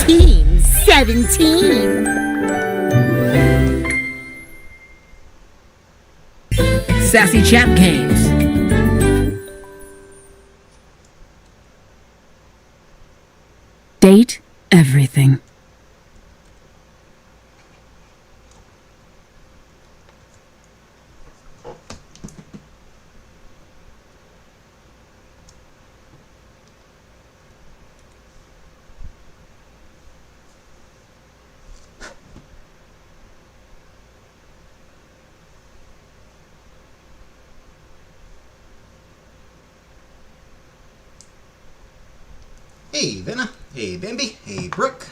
Team 17. Sassy Chat Games. Date everything. Hey, Venna. Hey, Bambi. Hey, Brooke.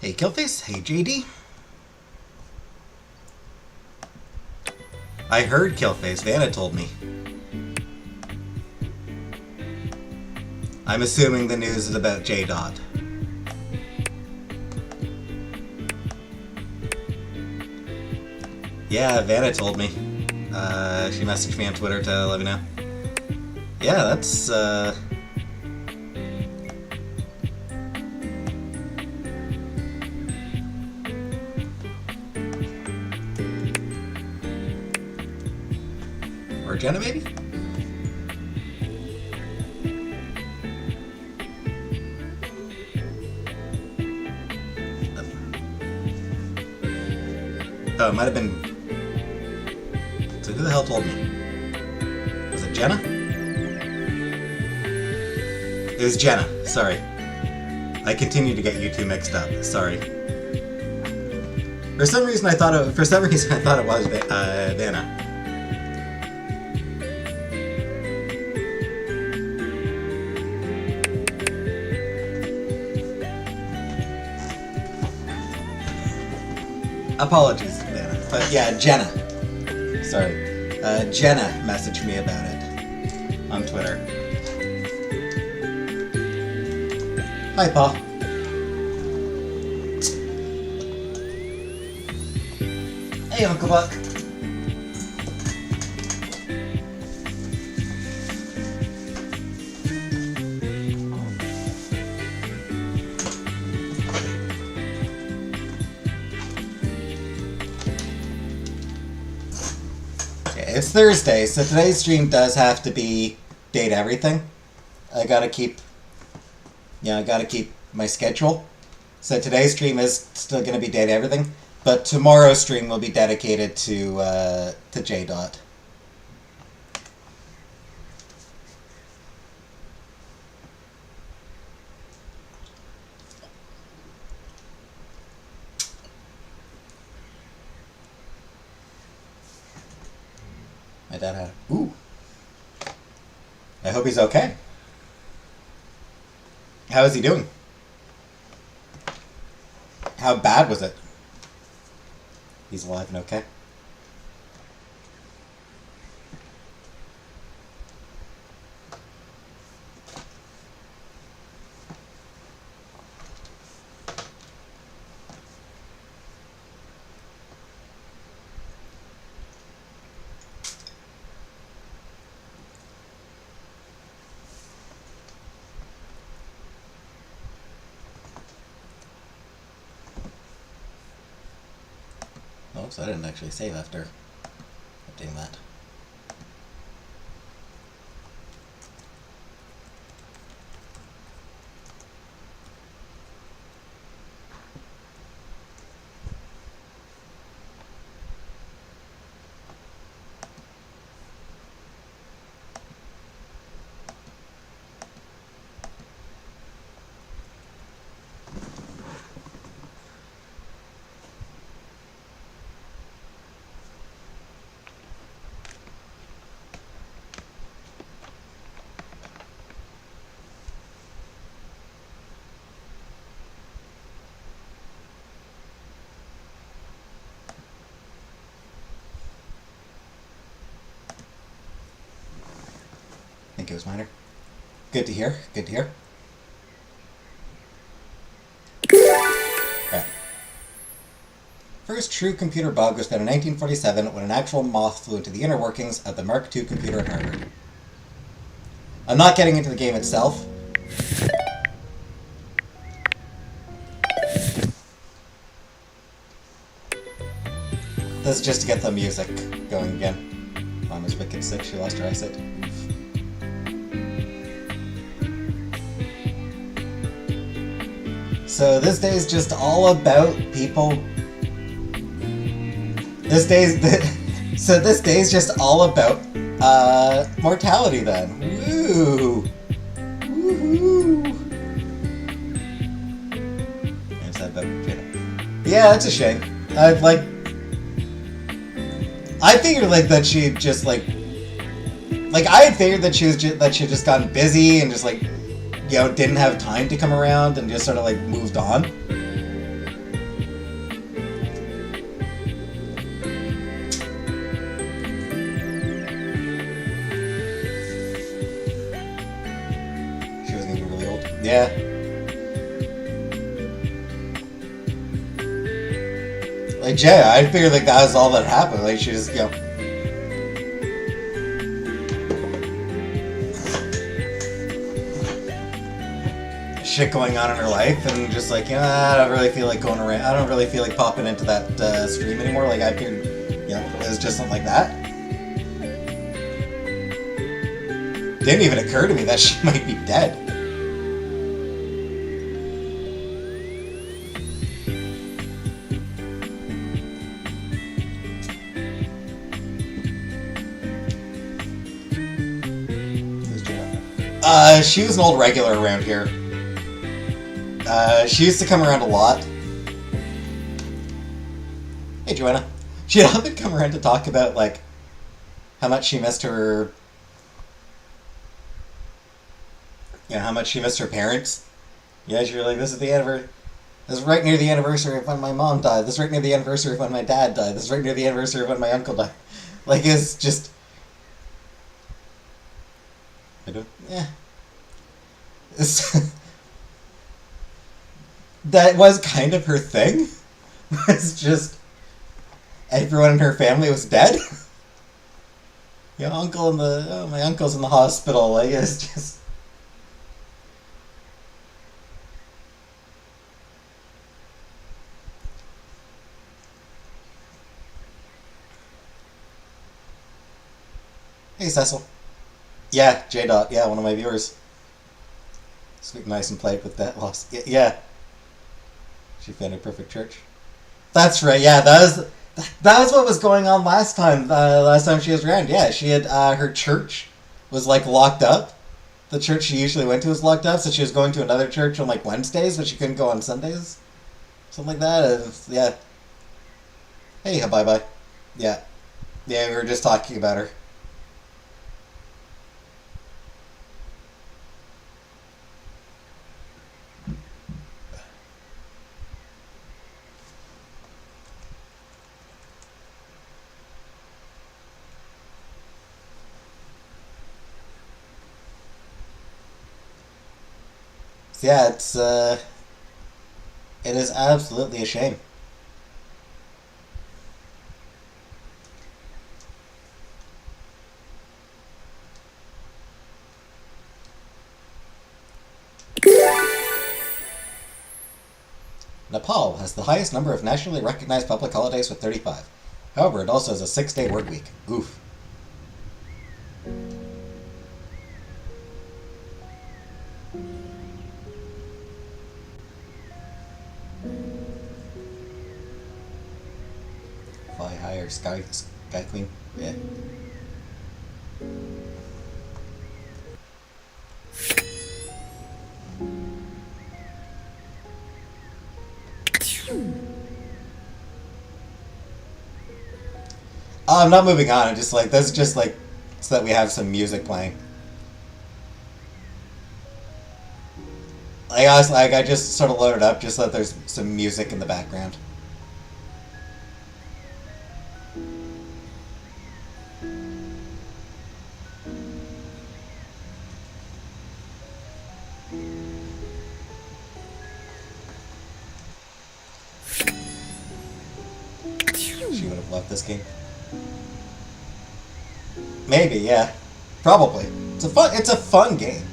Hey, Killface. Hey, JD. I heard Killface. Vanna told me. I'm assuming the news is about J. Dot. Yeah, Vanna told me. She messaged me on Twitter to let me know. Yeah, that's, Or Jenna, maybe? Oh, it might have been... So who the hell told me? Was it Jenna? It was Jenna, sorry. I continue to get you two mixed up, sorry. For some reason I thought it was Vanna. Apologies, Vanna. But yeah, Jenna. Sorry. Jenna messaged me about it on Twitter. Hi, Paul. Hey, Uncle Buck. It's Thursday, so today's stream does have to be date everything. I gotta keep my schedule. So today's stream is still gonna be date everything, but tomorrow's stream will be dedicated to J. Dot. My dad had... Ooh. I hope he's okay. How is he doing? How bad was it? He's alive and okay. So I didn't actually save after updating that. I think it was minor. Good to hear. Good to hear. Right. First true computer bug was found in 1947 when an actual moth flew into the inner workings of the Mark II computer at Harvard. I'm not getting into the game itself. This is just to get the music going again. Mom is wicked sick, she lost her eyesight. So this day is just all about people. This day is just all about mortality then. Woo! Woohoo! Yeah, that's a shame. I figured that she just I had figured that she had just gotten busy and just didn't have time to come around and just sort of moved on. She wasn't even really old. Yeah. Jay, I figured that was all that happened. She just, shit going on in her life, and just I don't really feel like going around. I don't really feel like popping into that stream anymore. I figured, it was just something like that. Didn't even occur to me that she might be dead. She was an old regular around here. She used to come around a lot. Hey, Joanna. She'd often come around to talk about, how much she missed her... how much she missed her parents. Yeah, she was like, this is the anniversary... This is right near the anniversary of when my mom died. This is right near the anniversary of when my dad died. This is right near the anniversary of when my uncle died. It's just... I don't... Yeah. That was kind of her thing. It's just everyone in her family was dead. My uncle's in the hospital. It's just. Hey, Cecil. Yeah, J-Dot. Yeah, one of my viewers. Sweet, nice and played with that loss. Yeah. She found a perfect church. That's right. Yeah, that was what was going on last time. Last time she was around. Yeah, she had her church was locked up. The church she usually went to was locked up, so she was going to another church on Wednesdays, but she couldn't go on Sundays. Something like that. Yeah. Hey, bye. Yeah. Yeah, we were just talking about her. Yeah, it is absolutely a shame. Nepal has the highest number of nationally recognized public holidays with 35. However, it also has a 6-day work week. Oof. Fly higher, Sky Queen. Yeah. I'm not moving on. I'm just that's just so that we have some music playing. I just sort of loaded up just so that there's some music in the background. She would have loved this game. Maybe, yeah. Probably. It's a fun game.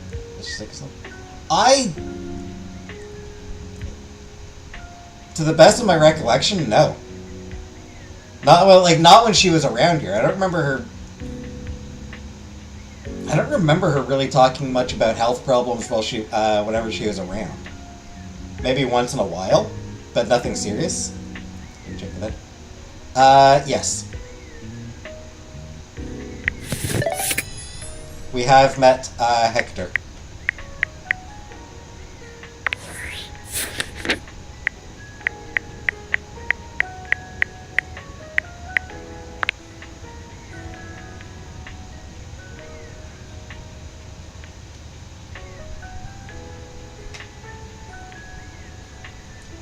To the best of my recollection, no. Not when she was around here. I don't remember her really talking much about health problems whenever she was around. Maybe once in a while, but nothing serious. Let me check that. Yes. We have met Hector.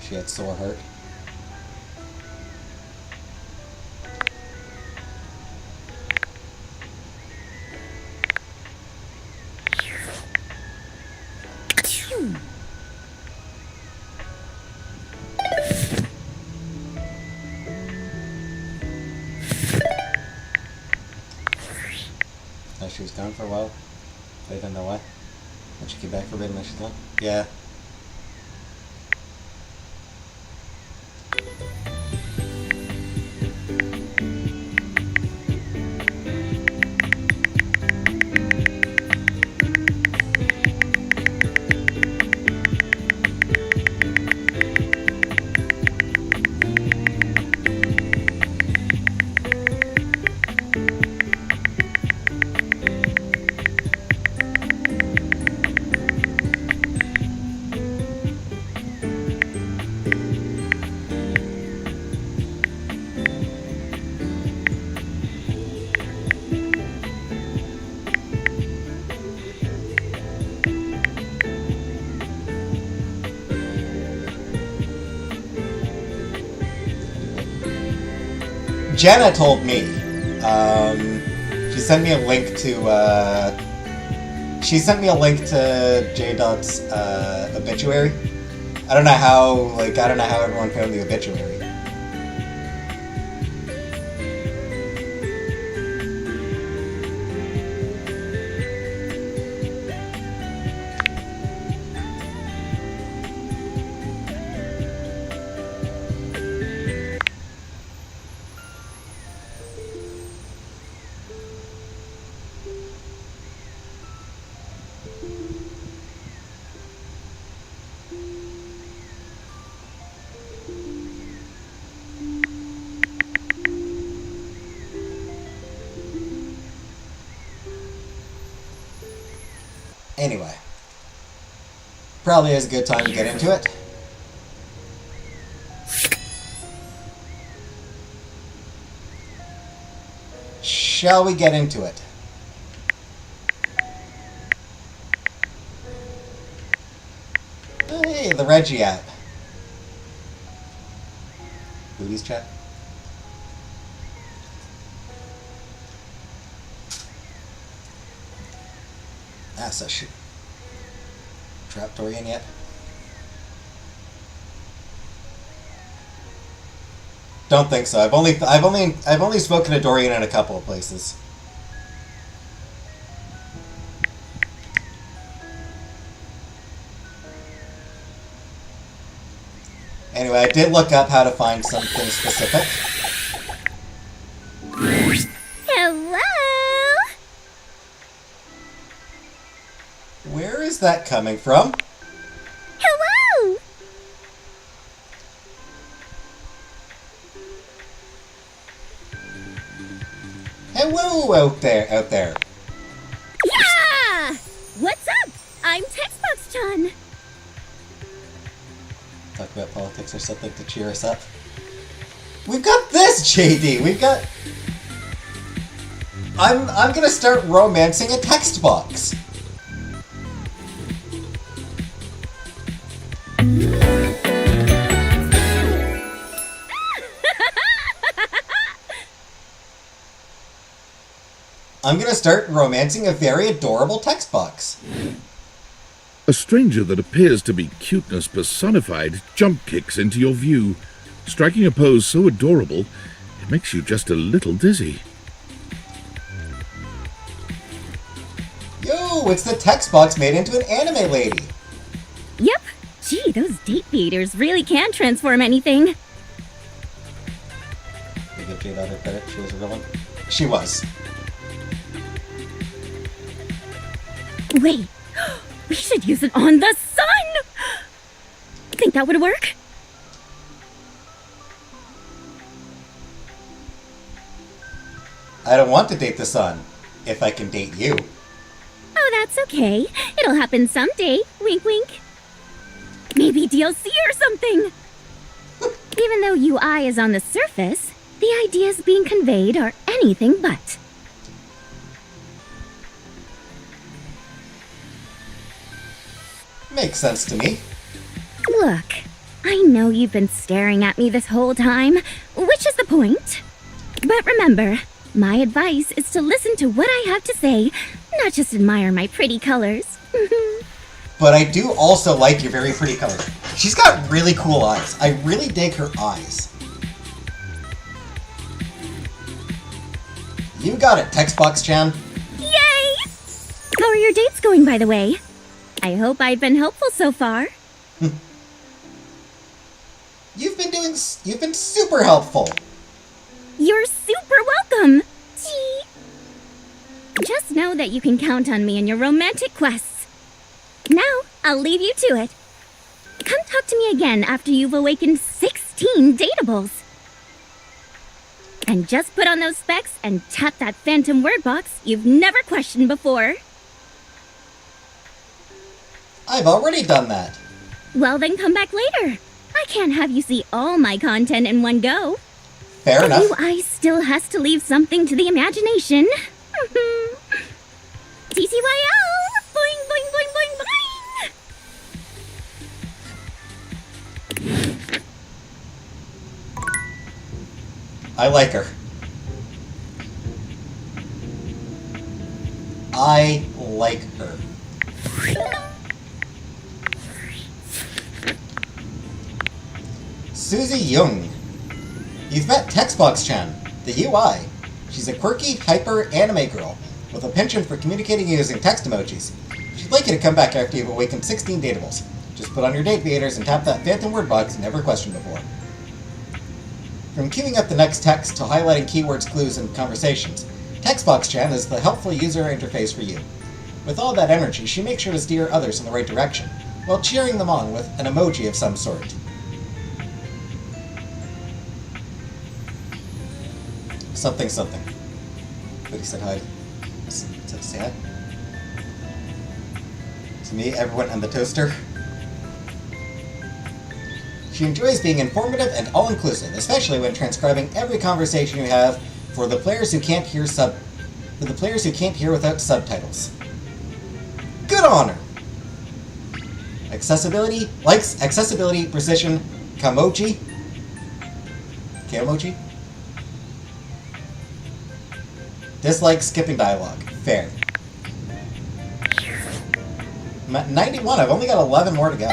She had sore heart. She was gone for a while. I didn't know why. When she came back for a bit and then she's gone. Yeah. Jenna told me. She sent me a link to J Dot's obituary. I don't know how everyone found the obituary. Anyway, probably is a good time to get into it. Shall we get into it? Hey, the Reggie app. Booties chat. So shit. Trap Dorian yet? Don't think so. I've only spoken to Dorian in a couple of places. Anyway, I did look up how to find something specific. Hello? Where is that coming from? Hello? Hello out there. Yeah! What's up? I'm Textbox-chan. Talk about politics or something to cheer us up. We've got this, JD. I'm gonna start romancing a text box. I'm gonna start romancing a very adorable text box. A stranger that appears to be cuteness personified jump kicks into your view, striking a pose so adorable it makes you just a little dizzy. Yo, it's the text box made into an anime lady. Yep. Gee, those date beaters really can transform anything. They give Jade other credit. She was a real one. She was. Wait, we should use it on the sun! Think that would work? I don't want to date the sun. If I can date you. Oh, that's okay. It'll happen someday. Wink, wink. Maybe DLC or something. Even though UI is on the surface, the ideas being conveyed are anything but. Makes sense to me. Look, I know you've been staring at me this whole time, which is the point. But remember, my advice is to listen to what I have to say, not just admire my pretty colors. But I do also like your very pretty colors. She's got really cool eyes. I really dig her eyes. You got it, Textbox-chan. Yay! How are your dates going, by the way? I hope I've been helpful so far. You've been super helpful. You're super welcome. Gee. Just know that you can count on me in your romantic quests. Now, I'll leave you to it. Come talk to me again after you've awakened 16 dateables. And just put on those specs and tap that phantom word box you've never questioned before. I've already done that. Well, then come back later. I can't have you see all my content in one go. Fair enough. UI still has to leave something to the imagination. TTYL! Boing, boing, boing, boing, boing! I like her. I like her. Suzy Young. You've met Textbox-chan, the UI. She's a quirky, hyper anime girl with a penchant for communicating using text emojis. She'd like you to come back after you've awakened 16 dateables. Just put on your date beaters and tap that phantom word box you never questioned before. From queuing up the next text to highlighting keywords, clues, and conversations, Textbox-chan is the helpful user interface for you. With all that energy, she makes sure to steer others in the right direction, while cheering them on with an emoji of some sort. Something, something. But he said hi. Say hi. To me, everyone, and the toaster. She enjoys being informative and all-inclusive, especially when transcribing every conversation you have for the players who can't hear without subtitles. Good on her! Accessibility, likes accessibility, precision, kamoji. Kamoji? Dislike skipping dialogue. Fair. I'm at 91. I've only got 11 more to go.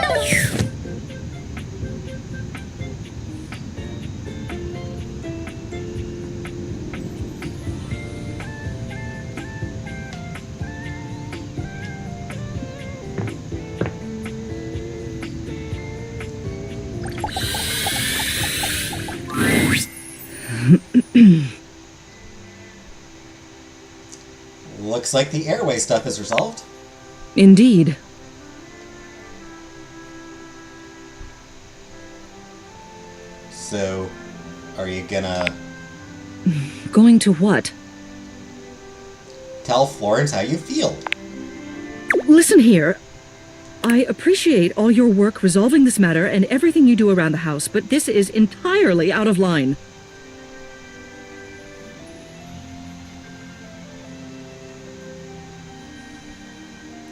Looks like the airway stuff is resolved. Indeed. So, are you gonna Going to what? tell Florence how you feel? Listen here. I appreciate all your work resolving this matter and everything you do around the house, but this is entirely out of line.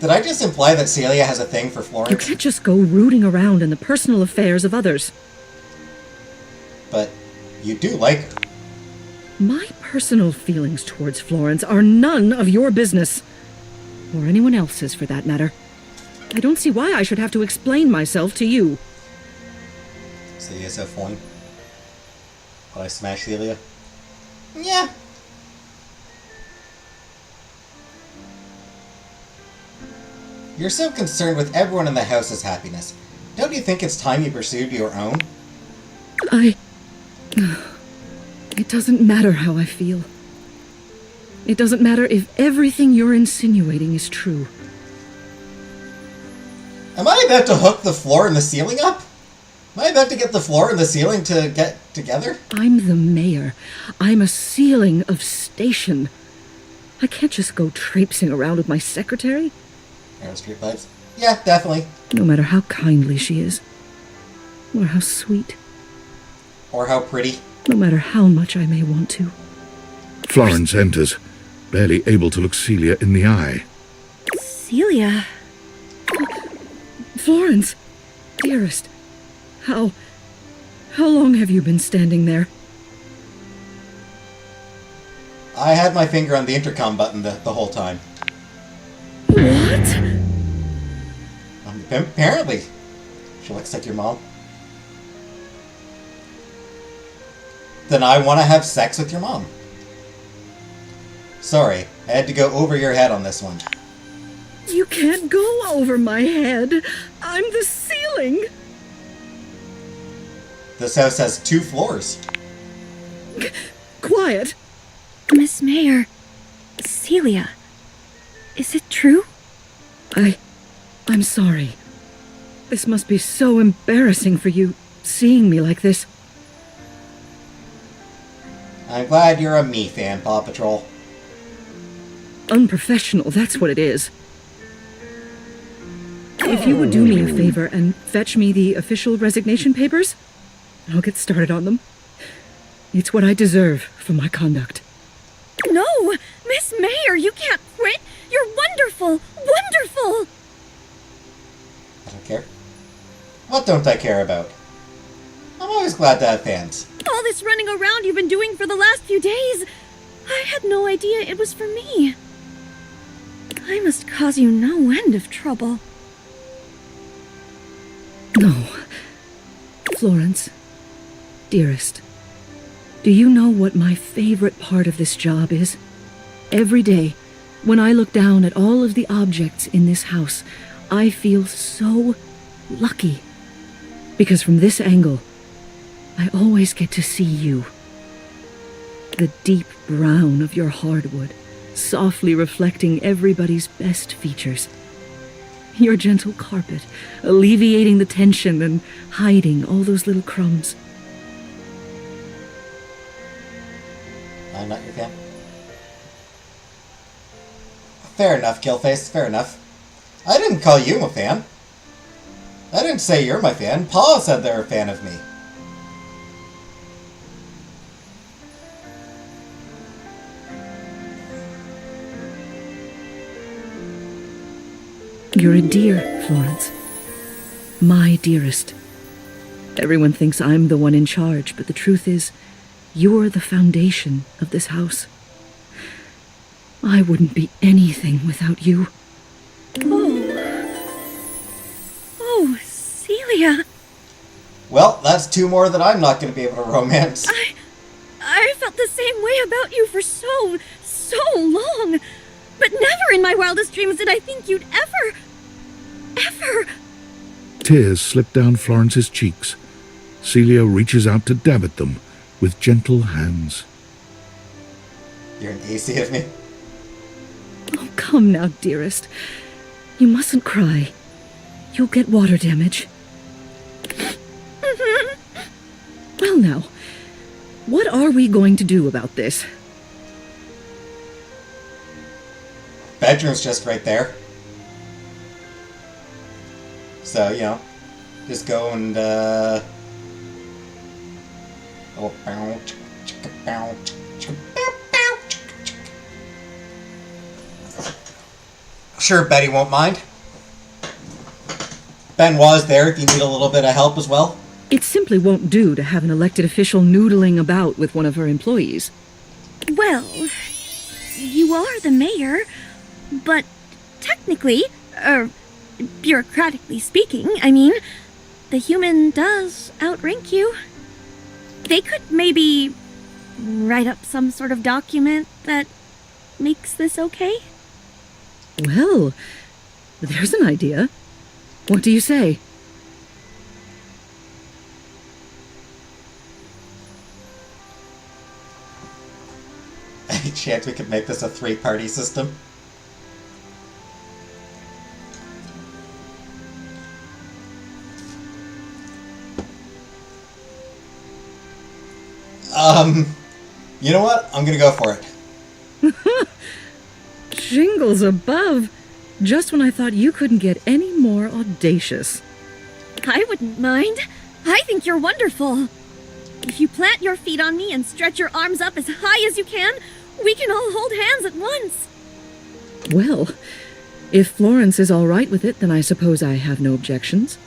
Did I just imply that Celia has a thing for You Florence? can't just go rooting around in the personal affairs of others. But you do like her. My personal feelings towards Florence are none of your business. Or anyone else's, for that matter. I don't see why I should have to explain myself to you. Celia's so fun. Will I smash Celia? Yeah. You're so concerned with everyone in the house's happiness. Don't you think it's time you pursued your own? It doesn't matter how I feel. It doesn't matter if everything you're insinuating is true. Am I about to hook the floor and the ceiling up? Am I about to get the floor and the ceiling to get together? I'm the mayor. I'm a ceiling of station. I can't just go traipsing around with my secretary. Air street pipes? Yeah, definitely. No matter how kindly she is. Or how sweet. Or how pretty. No matter how much I may want to. Florence enters, barely able to look Celia in the eye. Celia. Florence, dearest, how long have you been standing there? I had my finger on the intercom button the whole time. What? Apparently. She looks like your mom. Then I want to have sex with your mom. Sorry, I had to go over your head on this one. You can't go over my head. I'm the ceiling. This house has 2 floors. Quiet. Miss Mayor. Celia. Is it true? I'm sorry. This must be so embarrassing for you, seeing me like this. I'm glad you're a me fan, Paw Patrol. Unprofessional, that's what it is. If you would do me a favor and fetch me the official resignation papers, I'll get started on them. It's what I deserve for my conduct. No! Miss Mayor, you can't quit! You're wonderful! Wonderful! I don't care. What don't I care about? I'm always glad to have fans. All this running around you've been doing for the last few days, I had no idea it was for me. I must cause you no end of trouble. No. Florence, dearest, do you know what my favorite part of this job is? Every day, when I look down at all of the objects in this house, I feel so lucky. Because from this angle, I always get to see you. The deep brown of your hardwood, softly reflecting everybody's best features. Your gentle carpet, alleviating the tension and hiding all those little crumbs. I'm not your fan. Fair enough, Killface, fair enough. I didn't call you a fan. I didn't say you're my fan. Paul said they're a fan of me. You're a dear, Florence. My dearest. Everyone thinks I'm the one in charge, but the truth is, you're the foundation of this house. I wouldn't be anything without you. Oh, Celia. Well, that's 2 more that I'm not going to be able to romance. I felt the same way about you for so long. But never in my wildest dreams did I think you'd ever... Tears slip down Florence's cheeks. Celia reaches out to dab at them with gentle hands. You're an AC of me. Oh, come now, dearest. You mustn't cry. You'll get water damage. Well now, what are we going to do about this? Bedroom's just right there. So, you know, just go and, Sure, Betty won't mind. Benoit's there if you need a little bit of help as well. It simply won't do to have an elected official noodling about with one of her employees. Well, you are the mayor, but technically, bureaucratically speaking, I mean, the human does outrank you. They could maybe write up some sort of document that makes this okay? Well, There's an idea. What do you say? Any chance we could make this a 3-party system? You know what? I'm gonna go for it. Jingles above! Just when I thought you couldn't get any more audacious. I wouldn't mind. I think you're wonderful. If you plant your feet on me and stretch your arms up as high as you can, we can all hold hands at once. Well, if Florence is all right with it, then I suppose I have no objections.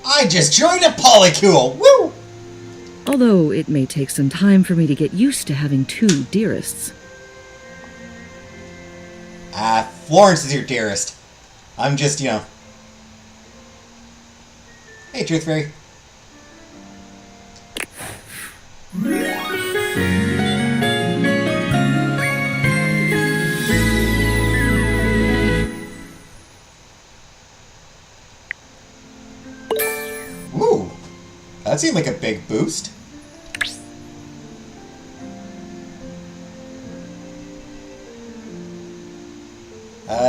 I just joined a polycule! Woo! Although it may take some time for me to get used to having 2 dearests. Florence is your dearest. I'm just, you know... Hey, Truth Fairy. Ooh, that seemed like a big boost.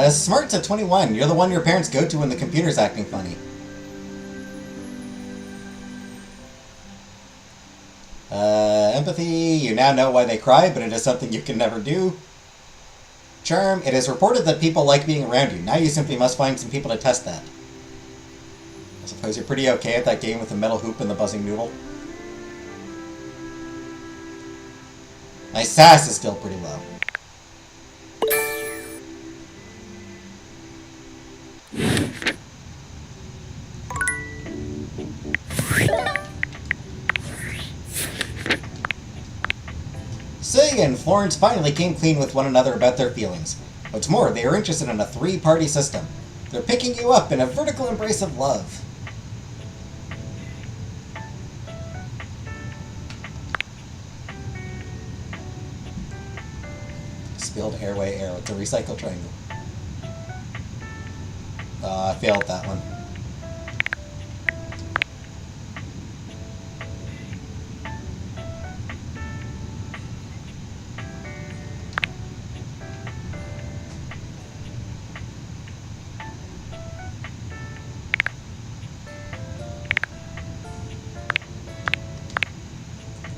Smart's at 21. You're the one your parents go to when the computer's acting funny. Empathy, you now know why they cry, but it is something you can never do. Charm, it is reported that people like being around you. Now you simply must find some people to test that. I suppose you're pretty okay at that game with the metal hoop and the buzzing noodle. My sass is still pretty low. Sig and Florence finally came clean with one another about their feelings. What's more, they are interested in a 3-party system. They're picking you up in a vertical embrace of love. Spilled airway arrow. It's a recycle triangle. I failed that one.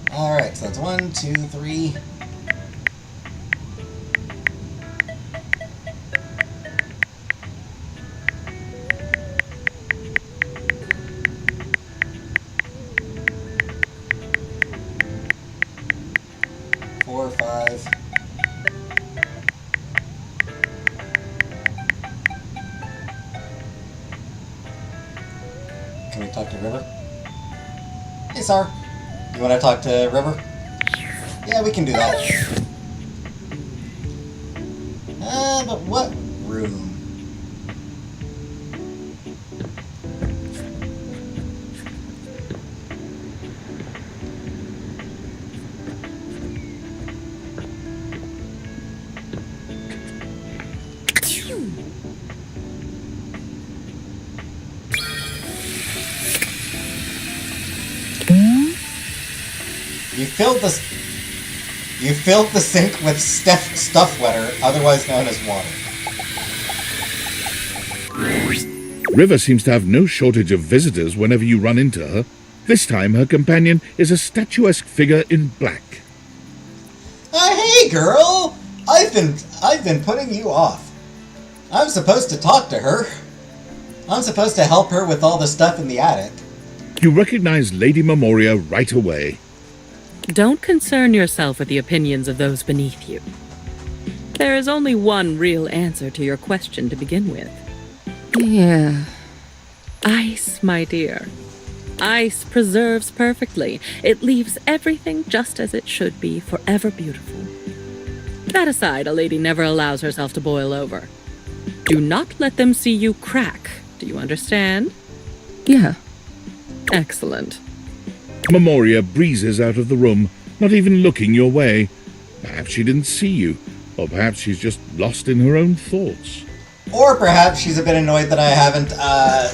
Alright, so that's 1, 2, 3. Four, 5. Can we talk to River? Hey, Sar. You want to talk to River? Yeah, we can do that. But what room? You filled the sink with stuff wetter, otherwise known as water. River seems to have no shortage of visitors whenever you run into her. This time her companion is a statuesque figure in black. Hey girl! I've been putting you off. I'm supposed to talk to her. I'm supposed to help her with all the stuff in the attic. You recognize Lady Memoria right away. Don't concern yourself with the opinions of those beneath you. There is only one real answer to your question to begin with. Yeah. Ice, my dear. Ice preserves perfectly. It leaves everything just as it should be, forever beautiful. That aside, a lady never allows herself to boil over. Do not let them see you crack. Do you understand? Yeah. Excellent. Memoria breezes out of the room, not even looking your way. Perhaps she didn't see you, or perhaps she's just lost in her own thoughts. Or perhaps she's a bit annoyed that I haven't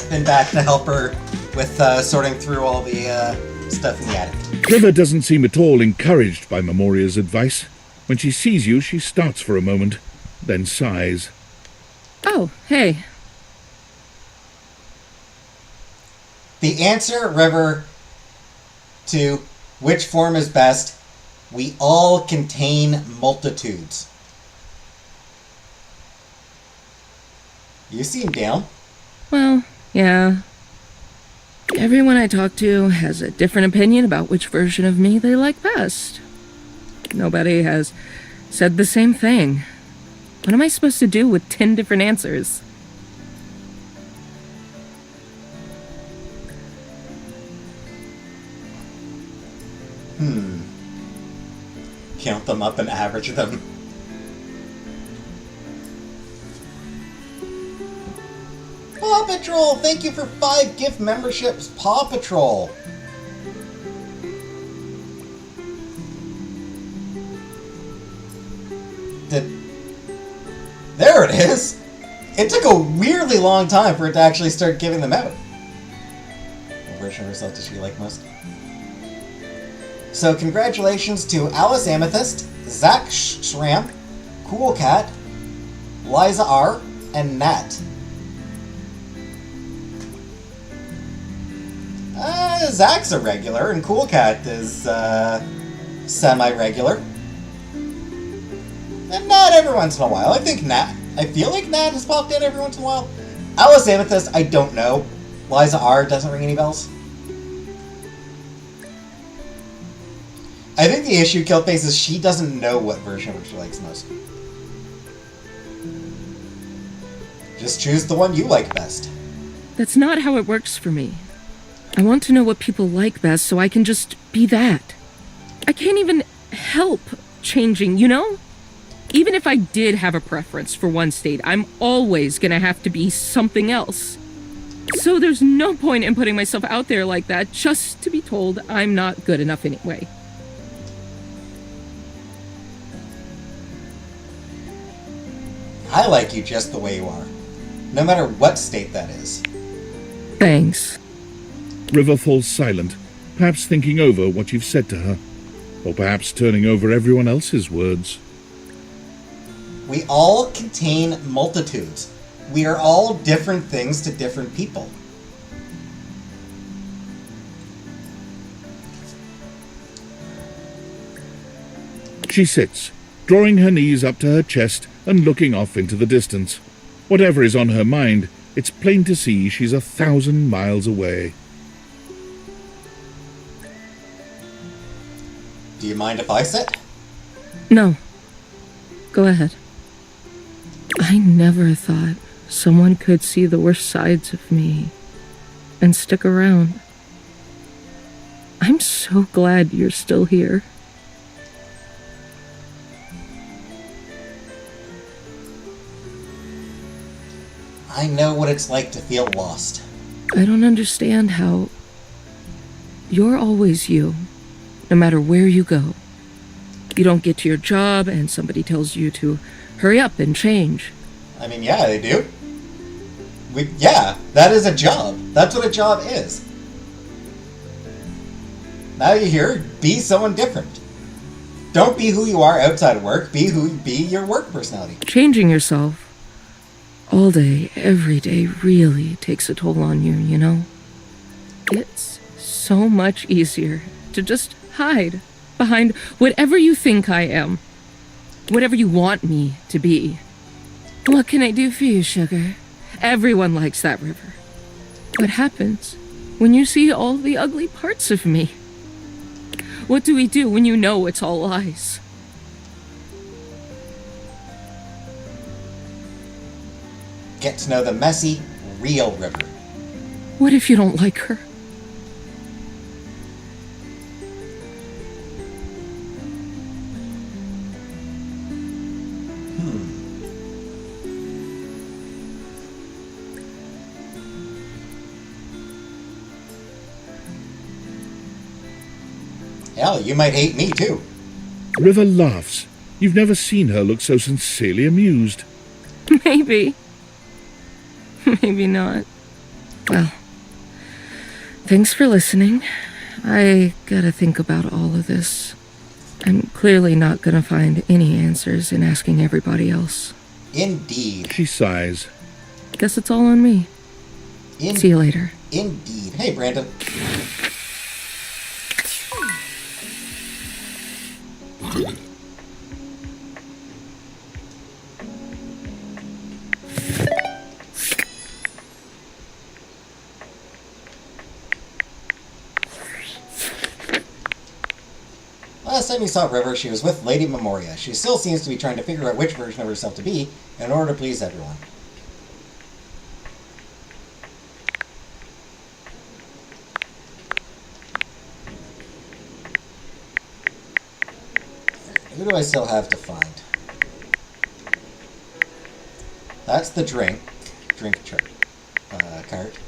been back to help her with sorting through all the stuff in the attic. River doesn't seem at all encouraged by Memoria's advice. When she sees you, she starts for a moment, then sighs. Oh, hey. The answer, River, to which form is best, we all contain multitudes. You seem down. Well, yeah. Everyone I talk to has a different opinion about which version of me they like best. Nobody has said the same thing. What am I supposed to do with 10 different answers? Count them up and average them. Paw Patrol! Thank you for 5 gift memberships, Paw Patrol! There it is! It took a weirdly long time for it to actually start giving them out. What version of herself does she like most? So congratulations to Alice Amethyst, Zach Shram, Cool Cat, Liza R, and Nat. Zach's a regular, and Cool Cat is semi-regular. And Nat every once in a while. I feel like Nat has popped in every once in a while. Alice Amethyst, I don't know. Liza R doesn't ring any bells. I think the issue, Killface, is she doesn't know what version of her she likes most. Just choose the one you like best. That's not how it works for me. I want to know what people like best so I can just be that. I can't even help changing, you know? Even if I did have a preference for one state, I'm always gonna have to be something else. So there's no point in putting myself out there like that just to be told I'm not good enough anyway. I like you just the way you are. No matter what state that is. Thanks. River falls silent, perhaps thinking over what you've said to her, or perhaps turning over everyone else's words. We all contain multitudes. We are all different things to different people. She sits, drawing her knees up to her chest and looking off into the distance. Whatever is on her mind, it's plain to see she's 1,000 miles away. Do you mind if I sit? No. Go ahead. I never thought someone could see the worst sides of me and stick around. I'm so glad you're still here. I know what it's like to feel lost. I don't understand how you're always you, no matter where you go. You don't get to your job and somebody tells you to hurry up and change. I mean, yeah, they do. Yeah, that is a job. That's what a job is. Now you're here, be someone different. Don't be who you are outside of work, be your work personality. Changing yourself all day, every day really takes a toll on you, you know? It's so much easier to just hide behind whatever you think I am. Whatever you want me to be. What can I do for you, sugar? Everyone likes that, River. What happens when you see all the ugly parts of me? What do we do when you know it's all lies? Get to know the messy, real River. What if you don't like her? Hell, you might hate me too. River laughs. You've never seen her look so sincerely amused. Maybe. Maybe not. Well, thanks for listening. I gotta think about all of this. I'm clearly not gonna find any answers in asking everybody else. Indeed. She sighs. Guess it's all on me. See you later. Indeed. Hey, Brandon. Last time you saw River, she was with Lady Memoria. She still seems to be trying to figure out which version of herself to be in order to please everyone. Who do I still have to find? That's the drink cart.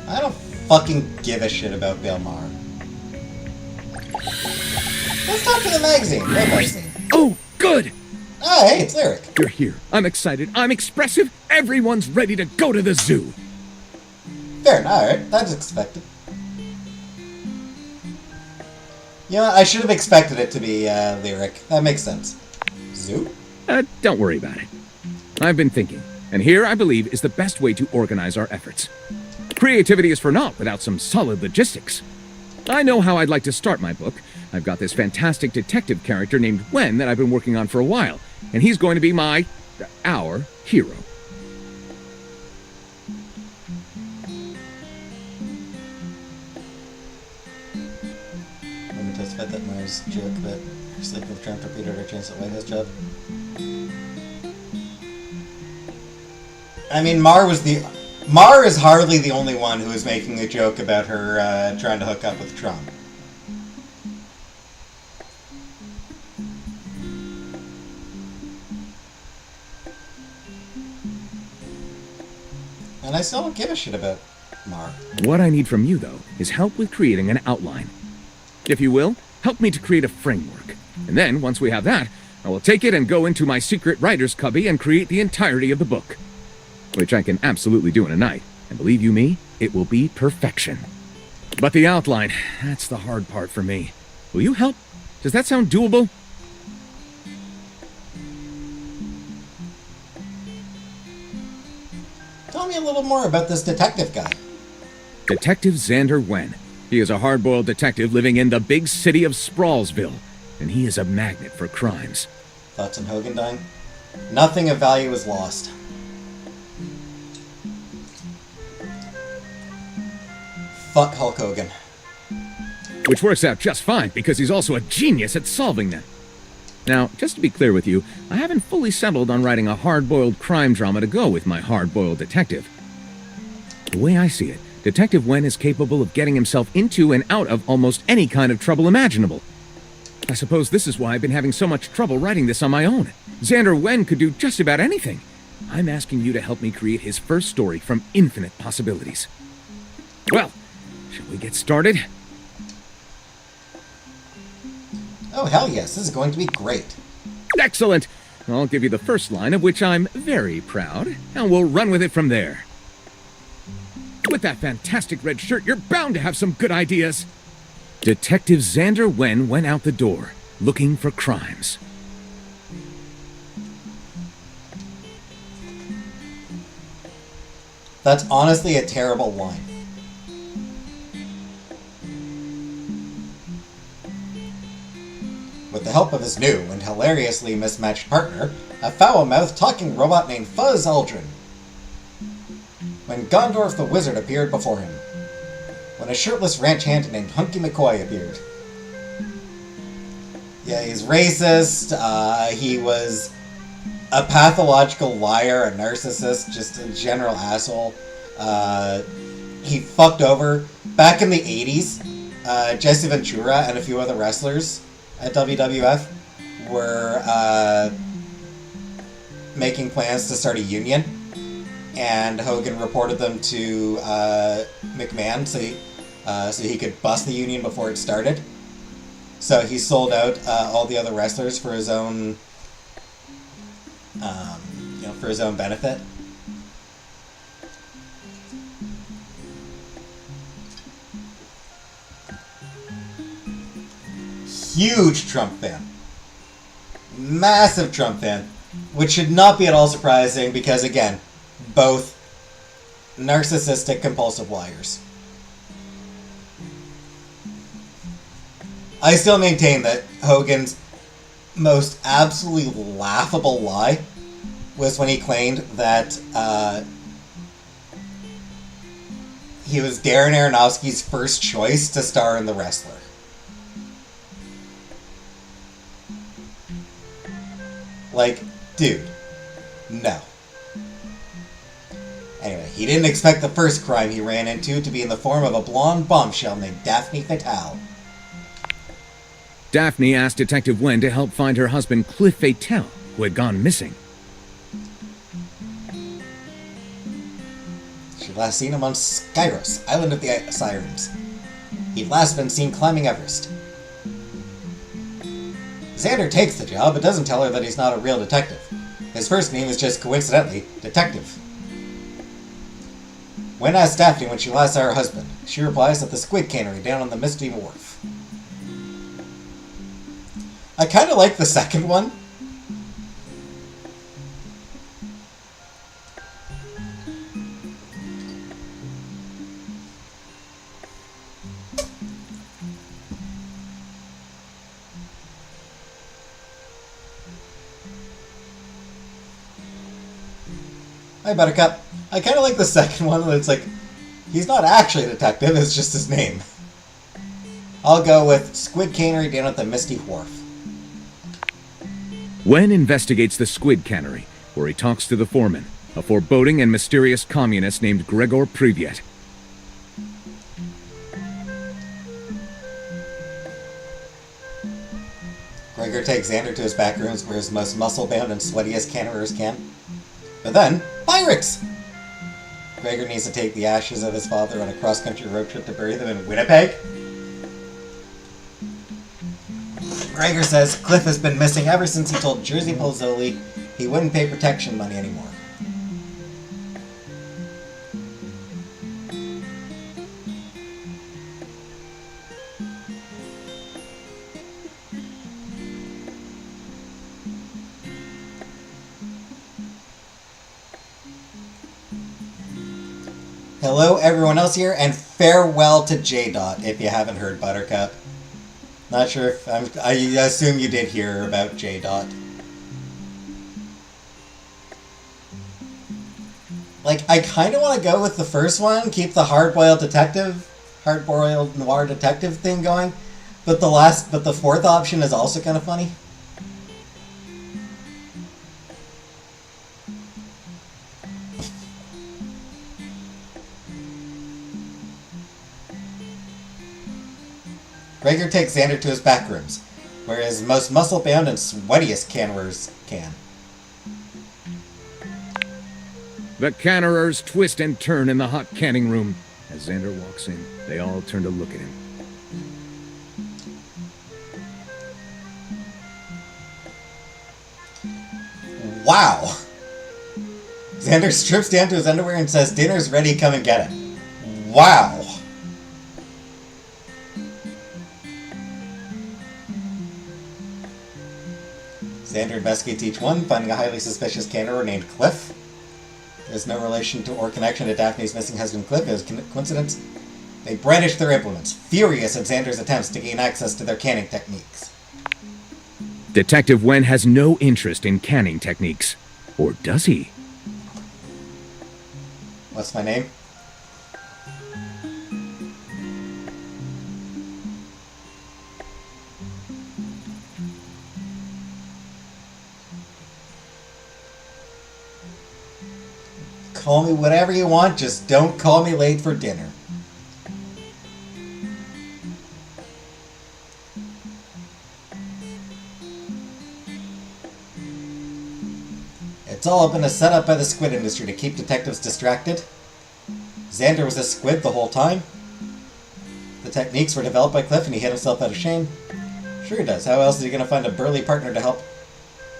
I don't fucking give a shit about Belmar. Let's talk to the magazine. What magazine? Oh, good! Oh, hey, it's Lyric. You're here. I'm excited. I'm expressive. Everyone's ready to go to the zoo. Fair enough. Alright, that's expected. You know, I should have expected it to be Lyric. That makes sense. Zoo? Don't worry about it. I've been thinking, and here, I believe, is the best way to organize our efforts. Creativity is for naught without some solid logistics. I know how I'd like to start my book. I've got this fantastic detective character named Wen that I've been working on for a while, and he's going to be our hero. I'm anticipating that Mars joke about sleeping with Trump repeated her chance at White House job. I mean, Mar is hardly the only one who is making a joke about her trying to hook up with Trump. And I still don't give a shit about Mar. What I need from you, though, is help with creating an outline. If you will, help me to create a framework. And then, once we have that, I will take it and go into my secret writer's cubby and create the entirety of the book. Which I can absolutely do in a night. And believe you me, it will be perfection. But the outline, that's the hard part for me. Will you help? Does that sound doable? Tell me a little more about this detective guy. Detective Xander Wen. He is a hard-boiled detective living in the big city of Sprawlsville, and he is a magnet for crimes. Thoughts on Hogan dying? Nothing of value is lost. Fuck Hulk Hogan. Which works out just fine, because he's also a genius at solving them. Now, just to be clear with you, I haven't fully settled on writing a hard-boiled crime drama to go with my hard-boiled detective. The way I see it, Detective Wen is capable of getting himself into and out of almost any kind of trouble imaginable. I suppose this is why I've been having so much trouble writing this on my own. Xander Wen could do just about anything. I'm asking you to help me create his first story from infinite possibilities. Well, shall we get started? Oh, hell yes, this is going to be great. Excellent! I'll give you the first line, of which I'm very proud, and we'll run with it from there. With that fantastic red shirt, you're bound to have some good ideas. Detective Xander Wen went out the door, looking for crimes. That's honestly a terrible line. With the help of his new and hilariously mismatched partner, a foul-mouthed talking robot named Fuzz Aldrin. When Gondorf the Wizard appeared before him. When a shirtless ranch hand named Hunky McCoy appeared. Yeah, he's racist. He was a pathological liar, a narcissist, just a general asshole. He fucked over. Back in the 80s, Jesse Ventura and a few other wrestlers at WWF were making plans to start a union, and Hogan reported them to McMahon so he could bust the union before it started. So he sold out all the other wrestlers for his own, for his own benefit. Huge Trump fan. Massive Trump fan. Which should not be at all surprising because, again, both narcissistic, compulsive liars. I still maintain that Hogan's most absolutely laughable lie was when he claimed that he was Darren Aronofsky's first choice to star in The Wrestler. Like, dude, no. Anyway, he didn't expect the first crime he ran into to be in the form of a blonde bombshell named Daphne Fatale. Daphne asked Detective Wen to help find her husband Cliff Fatale, who had gone missing. She'd last seen him on Skyros, Island of the Sirens. He'd last been seen climbing Everest. Xander takes the job, but doesn't tell her that he's not a real detective. His first name is just coincidentally Detective. When asked Daphne when she last saw her husband, she replies at the Squid Cannery down on the Misty Wharf. I kind of like the second one. Hi, Buttercup. I kind of like the second one where it's like, he's not actually a detective, it's just his name. I'll go with Squid Cannery down at the Misty Wharf. Wen investigates the Squid Cannery, where he talks to the foreman, a foreboding and mysterious communist named Gregor Privyet. Gregor takes Xander to his back rooms where his most muscle-bound and sweatiest cannerers can. But then, pirates! Gregor needs to take the ashes of his father on a cross-country road trip to bury them in Winnipeg. Gregor says Cliff has been missing ever since he told Jersey Pozzoli he wouldn't pay protection money anymore. Hello, everyone else here, and farewell to J-Dot, if you haven't heard, Buttercup. Not sure if I assume you did hear about J-Dot. Like, I kind of want to go with the first one, keep the hard-boiled noir detective thing going, but the fourth option is also kind of funny. Gregor takes Xander to his back rooms, where his most muscle-bound and sweatiest cannerers can. The cannerers twist and turn in the hot canning room. As Xander walks in, they all turn to look at him. Wow! Xander strips down to his underwear and says, "Dinner's ready, come and get it." Wow! Xander investigates each one, finding a highly suspicious cannerer named Cliff. There's no relation to or connection to Daphne's missing husband Cliff. It was coincidence. They brandish their implements, furious at Xander's attempts to gain access to their canning techniques. Detective Wen has no interest in canning techniques. Or does he? What's my name? Call me whatever you want, just don't call me late for dinner. It's all been a setup by the squid industry to keep detectives distracted. Xander was a squid the whole time. The techniques were developed by Cliff and he hid himself out of shame. Sure he does. How else is he going to find a burly partner to help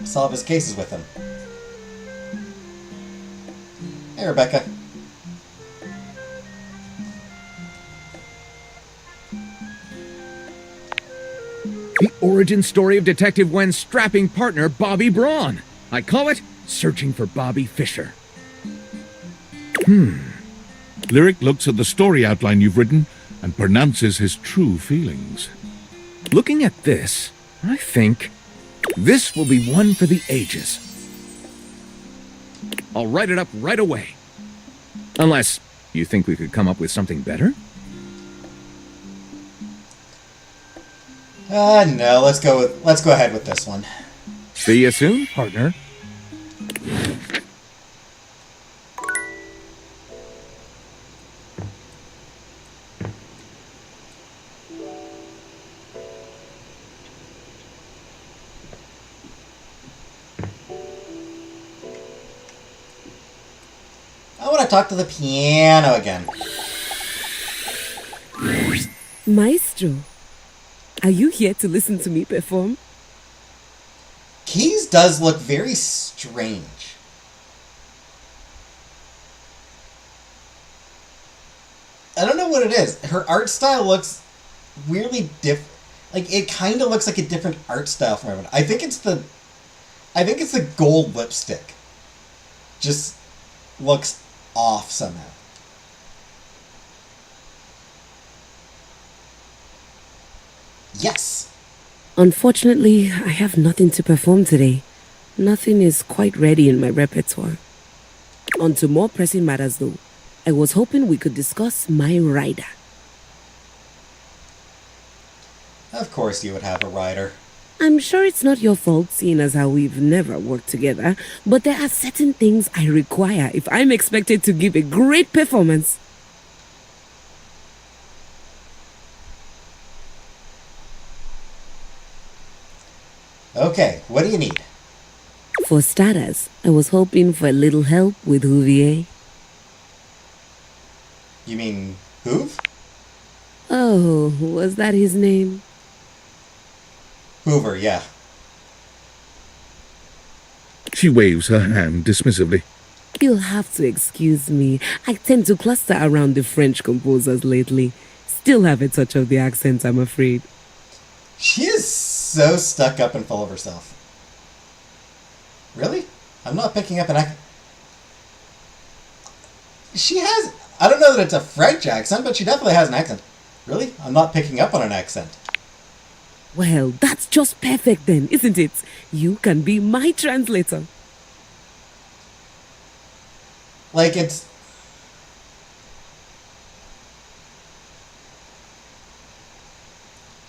solve his cases with him? Hey, Rebecca. The origin story of Detective Wen's strapping partner, Bobby Braun. I call it Searching for Bobby Fischer. Lyric looks at the story outline you've written and pronounces his true feelings. Looking at this, I think this will be one for the ages. I'll write it up right away. Unless you think we could come up with something better? No, let's go ahead with this one. See you soon, partner. I want to talk to the piano again. Maestro, are you here to listen to me perform? Keys does look very strange. I don't know what it is. Her art style looks weirdly different. Like, it kind of looks like a different art style from everyone. I think it's the gold lipstick. Just looks off somehow. Yes. Unfortunately, I have nothing to perform today. Nothing is quite ready in my repertoire. On to more pressing matters though. I was hoping we could discuss my rider. Of course you would have a rider. I'm sure it's not your fault, seeing as how we've never worked together, but there are certain things I require if I'm expected to give a great performance. Okay, what do you need? For starters, I was hoping for a little help with Huvier. You mean Hoove? Oh, was that his name? Hoover, yeah. She waves her hand dismissively. You'll have to excuse me. I tend to cluster around the French composers lately. Still have a touch of the accent, I'm afraid. She is so stuck up and full of herself. Really? I'm not picking up an accent. She has... I don't know that it's a French accent, but she definitely has an accent. Really? I'm not picking up on an accent. Well, that's just perfect then, isn't it? You can be my translator. Like, it's...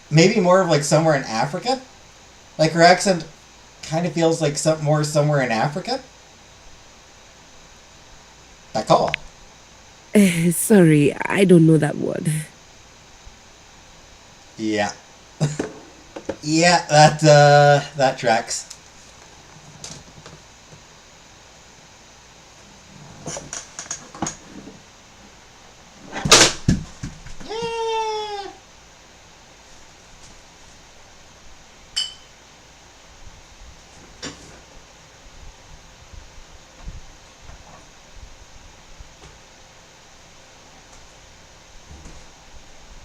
maybe more of like somewhere in Africa? Like her accent kind of feels like somewhere in Africa? D'accord. Sorry, I don't know that word. Yeah. Yeah, that tracks. Yeah.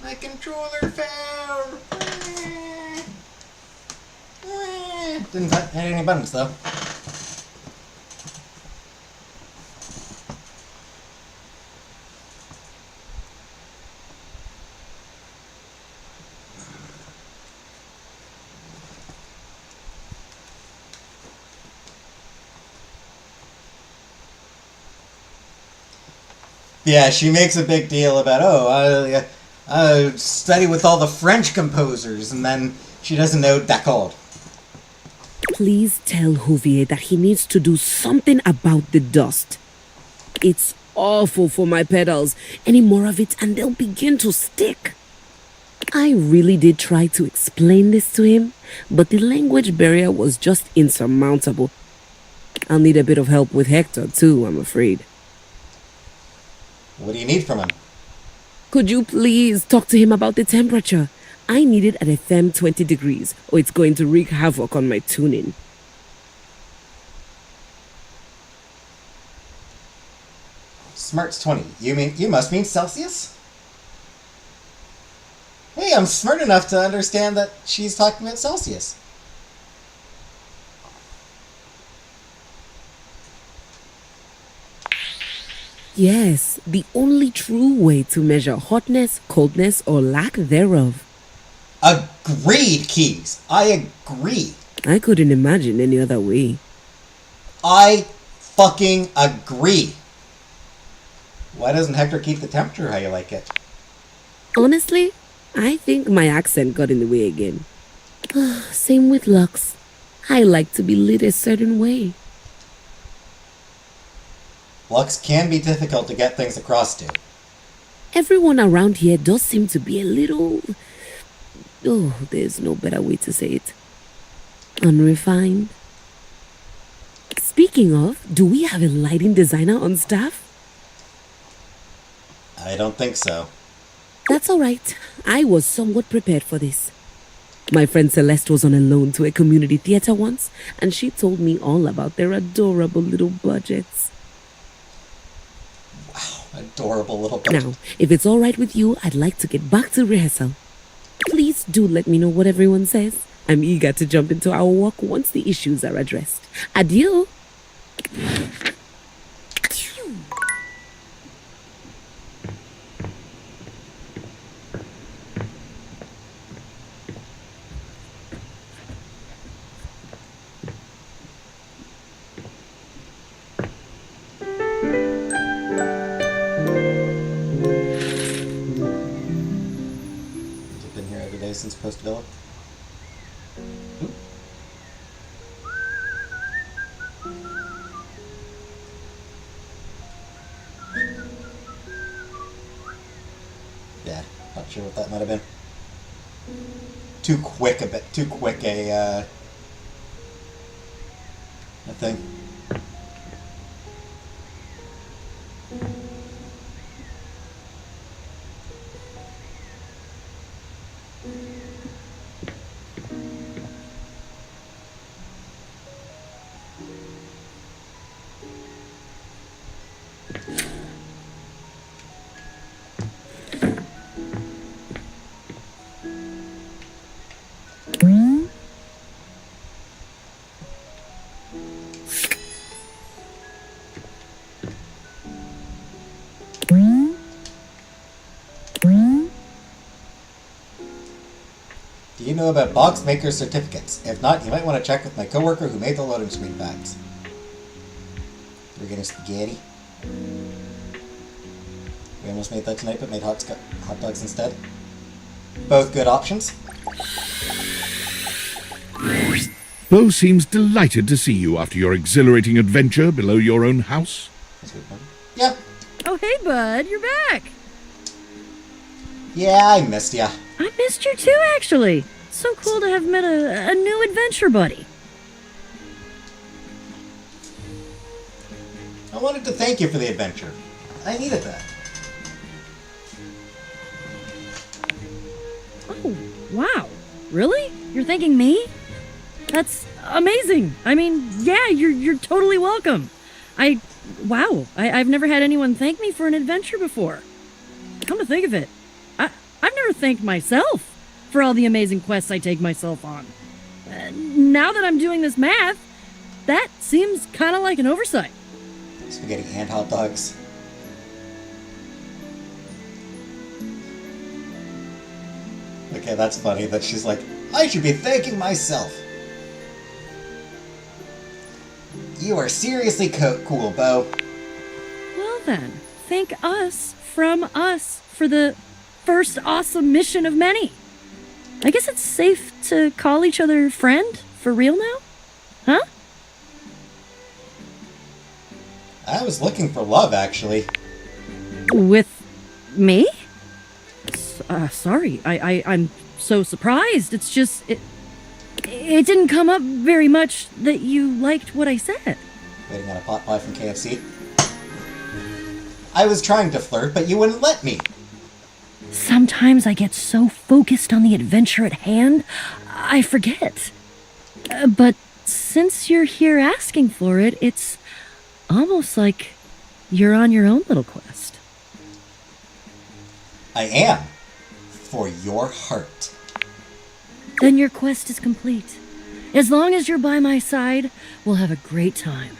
My controller fell. Didn't hit any buttons though. Yeah, she makes a big deal about, I study with all the French composers, and then she doesn't know d'accord. Please tell Huvier that he needs to do something about the dust. It's awful for my pedals. Any more of it and they'll begin to stick. I really did try to explain this to him, but the language barrier was just insurmountable. I'll need a bit of help with Hector too, I'm afraid. What do you need from him? Could you please talk to him about the temperature? I need it at a firm 20 degrees, or it's going to wreak havoc on my tuning. Smart's 20. You must mean Celsius? Hey, I'm smart enough to understand that she's talking about Celsius. Yes, the only true way to measure hotness, coldness, or lack thereof. Agreed, Keys. I agree. I couldn't imagine any other way. I fucking agree. Why doesn't Hector keep the temperature how you like it? Honestly, I think my accent got in the way again. Same with Lux. I like to be lit a certain way. Lux can be difficult to get things across to. Everyone around here does seem to be a little... Oh, there's no better way to say it. Unrefined. Speaking of, do we have a lighting designer on staff? I don't think so. That's all right. I was somewhat prepared for this. My friend Celeste was on a loan to a community theater once, and she told me all about their adorable little budgets. Adorable little budget. Now, if it's all right with you, I'd like to get back to rehearsal. Please do let me know what everyone says. I'm eager to jump into our work once the issues are addressed. Adieu! You've been here every day since post-villa? Oop. Yeah, not sure what that might have been. Too quick a thing. Do you know about box maker certificates? If not, you might want to check with my coworker who made the loading screen bags. We're getting spaghetti. We almost made that tonight, but made hot dogs instead. Both good options. Bo seems delighted to see you after your exhilarating adventure below your own house. Yeah. Oh, hey, bud, you're back. Yeah, I missed ya. I missed you too, actually. So cool to have met a new adventure buddy. I wanted to thank you for the adventure. I needed that. Oh, wow. Really? You're thanking me? That's amazing. I mean, yeah, you're totally welcome. Wow, I've never had anyone thank me for an adventure before. Come to think of it, I've never thanked myself for all the amazing quests I take myself on. Now that I'm doing this math, that seems kind of like an oversight. Spaghetti and hot dogs. Okay, that's funny that she's like, I should be thanking myself. You are seriously cool, Bo. Well then, thank us from us for the first awesome mission of many. I guess it's safe to call each other friend for real now? Huh? I was looking for love, actually. With me? Sorry. I'm so surprised. It's just... It didn't come up very much that you liked what I said. Waiting on a pot pie from KFC. I was trying to flirt, but you wouldn't let me. Sometimes I get so focused on the adventure at hand, I forget. But since you're here asking for it, it's almost like you're on your own little quest. I am. For your heart. Then your quest is complete. As long as you're by my side, we'll have a great time.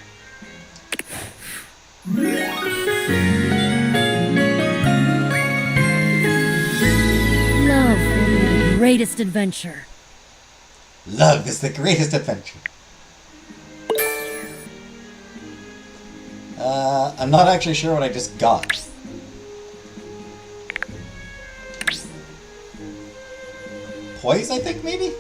Love will be the greatest adventure. Love is the greatest adventure. I'm not actually sure what I just got. Poise, I think, maybe?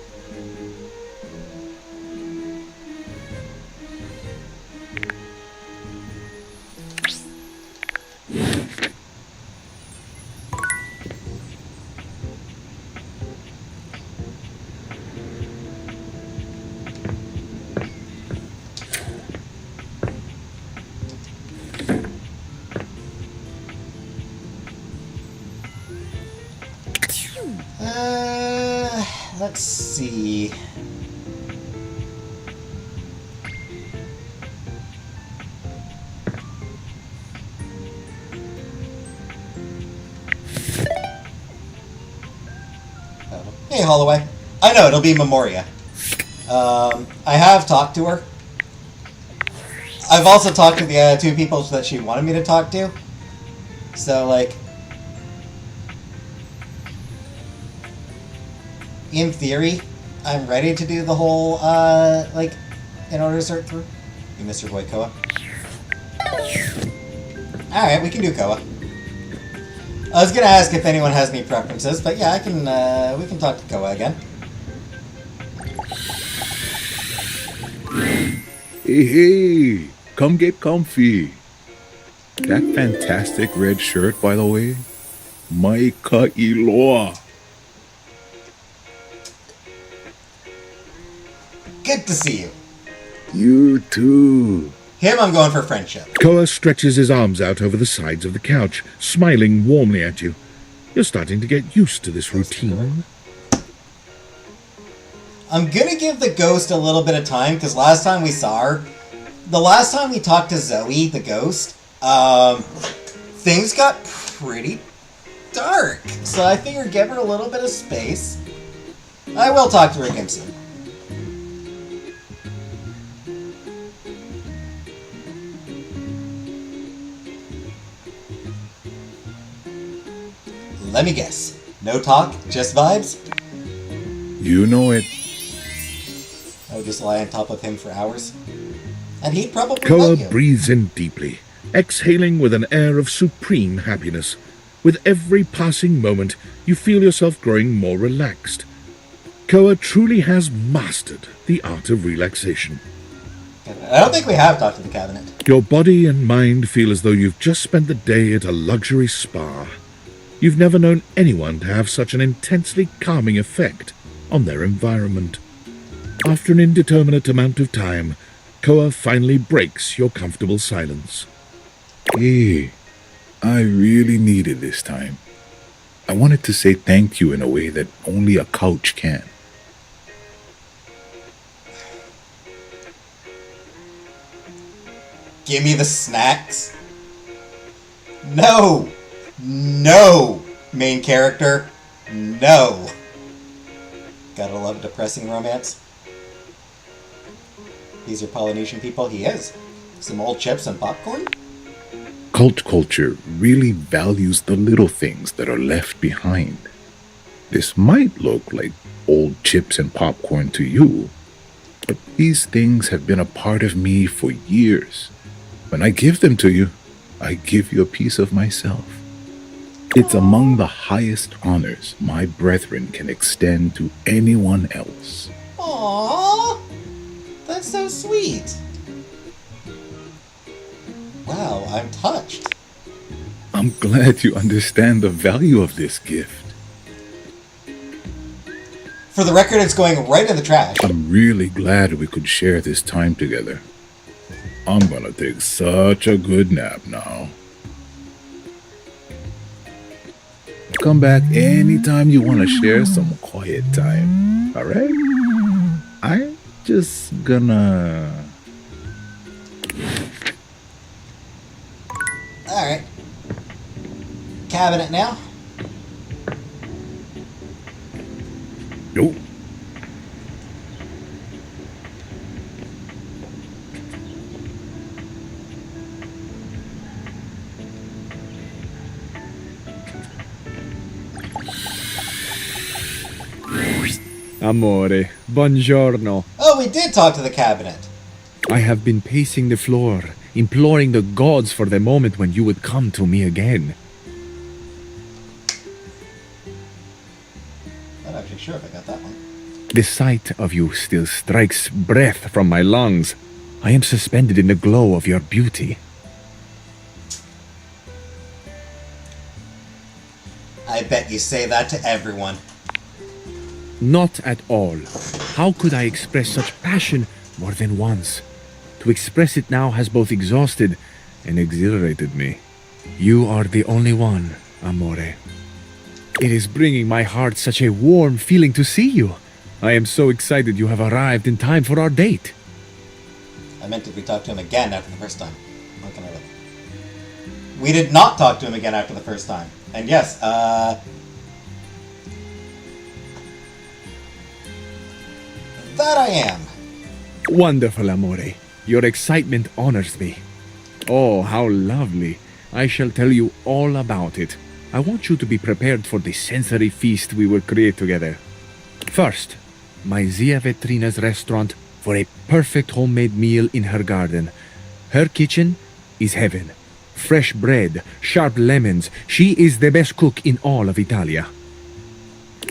Let's see. Hey, Holloway. I know, it'll be Memoria. I have talked to her. I've also talked to the two people that she wanted me to talk to. So, like... in theory, I'm ready to do the whole, like, in order to sort through. You missed your boy Koa. Alright, we can do Koa. I was gonna ask if anyone has any preferences, but yeah, we can talk to Koa again. Hey, come get comfy. That fantastic red shirt, by the way, my ka'iloa. Good to see you. You too. Him, I'm going for friendship. Koa stretches his arms out over the sides of the couch, smiling warmly at you. You're starting to get used to this routine. I'm gonna give the ghost a little bit of time, because last time we saw her, the last time we talked to Zoe, the ghost, things got pretty dark. So I figured give her a little bit of space. I will talk to her again soon. Let me guess. No talk, just vibes? You know it. I would just lie on top of him for hours. And he'd probably Koa love you. breathes in deeply, exhaling with an air of supreme happiness. With every passing moment, you feel yourself growing more relaxed. Koa truly has mastered the art of relaxation. I don't think we have talked to the cabinet. Your body and mind feel as though you've just spent the day at a luxury spa. You've never known anyone to have such an intensely calming effect on their environment. After an indeterminate amount of time, Koa finally breaks your comfortable silence. Hey, I really needed this time. I wanted to say thank you in a way that only a couch can. Give me the snacks. No! No! Main character. No! Gotta love depressing romance. These are Polynesian people? He is. Some old chips and popcorn? Cult culture really values the little things that are left behind. This might look like old chips and popcorn to you, but these things have been a part of me for years. When I give them to you, I give you a piece of myself. It's among the highest honors my brethren can extend to anyone else. Aww! That's so sweet. Wow, Wow, I'm touched. I'm glad you understand the value of this gift. For the record, it's going right in the trash. I'm really glad we could share this time together. I'm gonna take such a good nap now. Come back anytime you want to share some quiet time, alright? I'm just gonna... Alright. Cabinet now. Nope. Amore, buongiorno. Oh, we did talk to the cabinet. I have been pacing the floor, imploring the gods for the moment when you would come to me again. I'm not actually sure if I got that one. The sight of you still strikes breath from my lungs. I am suspended in the glow of your beauty. I bet you say that to everyone. Not at all. How could I express such passion more than once? To express it now has both exhausted and exhilarated me. You are the only one, Amore. It is bringing my heart such a warm feeling to see you. I am so excited you have arrived in time for our date. I meant, did we talk to him again after the first time? What can I do? We did not talk to him again after the first time. And yes, that I am. Wonderful, Amore. Your excitement honors me. Oh, how lovely. I shall tell you all about it. I want you to be prepared for the sensory feast we will create together. First, my Zia Vetrina's restaurant for a perfect homemade meal in her garden. Her kitchen is heaven. Fresh bread, sharp lemons. She is the best cook in all of Italia.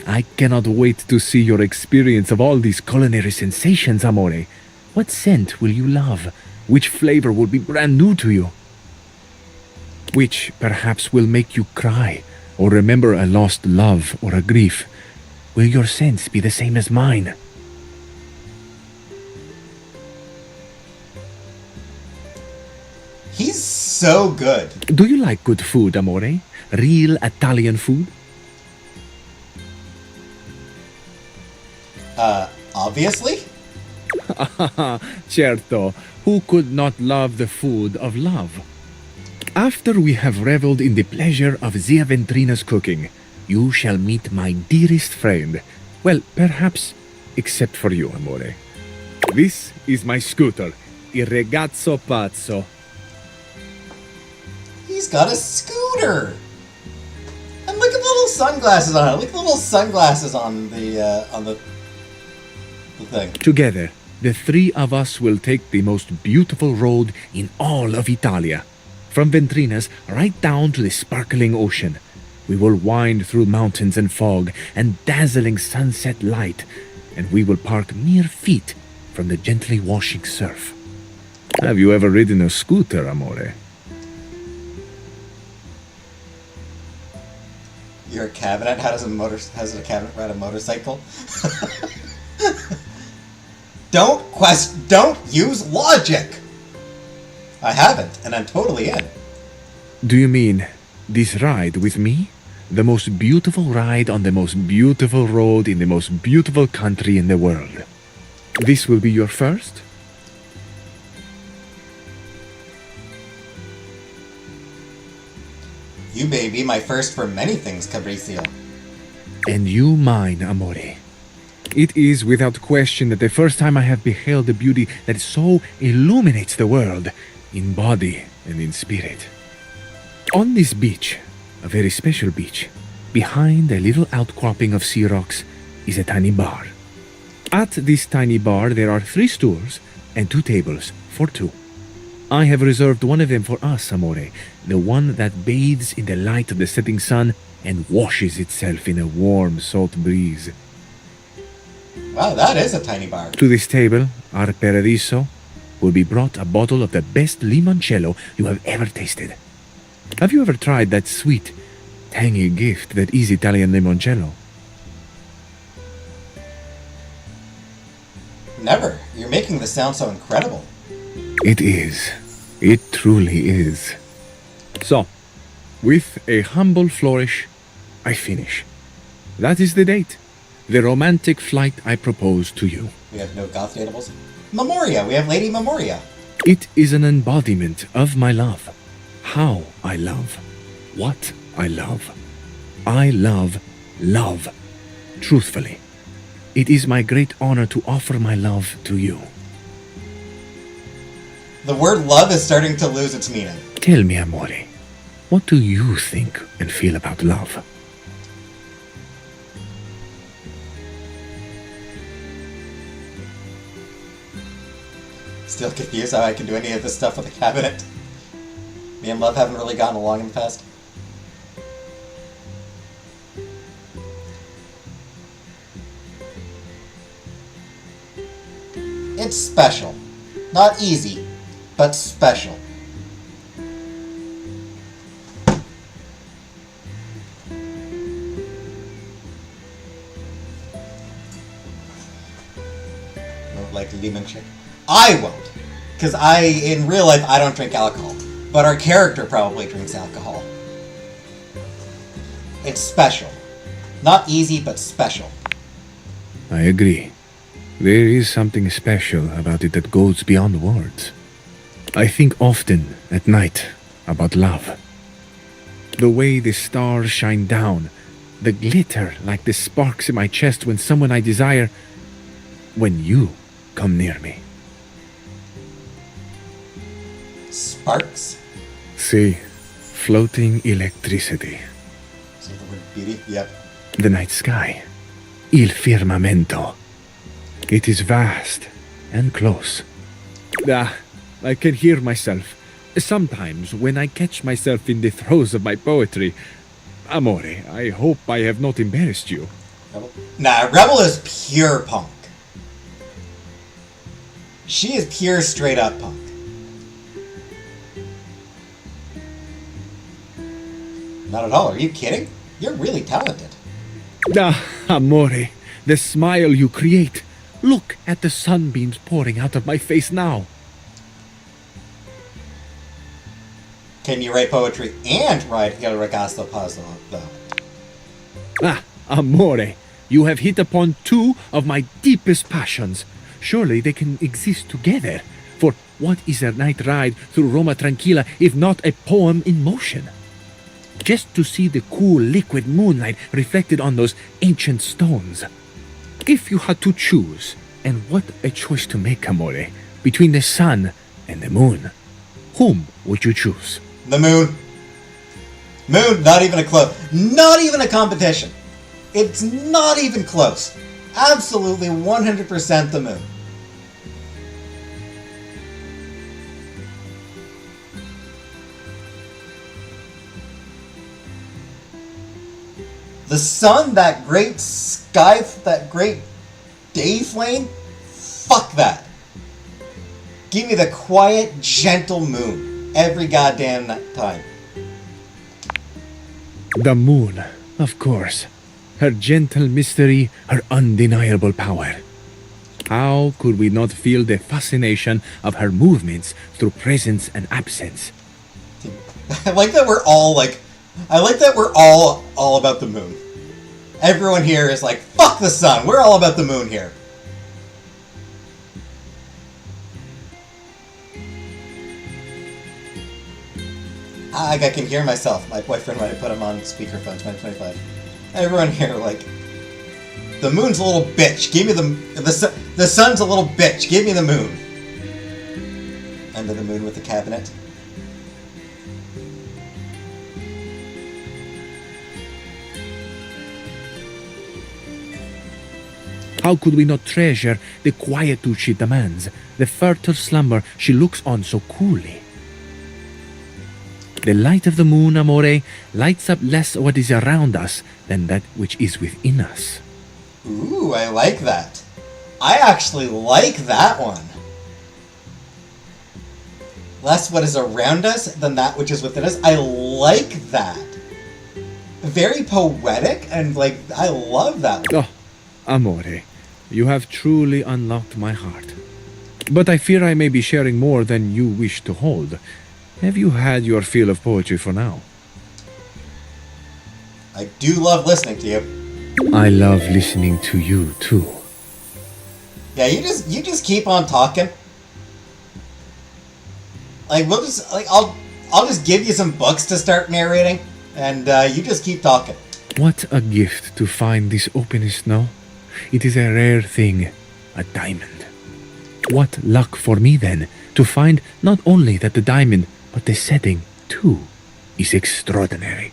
I cannot wait to see your experience of all these culinary sensations, Amore. What scent will you love? Which flavor will be brand new to you? Which perhaps will make you cry or remember a lost love or a grief? Will your scents be the same as mine? He's so good. Do you like good food, Amore? Real Italian food? Obviously? Certo. Who could not love the food of love? After we have reveled in the pleasure of Zia Ventrina's cooking, you shall meet my dearest friend. Well, perhaps, except for you, Amore. This is my scooter, Il Ragazzo Pazzo. He's got a scooter. And look at the little sunglasses on it. Look at the little sunglasses on the thing. Together, the three of us will take the most beautiful road in all of Italia. From Ventrina's right down to the sparkling ocean. We will wind through mountains and fog and dazzling sunset light, and we will park mere feet from the gently washing surf. Have you ever ridden a scooter, Amore? Your cabinet? How does a cabinet ride a motorcycle? Don't use logic! I haven't, and I'm totally in. Do you mean this ride with me? The most beautiful ride on the most beautiful road in the most beautiful country in the world. This will be your first? You may be my first for many things, Cabricio. And you mine, Amore. It is without question that the first time I have beheld the beauty that so illuminates the world, in body and in spirit. On this beach, a very special beach, behind a little outcropping of sea rocks, is a tiny bar. At this tiny bar there are 3 stools and 2 tables for 2. I have reserved one of them for us, Amore, the one that bathes in the light of the setting sun and washes itself in a warm salt breeze. Wow, that is a tiny bar. To this table are Paradiso, will be brought a bottle of the best limoncello you have ever tasted. Have you ever tried that sweet, tangy gift that is Italian limoncello? Never. You're making this sound so incredible. It is. It truly is. So, with a humble flourish, I finish. That is the date. The romantic flight I propose to you. We have no goth datables. Memoria. We have Lady Memoria. It is an embodiment of my love. How I love. What I love. I love love. Truthfully. It is my great honor to offer my love to you. The word love is starting to lose its meaning. Tell me, amore, what do you think and feel about love? Still confused how I can do any of this stuff with a cabinet. Me and Love haven't really gotten along in the past. It's special. Not easy, but special. Like lemon chick. I won't. Because in real life, I don't drink alcohol. But our character probably drinks alcohol. It's special. Not easy, but special. I agree. There is something special about it that goes beyond words. I think often at night about love. The way the stars shine down, the glitter like the sparks in my chest when someone I desire, when you come near me. Sparks? See, floating electricity. So the word beauty? Yep. The night sky. Il firmamento. It is vast and close. I can hear myself. Sometimes when I catch myself in the throes of my poetry. Amore, I hope I have not embarrassed you. Rebel? Nah, Rebel is pure punk. She is pure straight up punk. Not at all. Are you kidding? You're really talented. Amore, the smile you create. Look at the sunbeams pouring out of my face now. Can you write poetry and write Il Ragazzo Pazzo, though? Amore, you have hit upon two of my deepest passions. Surely they can exist together. For what is a night ride through Roma Tranquilla if not a poem in motion? Just to see the cool liquid moonlight reflected on those ancient stones. If you had to choose, and what a choice to make, amore, between the sun and the moon, whom would you choose? The moon. Moon, not even a not even a competition. It's not even close. Absolutely 100% the moon. The sun, that great sky, that great day flame, fuck that. Give me the quiet, gentle moon every goddamn time. The moon, of course. Her gentle mystery, her undeniable power. How could we not feel the fascination of her movements through presence and absence? I like that we're all all about the moon. Everyone here is like, fuck the sun, we're all about the moon here. I can hear myself. My boyfriend might have put him on speakerphone 2025. Everyone here, like, the moon's a little bitch. Give me the sun's a little bitch. Give me the moon. Under the moon with the cabinet. How could we not treasure the quietude she demands, the fertile slumber she looks on so coolly? The light of the moon, amore, lights up less what is around us than that which is within us. Ooh, I like that. I actually like that one. less what is around us than that which is within us. I like that. Very poetic, and like, I love that. Oh, amore, you have truly unlocked my heart. But I fear I may be sharing more than you wish to hold. Have you had your fill of poetry for now? I do love listening to you. I love listening to you too. Yeah, you just keep on talking. Like I'll just give you some books to start narrating, and you just keep talking. What a gift to find this openness now. It is a rare thing, a diamond. What luck for me then, to find not only that the diamond, but the setting too, is extraordinary.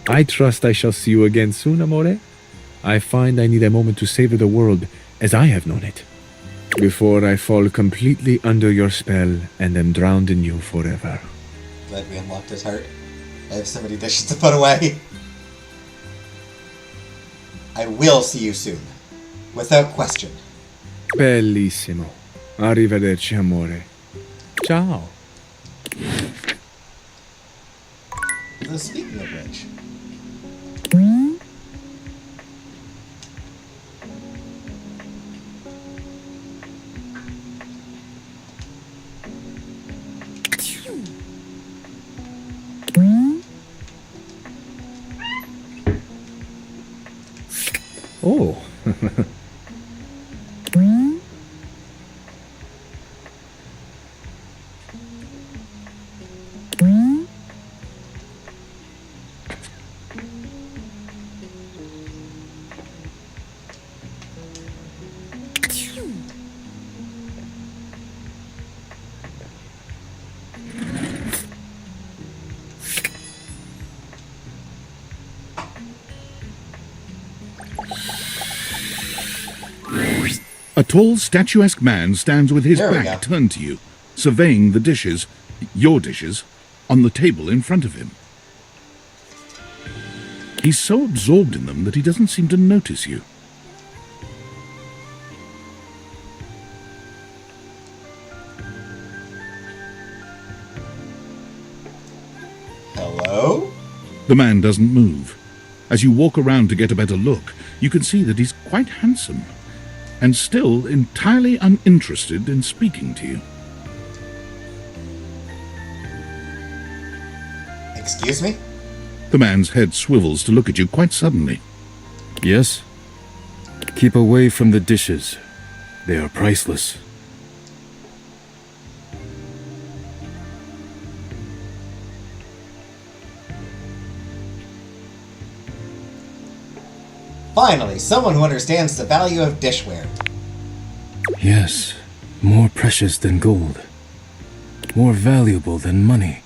I trust I shall see you again soon, amore. I find I need a moment to savor the world as I have known it, before I fall completely under your spell and am drowned in you forever. Glad we unlocked his heart. I have so many dishes to put away. I will see you soon. Without question. Bellissimo. Arrivederci, amore. Ciao. Speaking of which... Oh. A tall, statuesque man stands with his There we back go. turned to you, surveying the dishes, your dishes, on the table in front of him. He's so absorbed in them that he doesn't seem to notice you. Hello? The man doesn't move. As you walk around to get a better look, you can see that he's quite handsome, and still entirely uninterested in speaking to you. Excuse me? The man's head swivels to look at you quite suddenly. Yes? Keep away from the dishes. They are priceless. Finally, someone who understands the value of dishware. Yes, more precious than gold. More valuable than money.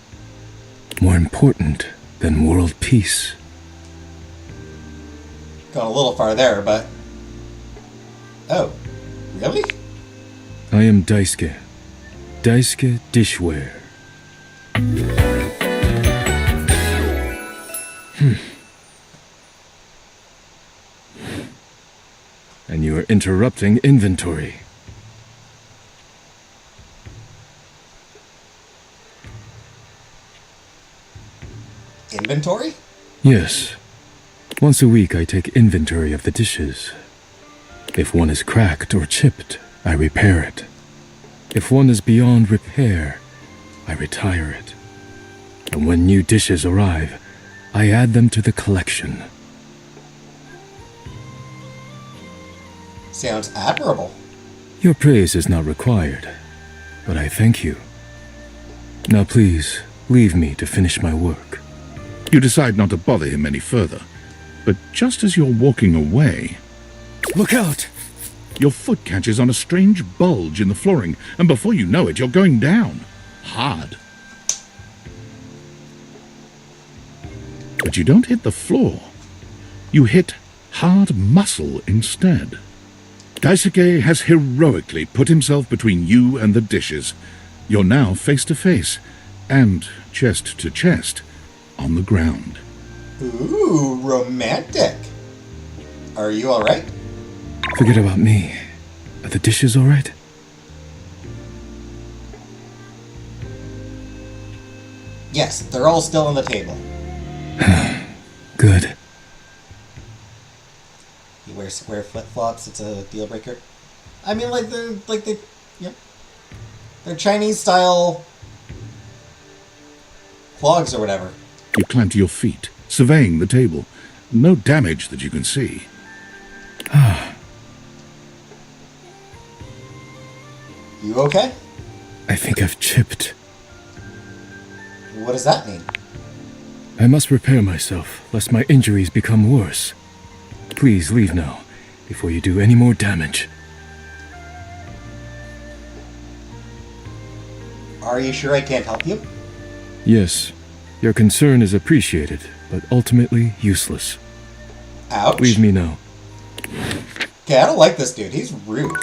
More important than world peace. Gone a little far there, but... Oh, really? I am Daisuke. Daisuke Dishware. And you are interrupting inventory. Inventory? Yes. Once a week I take inventory of the dishes. If one is cracked or chipped, I repair it. If one is beyond repair, I retire it. And when new dishes arrive, I add them to the collection. Sounds admirable. Your praise is not required, but I thank you. Now please, leave me to finish my work. You decide not to bother him any further, but just as you're walking away, Look out! your foot catches on a strange bulge in the flooring, and before you know it, you're going down. Hard. But you don't hit the floor. You hit hard muscle instead. Daisuke has heroically put himself between you and the dishes. You're now face to face, and chest to chest, on the ground. Ooh, romantic. Are you alright? Forget about me. Are the dishes all right? Yes, they're all still on the table. Good. You wear square flip-flops, it's a deal breaker. I mean, yep. They're Chinese-style clogs or whatever. You climb to your feet, surveying the table. No damage that you can see. You okay? I think I've chipped. What does that mean? I must repair myself, lest my injuries become worse. Please leave now, before you do any more damage. Are you sure I can't help you? Yes, your concern is appreciated, but ultimately useless. Ouch. Leave me now. Okay, I don't like this dude. He's rude.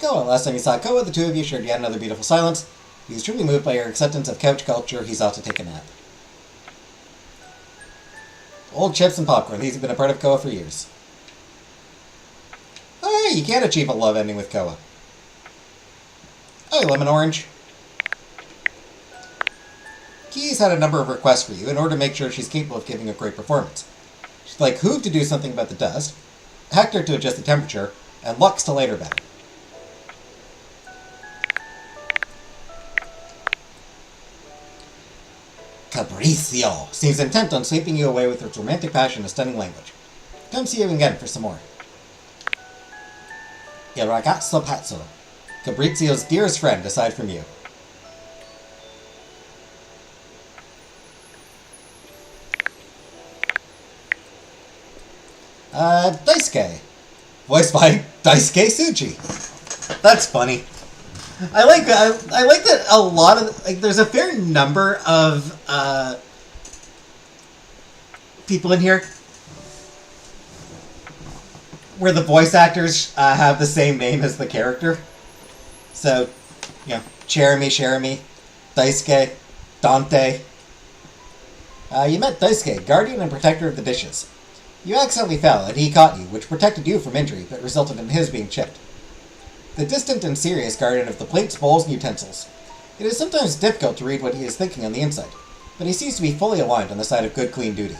Koa. Last time you saw Koa, the two of you shared yet another beautiful silence. He's truly moved by your acceptance of couch culture. He's off to take a nap. Old chips and popcorn. These have been a part of Koa for years. Oh, hey, you can't achieve a love ending with Koa. Oh, lemon orange. Key's had a number of requests for you in order to make sure she's capable of giving a great performance. She'd like Hoove to do something about the dust, Hector to adjust the temperature, and Lux to light her better. Capriccio seems intent on sweeping you away with its romantic passion and stunning language. Come see you again for some more. Il ragazzo pazzo. Capriccio's dearest friend aside from you. Daisuke. Voiced by Daisuke Tsuchi. That's funny. I like that a lot of, there's a fair number of, people in here where the voice actors, have the same name as the character. So, you know, Cherami, Daisuke, Dante. You met Daisuke, guardian and protector of the dishes. You accidentally fell, and he caught you, which protected you from injury, but resulted in his being chipped. The distant and serious guardian of the plates, bowls, and utensils. It is sometimes difficult to read what he is thinking on the inside, but he seems to be fully aligned on the side of good, clean duty.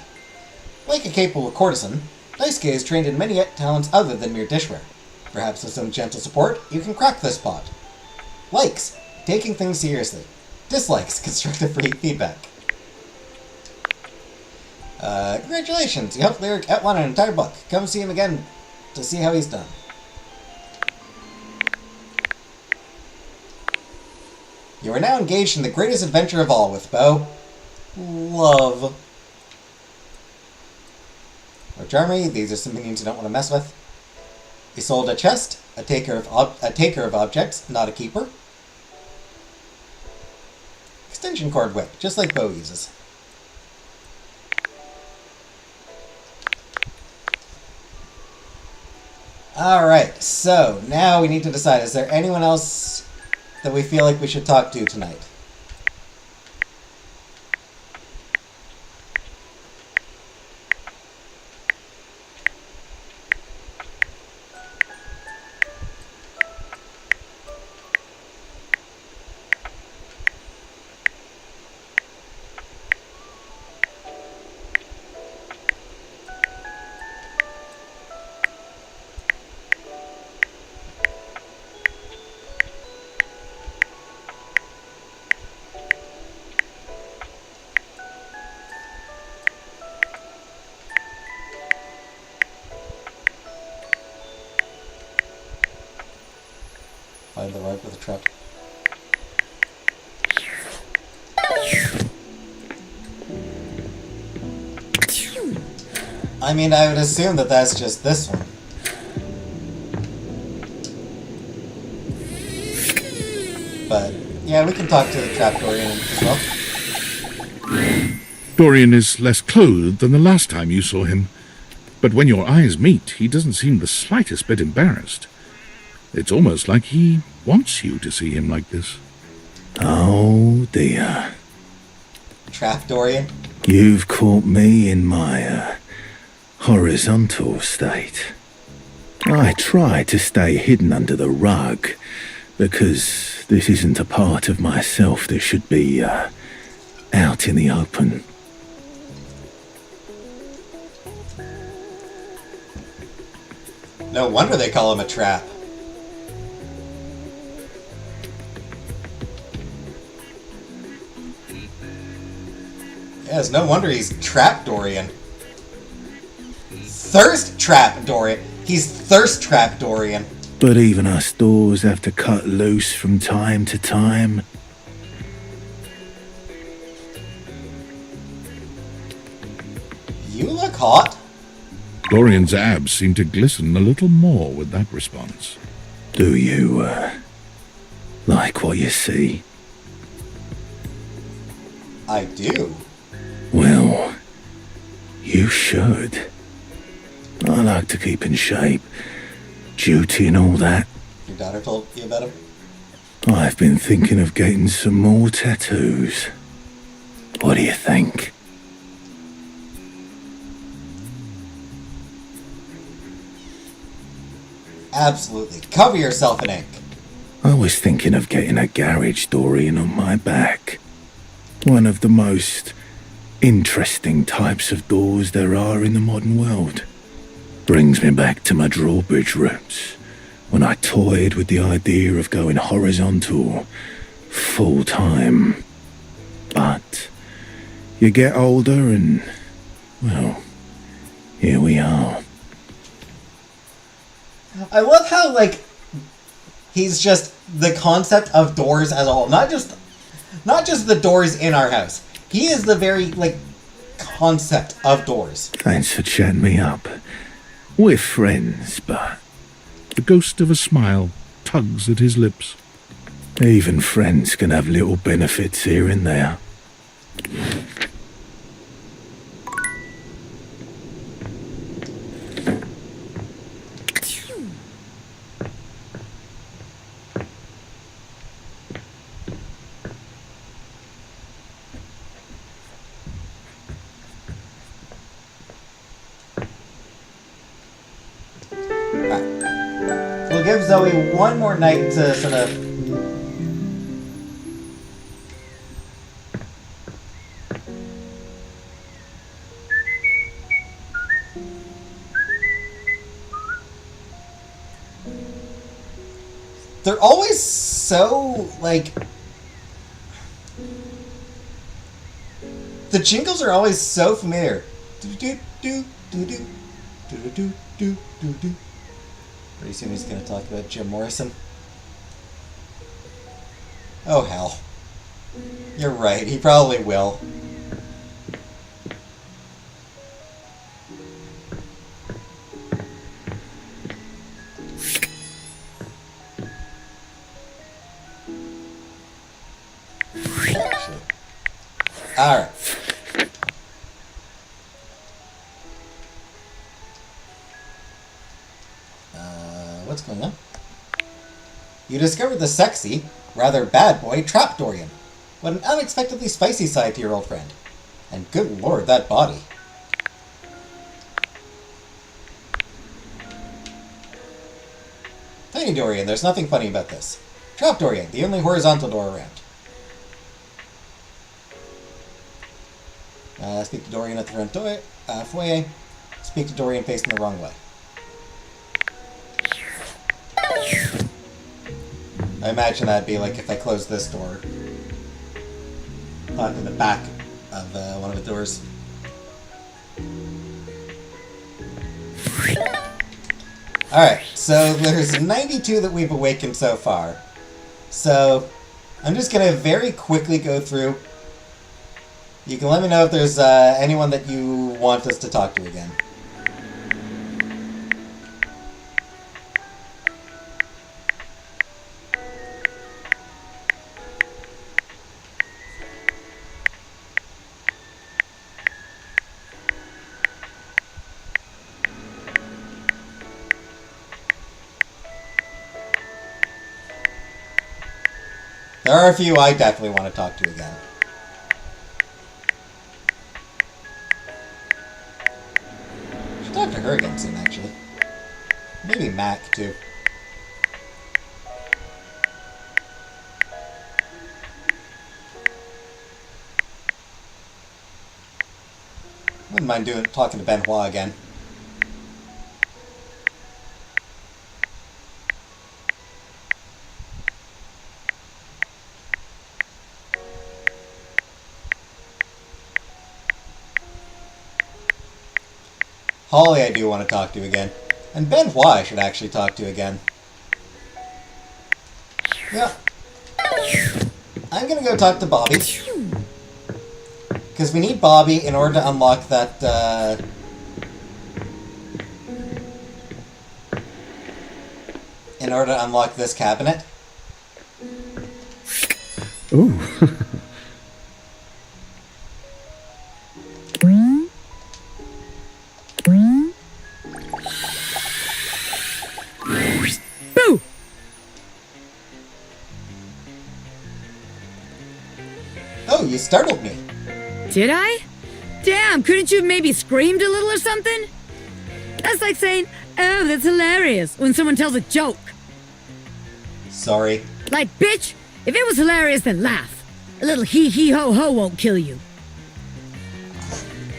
Like a capable courtesan, Daisuke is trained in many talents other than mere dishware. Perhaps with some gentle support, you can crack this pot. Likes, taking things seriously. Dislikes, constructive feedback. Congratulations, you helped Lyric outline an entire book. Come see him again to see how he's done. You are now engaged in the greatest adventure of all with Bo. Love. Or Charmy, these are some minions you don't want to mess with. You sold a chest, a taker of objects, not a keeper. Extension cord whip, just like Bo uses. Alright, so now we need to decide, is there anyone else that we feel like we should talk to tonight? Find the rug with a truck. I mean, I would assume that that's just this one. But, yeah, we can talk to the Trapdorian as well. Dorian is less clothed than the last time you saw him, but when your eyes meet, he doesn't seem the slightest bit embarrassed. It's almost like he wants you to see him like this. Oh dear. Trap Dorian. You've caught me in my, horizontal state. I try to stay hidden under the rug, because this isn't a part of myself that should be, out in the open. No wonder they call him a trap. Yes, no wonder he's Trap Dorian. Thirst Trap Dorian. He's Thirst Trap Dorian. But even us doors have to cut loose from time to time. You look hot. Dorian's abs seem to glisten a little more with that response. Do you, like what you see? I do. Well, you should. I like to keep in shape. Duty and all that. Your daughter told you about him? I've been thinking of getting some more tattoos. What do you think? Absolutely. Cover yourself in ink. I was thinking of getting a garage Dorian on my back. One of the most interesting types of doors there are in the modern world. Brings me back to my drawbridge roots, when I toyed with the idea of going horizontal, full-time. But you get older and, well, here we are. I love how, like, he's just the concept of doors as a whole. Not just the doors in our house. He is the very, like, concept of doors. Thanks for chatting me up. We're friends, but The ghost of a smile tugs at his lips. even friends can have little benefits here and there. We'll give Zoe one more night to sort of... They're always so, like... The jingles are always so familiar. Do-do-do-do-do. Do-do-do-do-do-do. Pretty soon he's going to talk about Jim Morrison. Oh, hell. You're right, he probably will. Alright. What's going on? You discovered the sexy, rather bad boy Trap Dorian. What an unexpectedly spicy side to your old friend. And good lord, that body. Tiny Dorian, there's nothing funny about this. Trap Dorian, the only horizontal door around. Speak to Dorian at the front door, foyer. Speak to Dorian facing the wrong way. I imagine that'd be like if I close this door. Onto the back of one of the doors. Alright, so there's 92 that we've awakened so far. So, I'm just gonna very quickly go through. You can let me know if there's anyone that you want us to talk to again. There are a few I definitely want to talk to again. Should talk to her again soon, actually. Maybe Mac, too. Wouldn't mind talking to Benoit again. Holly I do want to talk to again. And Benoit I should actually talk to again. Yeah. I'm gonna go talk to Bobby. Because we need Bobby in order to unlock that, in order to unlock this cabinet. Ooh. Boo! Oh, you startled me. Did I? Damn, couldn't you have maybe screamed a little or something? That's like saying, oh, that's hilarious, when someone tells a joke. Sorry. Like, bitch, if it was hilarious, then laugh. A little hee-hee-ho-ho won't kill you.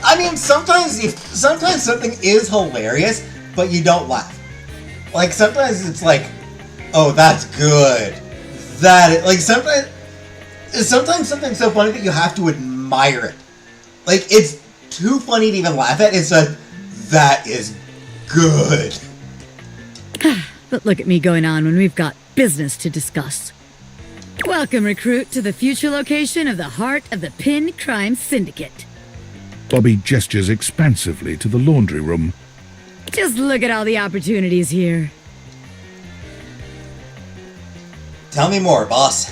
I mean, sometimes something is hilarious, but you don't laugh. Like, sometimes it's like, oh, that's good. Sometimes something's so funny that you have to admire it. Like, it's too funny to even laugh at. It's like, that is good. But look at me going on when we've got business to discuss. Welcome, recruit, to the future location of the heart of the Pin Crime Syndicate. Bobby gestures expansively to the laundry room. Just look at all the opportunities here. Tell me more, boss.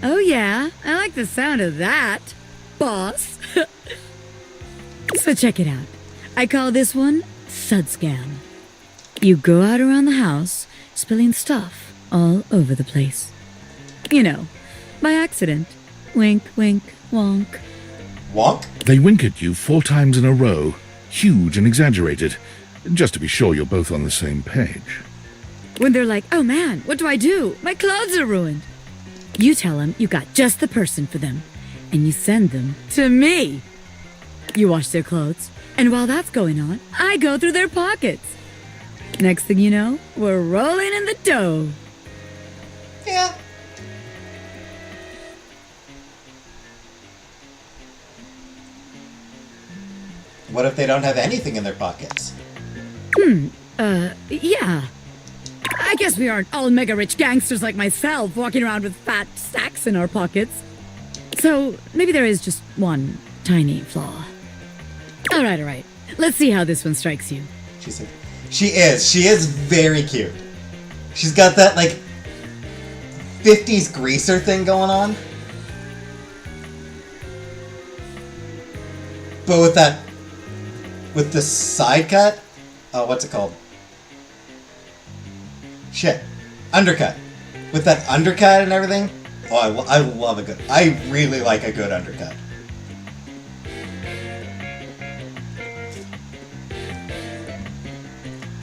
Oh yeah, I like the sound of that, boss. So check it out. I call this one Sud Scam. You go out around the house, spilling stuff all over the place. You know, by accident. Wink, wink, wonk. Wonk? They wink at you 4 times in a row, huge and exaggerated, just to be sure you're both on the same page. When they're like, oh man, what do I do? My clothes are ruined. You tell them you got just the person for them, and you send them to me. You wash their clothes, and while that's going on, I go through their pockets. Next thing you know, we're rolling in the dough. Yeah. What if they don't have anything in their pockets? Yeah. I guess we aren't all mega-rich gangsters like myself walking around with fat stacks in our pockets. So, maybe there is just one tiny flaw. All right. Let's see how this one strikes you. She is very cute. She's got that, like, 50s greaser thing going on. But with the side cut? Oh, what's it called? Shit. Undercut. With that undercut and everything? Oh, I love a good... I really like a good undercut.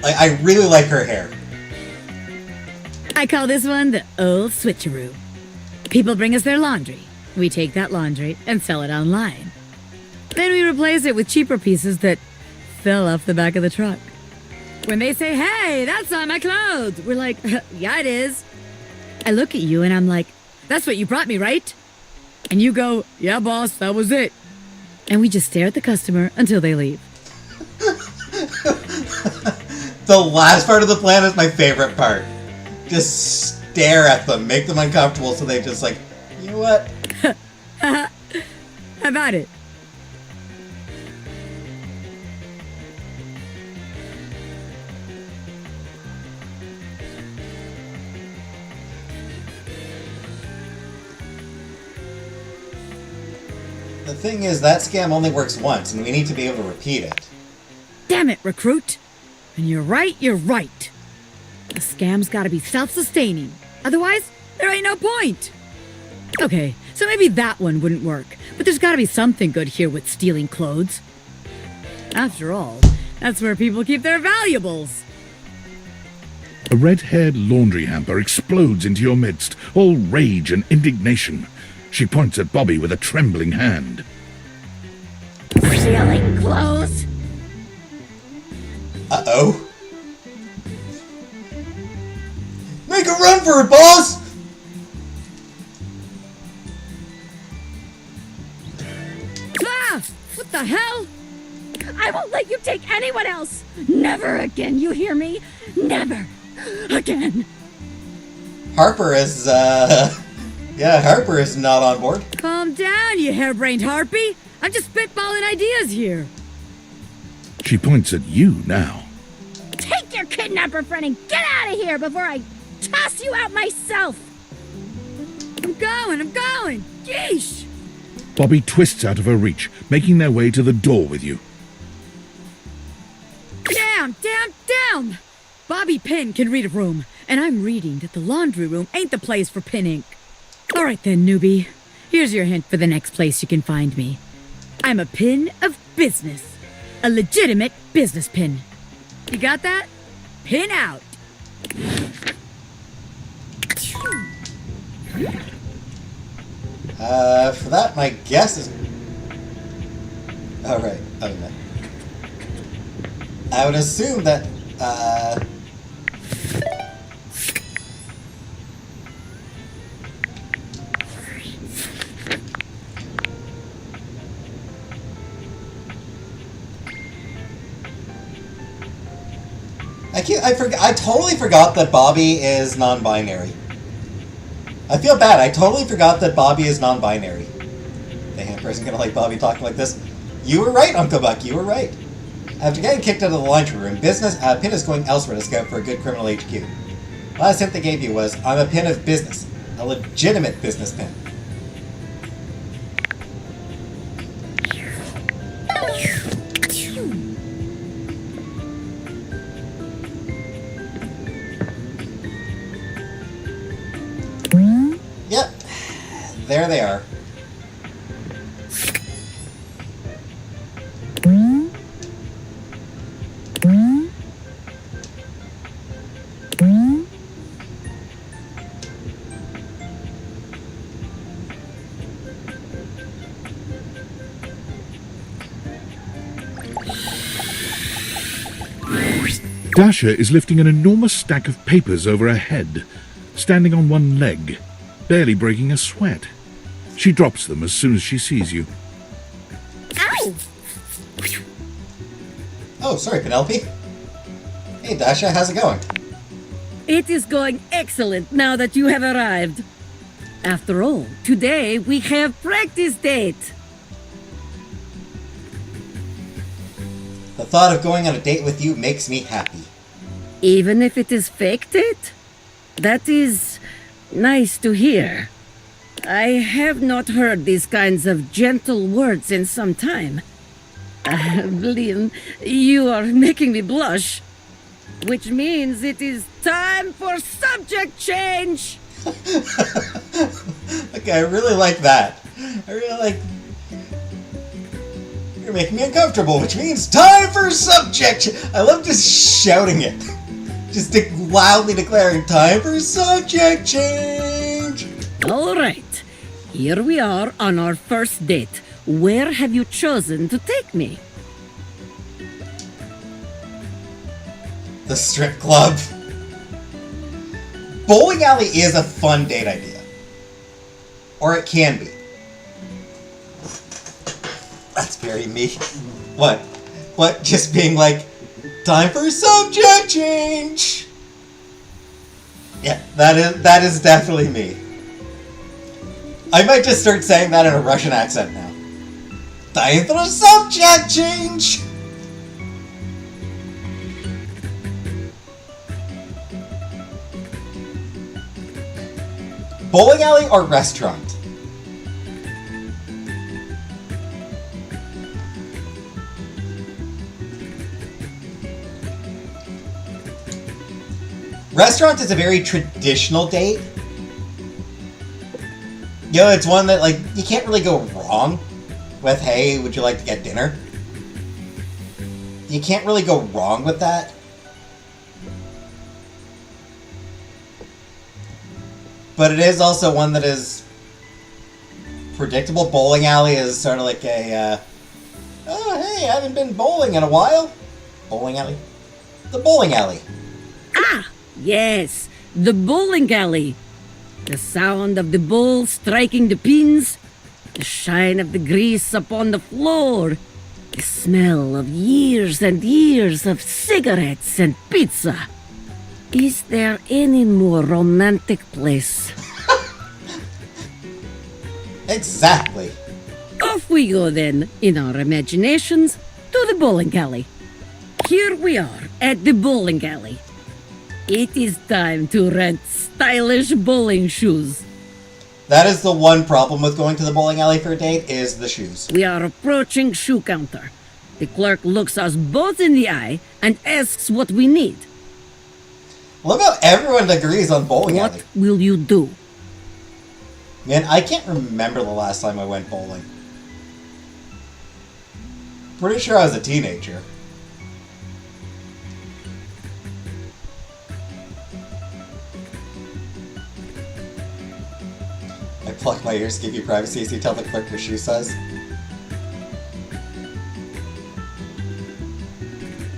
I really like her hair. I call this one the old switcheroo. People bring us their laundry. We take that laundry and sell it online. Then we replace it with cheaper pieces that fell off the back of the truck. When they say, hey, that's not my clothes, we're like, yeah, it is. I look at you and I'm like, that's what you brought me, right? And you go, yeah, boss, that was it. And we just stare at the customer until they leave. The last part of the plan is my favorite part. Just stare at them, make them uncomfortable so they just like, you know what? How about it? The thing is, that scam only works once, and we need to be able to repeat it. Damn it, recruit. And you're right. The scam's gotta be self-sustaining. Otherwise, there ain't no point. Okay, so maybe that one wouldn't work, but there's gotta be something good here with stealing clothes. After all, that's where people keep their valuables. A red-haired laundry hamper explodes into your midst, all rage and indignation. She points at Bobby with a trembling hand. Stealing clothes? Uh-oh. Make a run for it, boss! Ah! What the hell? I won't let you take anyone else! Never again, you hear me? Never again! Harper is, yeah, Harper is not on board. Calm down, you harebrained harpy. I'm just spitballing ideas here. She points at you now. Take your kidnapper friend and get out of here before I toss you out myself! I'm going! Yeesh! Bobby twists out of her reach, making their way to the door with you. Down! Bobby Pin can read a room, and I'm reading that the laundry room ain't the place for pin ink. Alright then, newbie. Here's your hint for the next place you can find me. I'm a pin of business. A legitimate business pin. You got that? Pin out! For that, my guess is... Oh, right. Oh, no. I would assume that, I totally forgot that Bobby is non-binary. I feel bad. I totally forgot that Bobby is non-binary. The hand person gonna like Bobby talking like this. You were right, Uncle Buck. You were right. After getting kicked out of the laundry room, Pin is going elsewhere to scout for a good criminal HQ. Last hint they gave you was, I'm a pin of business. A legitimate business pin. Yep. There they are. Dasha is lifting an enormous stack of papers over her head, standing on one leg, barely breaking a sweat. She drops them as soon as she sees you. Ow! Oh, sorry, Penelope. Hey, Dasha, how's it going? It is going excellent now that you have arrived. After all, today we have practice date. The thought of going on a date with you makes me happy. Even if it is fake date? That is nice to hear. I have not heard these kinds of gentle words in some time. Liam, you are making me blush. Which means it is time for subject change! Okay, I really like that. I really like... You're making me uncomfortable, which means time for subject. I love just shouting it. Just loudly declaring time for subject change. All right. Here we are on our first date. Where have you chosen to take me? The strip club. Bowling alley is a fun date idea. Or it can be. That's very me. What? What? Just being like, time for subject change. Yeah, that is definitely me. I might just start saying that in a Russian accent now. Time for subject change. Bowling alley or restaurant? Restaurant is a very traditional date. You know, it's one that, like, you can't really go wrong with, hey, would you like to get dinner? You can't really go wrong with that. But it is also one that is predictable. Bowling alley is sort of like a, oh, hey, I haven't been bowling in a while. Bowling alley? The bowling alley. Ah, yes, the bowling alley. The sound of the ball striking the pins, the shine of the grease upon the floor, the smell of years and years of cigarettes and pizza. Is there any more romantic place? Exactly. Off we go then, in our imaginations, to the bowling alley. Here we are at the bowling alley. It is time to rent stylish bowling shoes. That is the one problem with going to the bowling alley for a date, is the shoes. We are approaching shoe counter. The clerk looks us both in the eye and asks what we need. Look how everyone agrees on bowling alley. What will you do? Man, I can't remember the last time I went bowling. Pretty sure I was a teenager. I pluck my ears to give you privacy as you tell the clerk your shoe size.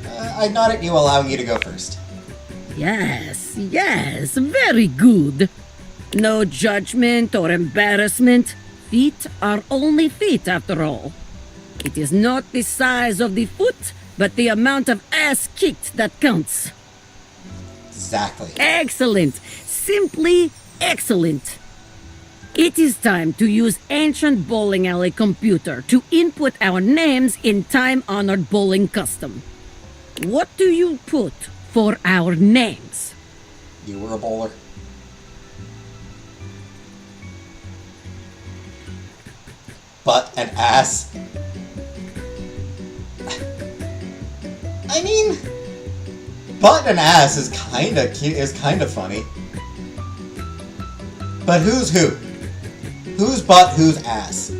I nod at you, allowing you to go first. Yes, yes, very good. No judgment or embarrassment. Feet are only feet after all. It is not the size of the foot, but the amount of ass kicked that counts. Exactly. Excellent. Simply excellent. It is time to use ancient bowling alley computer to input our names in time-honored bowling custom. What do you put for our names? You were a bowler. Butt and ass. I mean, butt and ass is kinda cute, is kinda funny. But who's who? Who's butt, who's ass?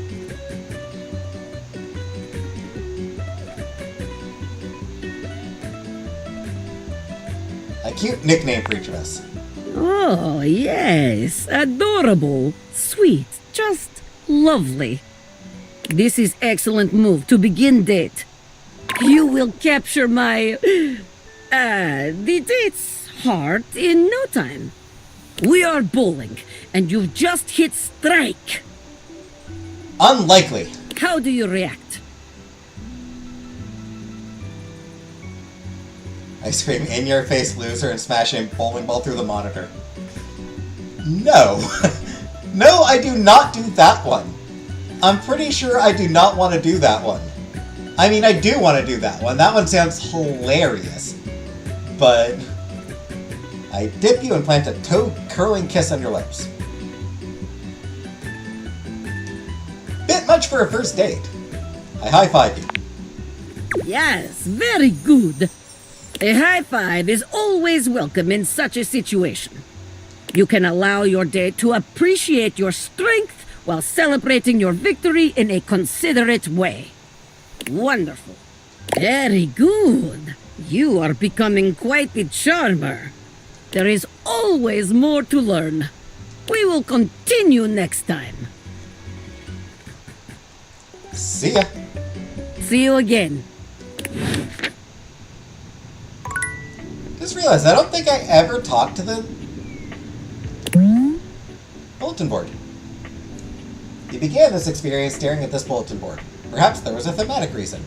A cute nickname for each of us. Oh, yes. Adorable. Sweet. Just lovely. This is excellent move to begin date. You will capture my... the date's heart in no time. We are bowling, and you've just hit strike. Unlikely. How do you react? I scream, in your face, loser, and smash a bowling ball through the monitor. No. No, I do not do that one. I'm pretty sure I do not want to do that one. I mean, I do want to do that one. That one sounds hilarious. But I dip you and plant a toe-curling kiss on your lips. Bit much for a first date. I high-five you. Yes, very good. A high five is always welcome in such a situation. You can allow your date to appreciate your strength while celebrating your victory in a considerate way. Wonderful. Very good. You are becoming quite the charmer. There is always more to learn. We will continue next time. See ya. See you again. Just realized, I don't think I ever talked to the bulletin board. You began this experience staring at this bulletin board. Perhaps there was a thematic reason.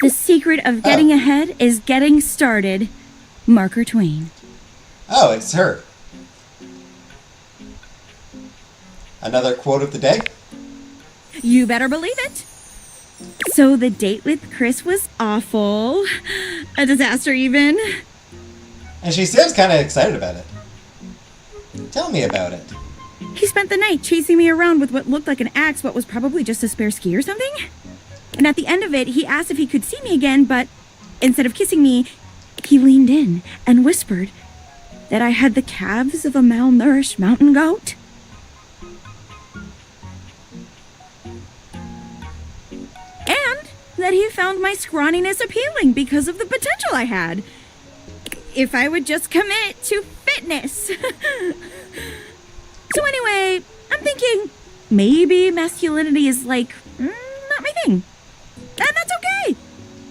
The secret of getting ahead is getting started. Marker Twain. Oh, it's her. Another quote of the day? You better believe it. So the date with Chris was awful. A disaster even. And she seems kind of excited about it. Tell me about it. He spent the night chasing me around with what looked like an axe but was probably just a spare ski or something. And at the end of it, he asked if he could see me again, but instead of kissing me, he leaned in and whispered, that I had the calves of a malnourished mountain goat. And that he found my scrawniness appealing because of the potential I had. If I would just commit to fitness. So anyway, I'm thinking maybe masculinity is like, not my thing. And that's okay.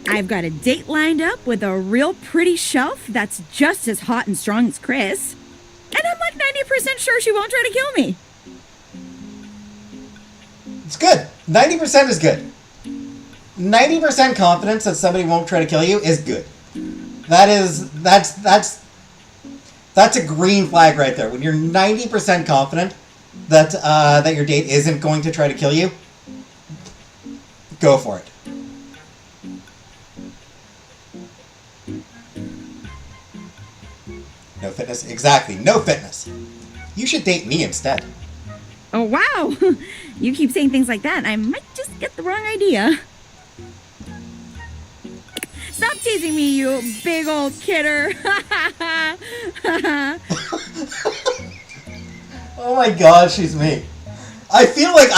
I've got a date lined up with a real pretty shelf that's just as hot and strong as Chris. And I'm like 90% sure she won't try to kill me. It's good. 90% is good. 90% confidence that somebody won't try to kill you is good. That's a green flag right there. When you're 90% confident that that your date isn't going to try to kill you, go for it. No fitness? Exactly, no fitness. You should date me instead. Oh, wow. You keep saying things like that, I might just get the wrong idea. Stop teasing me, you big old kidder. Oh my god, she's me. I feel like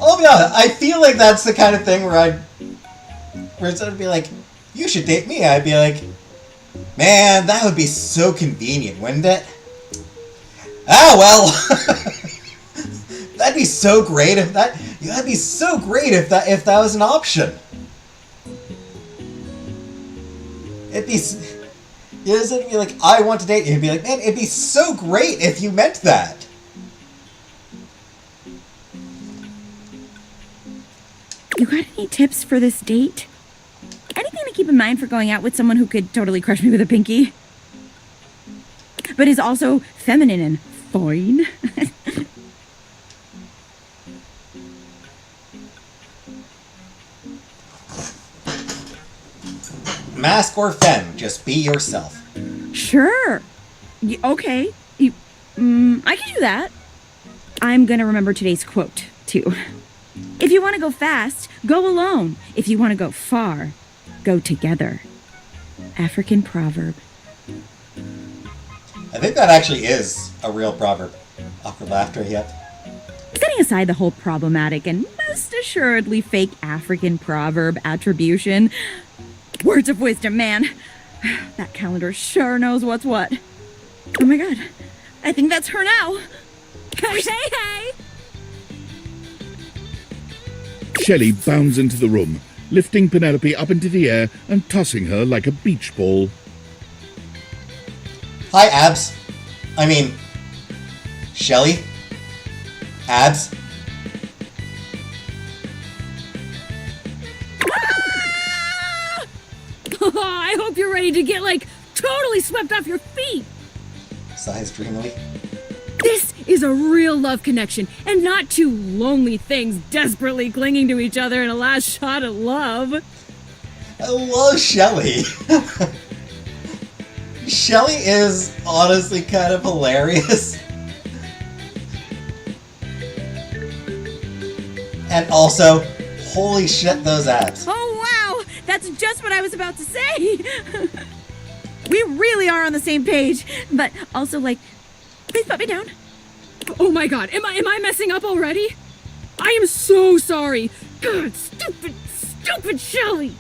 I'll be honest, I feel like that's the kind of thing where instead of be like, you should date me, I'd be like, man, that would be so convenient, wouldn't it? Ah, well. That'd be so great if that'd be so great if that was an option. It'd be like, I want to date you. It'd be like, man, it'd be so great if you meant that. You got any tips for this date? Anything to keep in mind for going out with someone who could totally crush me with a pinky? But is also feminine and fine? Mask or femme, just be yourself. Sure. Okay. I can do that. I'm gonna remember today's quote, too. If you want to go fast, go alone. If you want to go far, go together. African proverb. I think that actually is a real proverb. Awkward laughter, yep. Setting aside the whole problematic and most assuredly fake African proverb attribution, words of wisdom, man. That calendar sure knows what's what. Oh my god. I think that's her now. Hey, hey, hey! Shelley bounds into the room, lifting Penelope up into the air and tossing her like a beach ball. Hi, Abs. I mean, Shelley. Abs. I hope you're ready to get, like, totally swept off your feet. Sighs dreamily. This is a real love connection, and not two lonely things desperately clinging to each other in a last shot at love. I love Shelley. Shelley is honestly kind of hilarious. And also, holy shit, those abs. Oh, wow! That's just what I was about to say! We really are on the same page, but also, like, please put me down. Oh my god, am I messing up already? I am so sorry. God, stupid Shelley!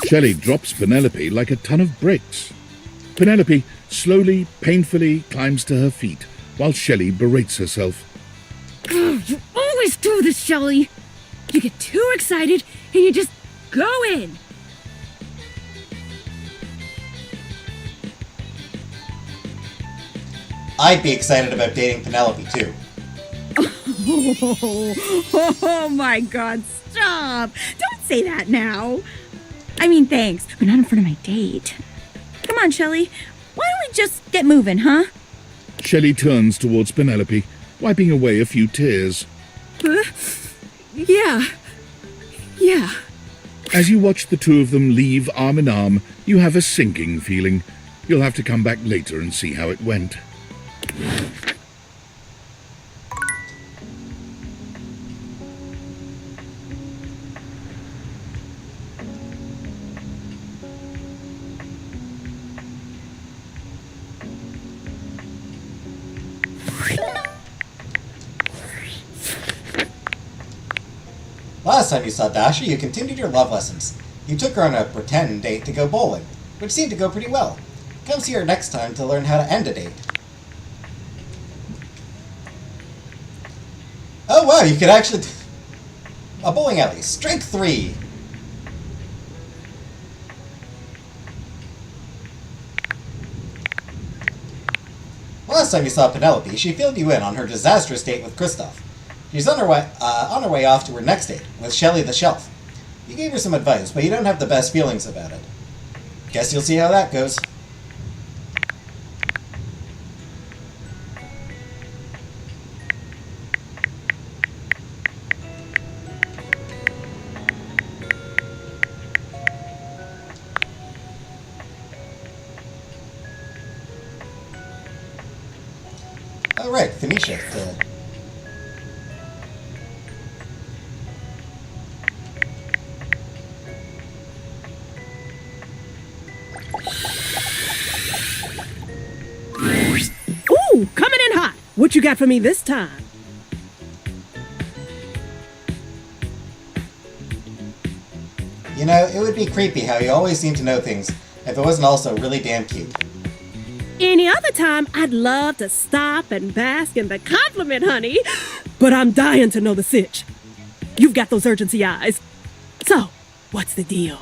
Shelley drops Penelope like a ton of bricks. Penelope slowly, painfully climbs to her feet, while Shelley berates herself. You always do this, Shelley. You get too excited, and you just go in. I'd be excited about dating Penelope, too. Oh my god, stop! Don't say that now. I mean, thanks, but not in front of my date. Come on, Shelley. Why don't we just get moving, huh? Shelley turns towards Penelope, wiping away a few tears. Yeah. As you watch the two of them leave arm in arm, you have a sinking feeling. You'll have to come back later and see how it went. Last time you saw Dasha, you continued your love lessons. You took her on a pretend date to go bowling, which seemed to go pretty well. Come see her next time to learn how to end a date. Oh wow, you could actually... A bowling alley. Strength 3. Last time you saw Penelope, she filled you in on her disastrous date with Kristoff. She's on her way off to her next date, with Shelley the Shelf. You gave her some advice, but you don't have the best feelings about it. Guess you'll see how that goes. Alright, Phoenicia. Ooh, coming in hot. What you got for me this time? You know, it would be creepy how you always seem to know things if it wasn't also really damn cute. Any other time, I'd love to stop and bask in the compliment, honey. But I'm dying to know the sitch. You've got those urgency eyes. So, what's the deal?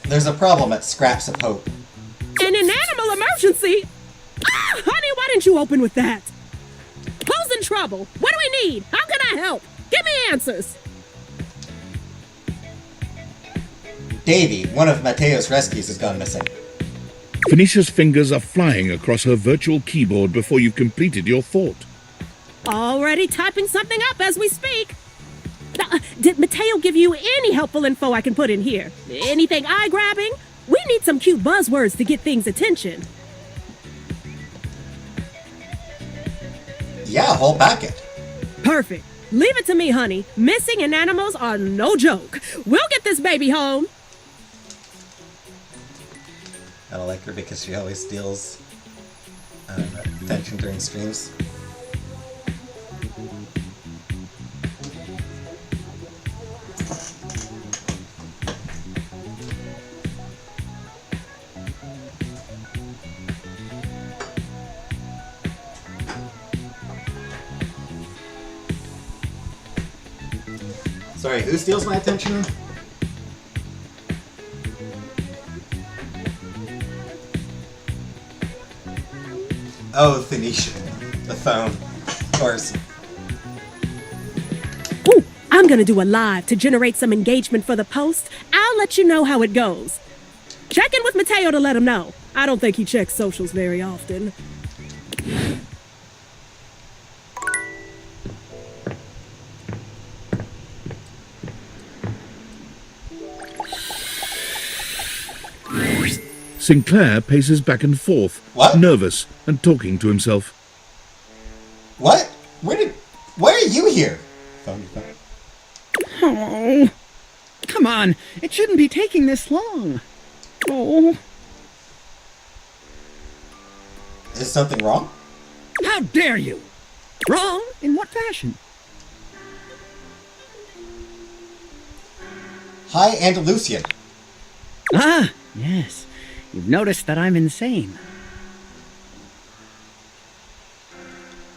There's a problem at Scraps of Hope. An animal emergency? Ah, honey, why didn't you open with that? Who's in trouble? What do we need? How can I help? Give me answers. Davy, one of Mateo's rescues, has gone missing. Phoenicia's fingers are flying across her virtual keyboard before you've completed your thought. Already typing something up as we speak. Did Mateo give you any helpful info I can put in here? Anything eye-grabbing? We need some cute buzzwords to get things' attention. Yeah, whole packet. Perfect. Leave it to me, honey. Missing and animals are no joke. We'll get this baby home. I don't like her because she always steals attention during streams. Sorry, who steals my attention? Oh, Phoenicia. The phone. Of course. Ooh, I'm gonna do a live to generate some engagement for the post. I'll let you know how it goes. Check in with Mateo to let him know. I don't think he checks socials very often. Sinclair paces back and forth, nervous and talking to himself. What? Why are you here? Oh, come on. It shouldn't be taking this long. Oh. Is something wrong? How dare you? Wrong? In what fashion? Hi, Andalusian. Ah, yes. You've noticed that I'm insane.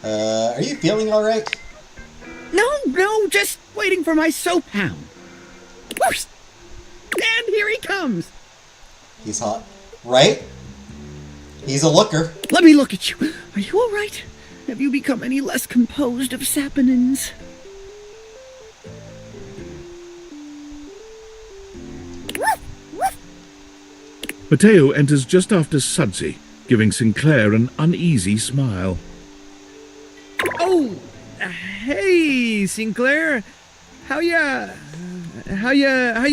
Are you feeling alright? No, just waiting for my soap hound. Whoosh! And here he comes. He's hot. Right? He's a looker. Let me look at you. Are you all right? Have you become any less composed of saponins? Mateo enters just after Sudsy, giving Sinclair an uneasy smile. Oh, hey, Sinclair. How you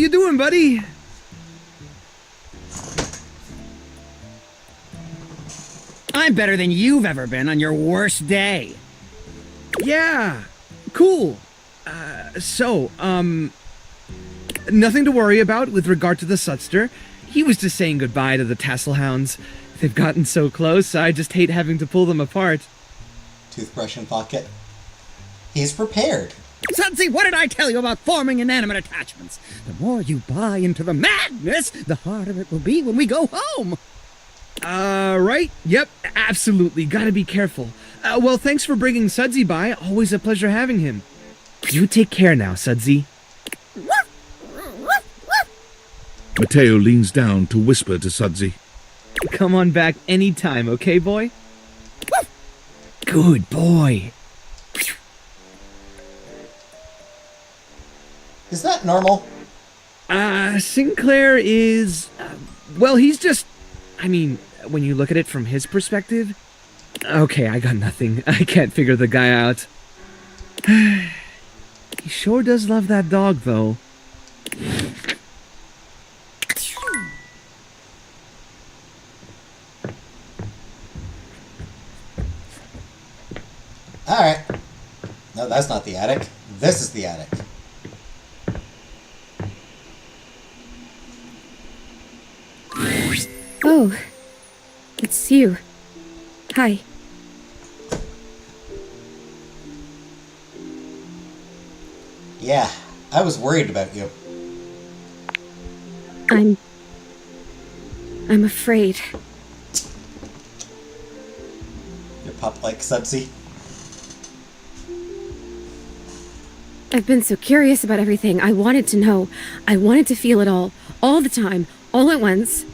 doing, buddy? I'm better than you've ever been on your worst day. Yeah, cool. Nothing to worry about with regard to the Sutster. He was just saying goodbye to the Tasselhounds. They've gotten so close, I just hate having to pull them apart. Toothbrush in pocket. He's prepared. Sudsy, what did I tell you about forming inanimate attachments? The more you buy into the madness, the harder it will be when we go home. Right? Yep, absolutely. Gotta be careful. Well, thanks for bringing Sudsy by. Always a pleasure having him. You take care now, Sudsy. Mateo leans down to whisper to Sudsy. Come on back anytime, okay, boy? Good boy. Is that normal? Sinclair is... well, he's just... I mean, when you look at it from his perspective... Okay, I got nothing. I can't figure the guy out. He sure does love that dog, though. Alright. No, that's not the attic. This is the attic. Oh, it's you. Hi. Yeah, I was worried about you. I'm afraid. Your pup like Sudsy. I've been so curious about everything. I wanted to know. I wanted to feel it all the time, all at once.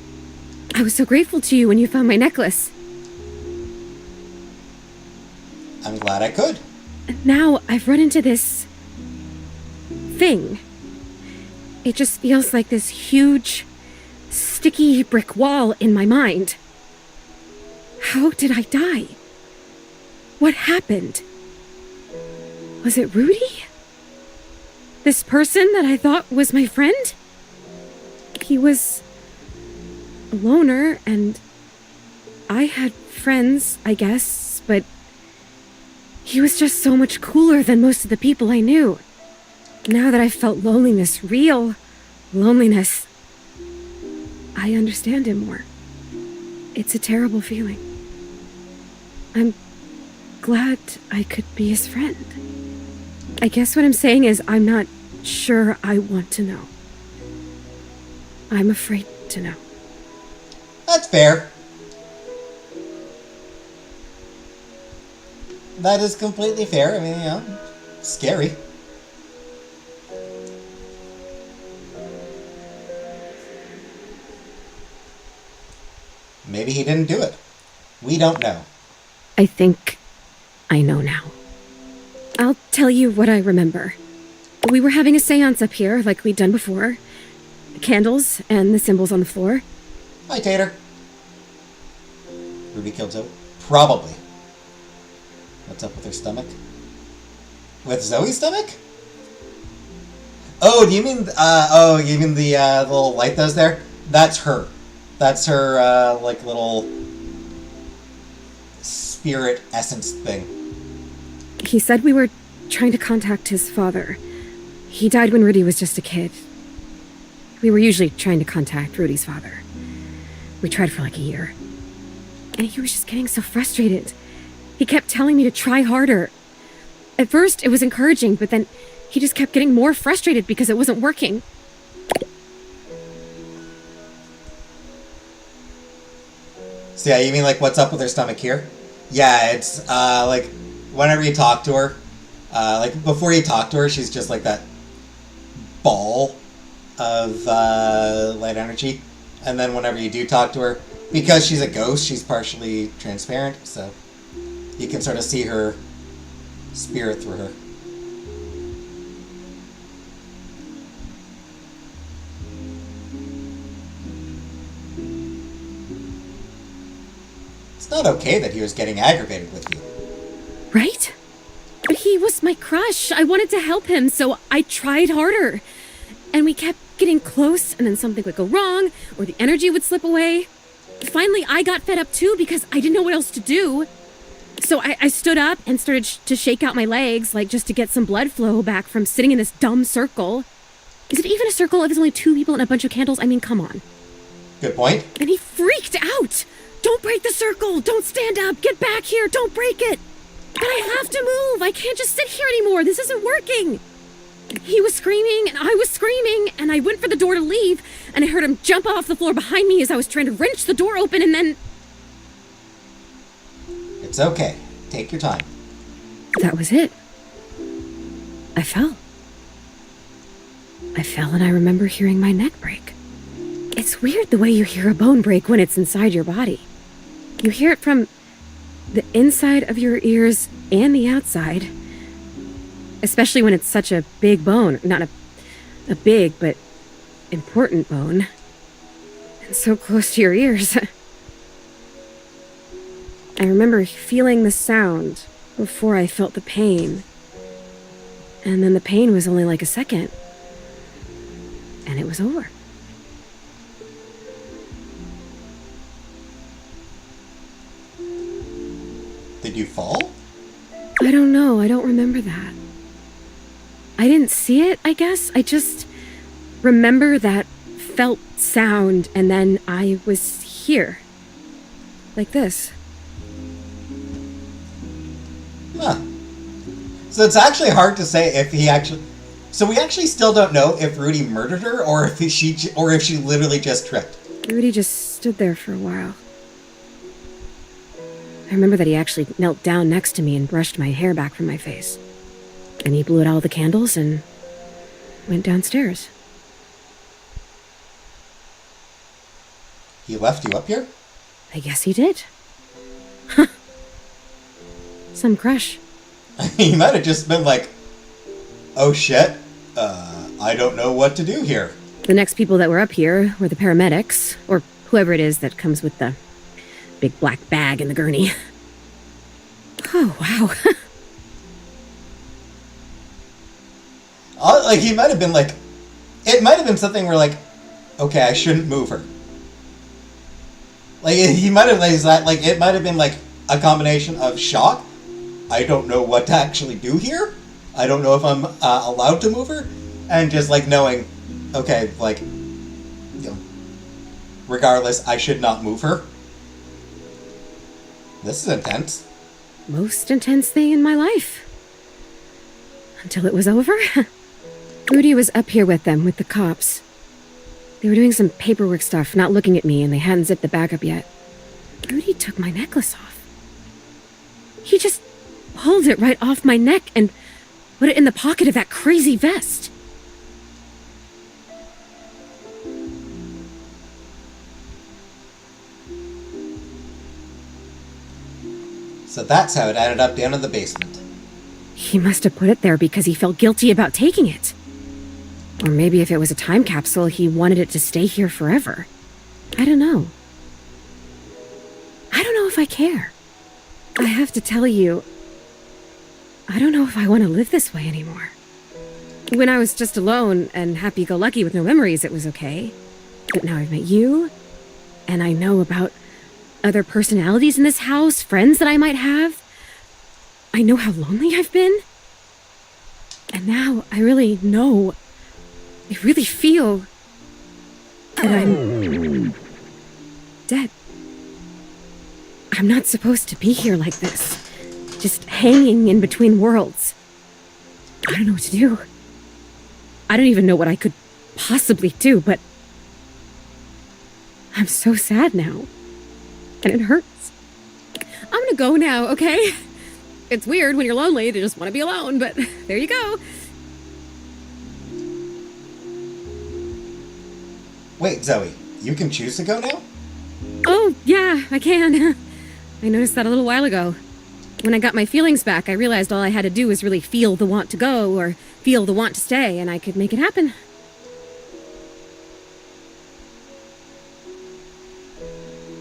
I was so grateful to you when you found my necklace. I'm glad I could. And now I've run into this thing. It just feels like this huge, sticky brick wall in my mind. How did I die? What happened? Was it Rudy? This person that I thought was my friend? He was a loner, and I had friends, I guess, but he was just so much cooler than most of the people I knew. Now that I felt loneliness, real loneliness, I understand him more. It's a terrible feeling. I'm glad I could be his friend. I guess what I'm saying is I'm not sure I want to know. I'm afraid to know. That's fair. That is completely fair. I mean, you know, scary. Maybe he didn't do it. We don't know. I think I know now. I'll tell you what I remember. We were having a seance up here, like we'd done before. Candles and the symbols on the floor. Hi, Tater. Ruby killed Zoe? Probably. What's up with her stomach? With Zoe's stomach? Oh, do you mean, you mean the little light that was there? That's her. That's her, like, little spirit essence thing. He said we were trying to contact his father. He died when Rudy was just a kid. We were usually trying to contact Rudy's father. We tried for like a year. And he was just getting so frustrated. He kept telling me to try harder. At first, it was encouraging, but then he just kept getting more frustrated because it wasn't working. So yeah, you mean like what's up with her stomach here? Yeah, it's like whenever you talk to her, like before you talk to her, she's just like that ball of light energy. And then whenever you do talk to her, because she's a ghost, she's partially transparent, so you can sort of see her spirit through her. It's not okay that he was getting aggravated with you. Right? But he was my crush. I wanted to help him, so I tried harder. And we kept getting close, and then something would go wrong, or the energy would slip away. Finally, I got fed up too because I didn't know what else to do. So I stood up and started to shake out my legs, like just to get some blood flow back from sitting in this dumb circle. Is it even a circle if there's only two people and a bunch of candles? I mean, come on. Good point. And he freaked out. Don't break the circle. Don't stand up. Get back here. Don't break it. But I have to move! I can't just sit here anymore! This isn't working! He was screaming, and I was screaming, and I went for the door to leave, and I heard him jump off the floor behind me as I was trying to wrench the door open, and then... It's okay. Take your time. That was it. I fell. And I remember hearing my neck break. It's weird the way you hear a bone break when it's inside your body. You hear it from the inside of your ears and the outside. Especially when it's such a big bone. Not a big, but important bone. And so close to your ears. I remember feeling the sound before I felt the pain. And then the pain was only like a second. And it was over. Did you fall? I don't know. I don't remember that. I didn't see it, I guess. I just remember that felt sound, and then I was here. Like this. Huh. So it's actually hard to say if he actually... So we actually still don't know if Rudy murdered her, or if she literally just tripped. Rudy just stood there for a while. I remember that he actually knelt down next to me and brushed my hair back from my face. And he blew out all the candles and went downstairs. He left you up here? I guess he did. Huh. Some crush. He might have just been like, oh shit, I don't know what to do here. The next people that were up here were the paramedics, or whoever it is that comes with the big black bag and the gurney. Oh, wow. Like, he might have been like, it might have been something where like, okay, I shouldn't move her. Like, he might have like that, like, it might have been like a combination of shock, I don't know what to actually do here, I don't know if I'm allowed to move her, and just like knowing, okay, like, you know, regardless, I should not move her. This is intense. Most intense thing in my life. Until it was over. Rudy was up here with them, with the cops. They were doing some paperwork stuff, not looking at me, and they hadn't zipped the bag up yet. Rudy took my necklace off. He just pulled it right off my neck and put it in the pocket of that crazy vest. So that's how it ended up down in the basement. He must have put it there because he felt guilty about taking it. Or maybe if it was a time capsule, he wanted it to stay here forever. I don't know. I don't know if I care. I have to tell you, I don't know if I want to live this way anymore. When I was just alone and happy-go-lucky with no memories, it was okay. But now I've met you, and I know about other personalities in this house, friends that I might have. I know how lonely I've been. And now I really know, I really feel that I'm dead. I'm not supposed to be here like this, just hanging in between worlds. I don't know what to do. I don't even know what I could possibly do, but I'm so sad now. And it hurts. I'm gonna go now, okay? It's weird when you're lonely to just want to be alone, but there you go. Wait, Zoe, you can choose to go now? Oh, yeah, I can. I noticed that a little while ago. When I got my feelings back, I realized all I had to do was really feel the want to go or feel the want to stay, and I could make it happen.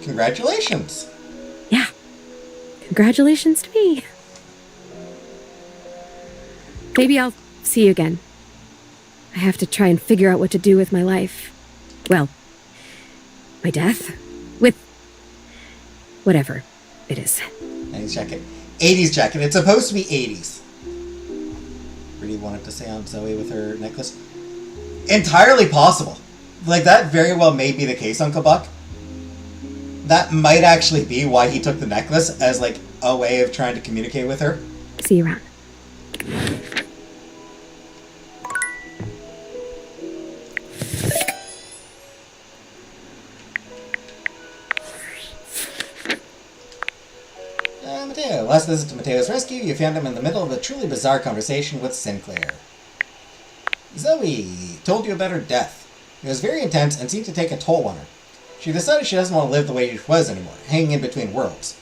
Congratulations. Yeah. Congratulations to me. Maybe I'll see you again. I have to try and figure out what to do with my life. Well, my death. With whatever it is. 90s jacket. 80s jacket. It's supposed to be 80s. Really wanted to say on Zoe with her necklace. Entirely possible. Like, that very well may be the case, Uncle Buck. That might actually be why he took the necklace as, like, a way of trying to communicate with her. See you around. Mateo. Last visit to Mateo's rescue, you found him in the middle of a truly bizarre conversation with Sinclair. Zoe told you about her death. It was very intense and seemed to take a toll on her. She decided she doesn't want to live the way she was anymore, hanging in between worlds.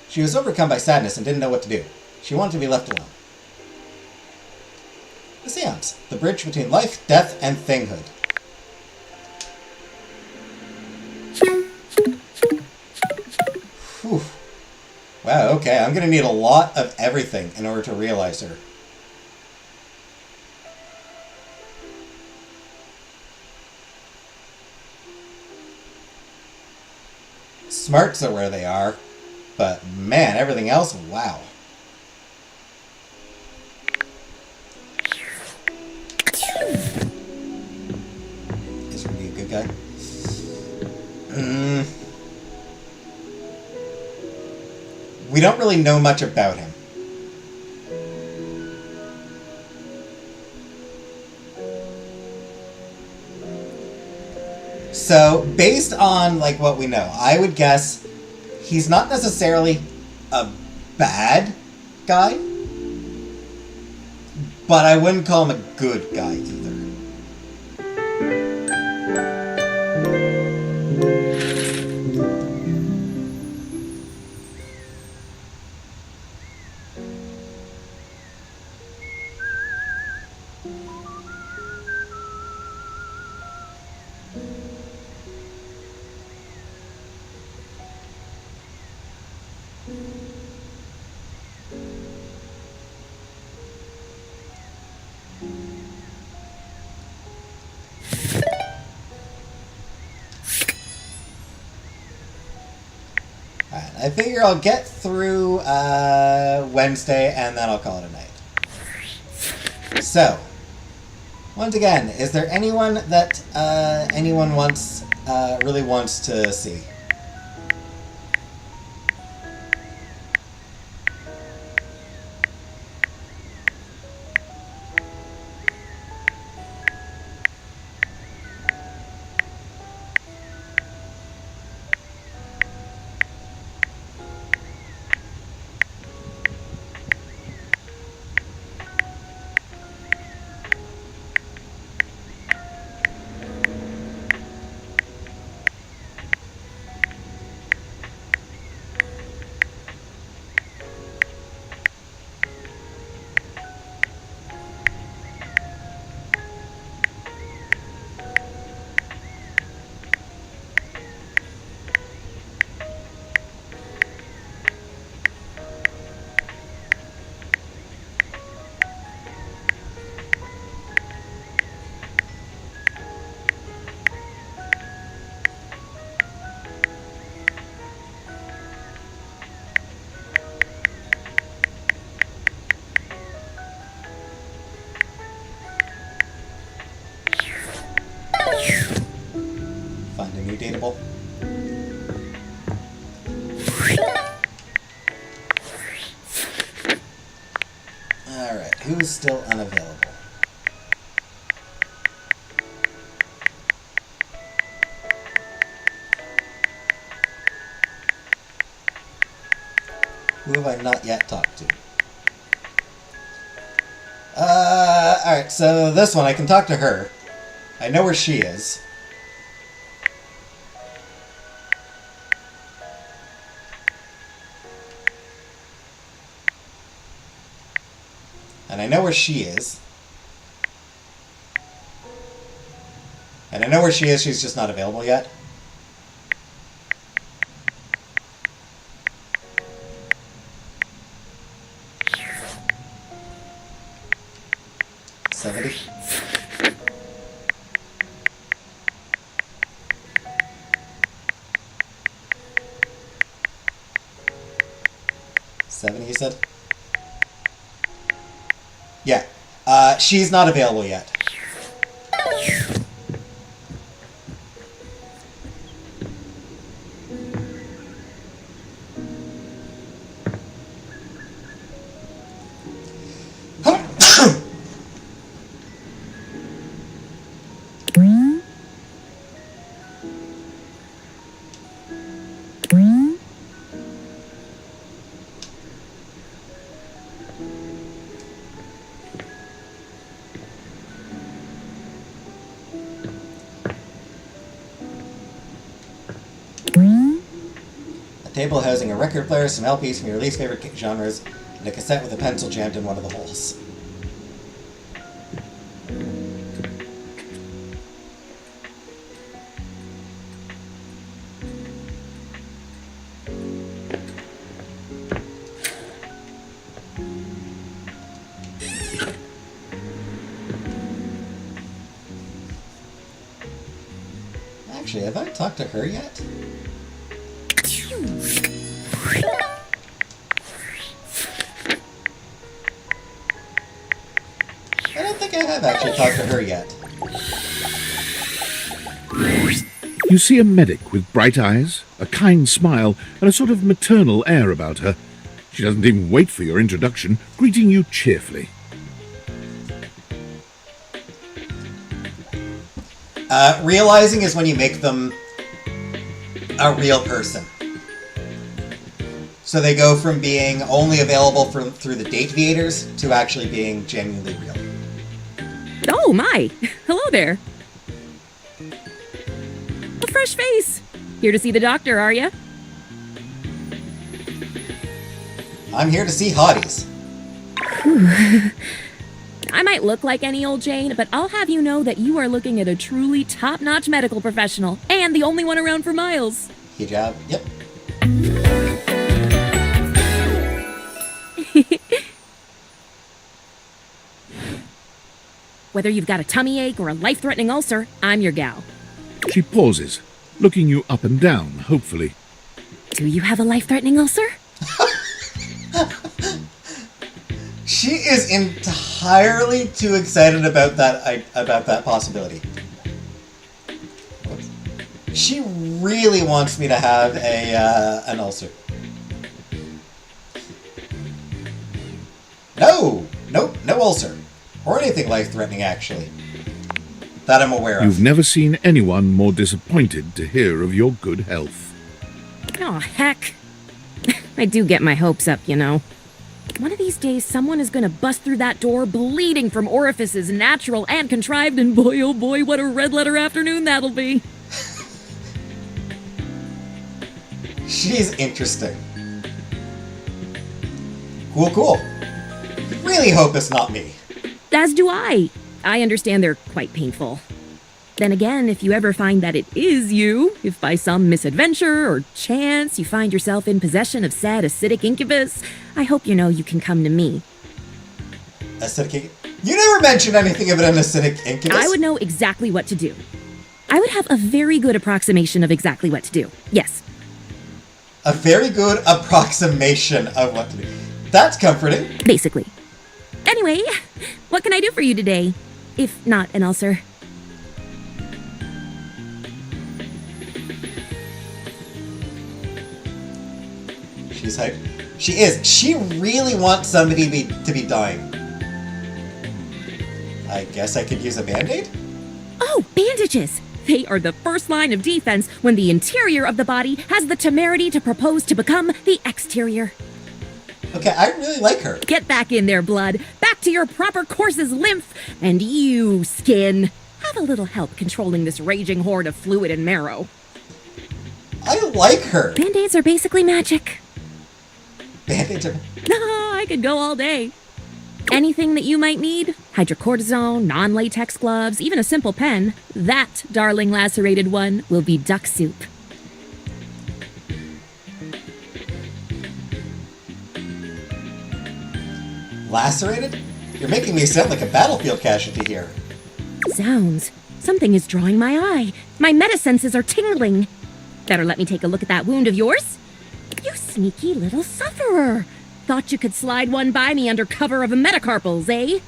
She was overcome by sadness and didn't know what to do. She wanted to be left alone. The Seance, the bridge between life, death, and thinghood. Whew. Wow, okay, I'm gonna need a lot of everything in order to realize her. Smarts are where they are, but man, everything else, wow. Is Rudy a good guy? We don't really know much about him. So, based on like what we know, I would guess he's not necessarily a bad guy, but I wouldn't call him a good guy either. I figure I'll get through Wednesday and then I'll call it a night. So, once again, is there anyone that anyone really wants to see? Find a new dateable. Alright, who's still unavailable? Who have I not yet talked to? Alright, so this one, I can talk to her. I know where she is. And I know where she is. And I know where she is, she's just not available yet. You said? Yeah. She's not available yet. A table housing a record player, some LPs from your least favorite genres, and a cassette with a pencil jammed in one of the holes. Actually, have I talked to her yet? I don't think I have actually talked to her yet. You see a medic with bright eyes, a kind smile, and a sort of maternal air about her. She doesn't even wait for your introduction, greeting you cheerfully. Realizing is when you make them a real person. So they go from being only available through the date viators to actually being genuinely real. Oh, my. Hello there. A fresh face. Here to see the doctor, are you? I'm here to see hotties. I might look like any old Jane, but I'll have you know that you are looking at a truly top-notch medical professional, and the only one around for miles. Hijab, yep. Whether you've got a tummy ache or a life-threatening ulcer, I'm your gal. She pauses, looking you up and down, hopefully. Do you have a life-threatening ulcer? She is entirely too excited about that possibility. She really wants me to have an ulcer. No, no ulcer, or anything life-threatening actually, that I'm aware of. You've never seen anyone more disappointed to hear of your good health. Oh, heck. I do get my hopes up, you know. One of these days, someone is gonna bust through that door bleeding from orifices, natural and contrived, and boy, oh boy, what a red-letter afternoon that'll be. She's interesting. Cool. Really hope it's not me. As do I. I understand they're quite painful. Then again, if you ever find that it is you, if by some misadventure or chance you find yourself in possession of said acidic incubus, I hope you know you can come to me. Acidic? You never mentioned anything of an acidic incubus. I would know exactly what to do. I would have a very good approximation of exactly what to do. Yes. A very good approximation of what to do. That's comforting. Basically. Anyway, what can I do for you today? If not an ulcer. She's hyped. She is. She really wants somebody to be dying. I guess I could use a band-aid? Oh, bandages! They are the first line of defense when the interior of the body has the temerity to propose to become the exterior. Okay, I really like her. Get back in there, blood. Back to your proper course as lymph. And you, skin. Have a little help controlling this raging horde of fluid and marrow. I like her. Band-aids are basically magic. Band-aids are... I could go all day. Anything that you might need, hydrocortisone, non-latex gloves, even a simple pen, that, darling lacerated one, will be duck soup. Lacerated? You're making me sound like a battlefield casualty here. Zounds. Something is drawing my eye. My metasenses are tingling. Better let me take a look at that wound of yours. You sneaky little sufferer. Thought you could slide one by me under cover of a metacarpals, eh?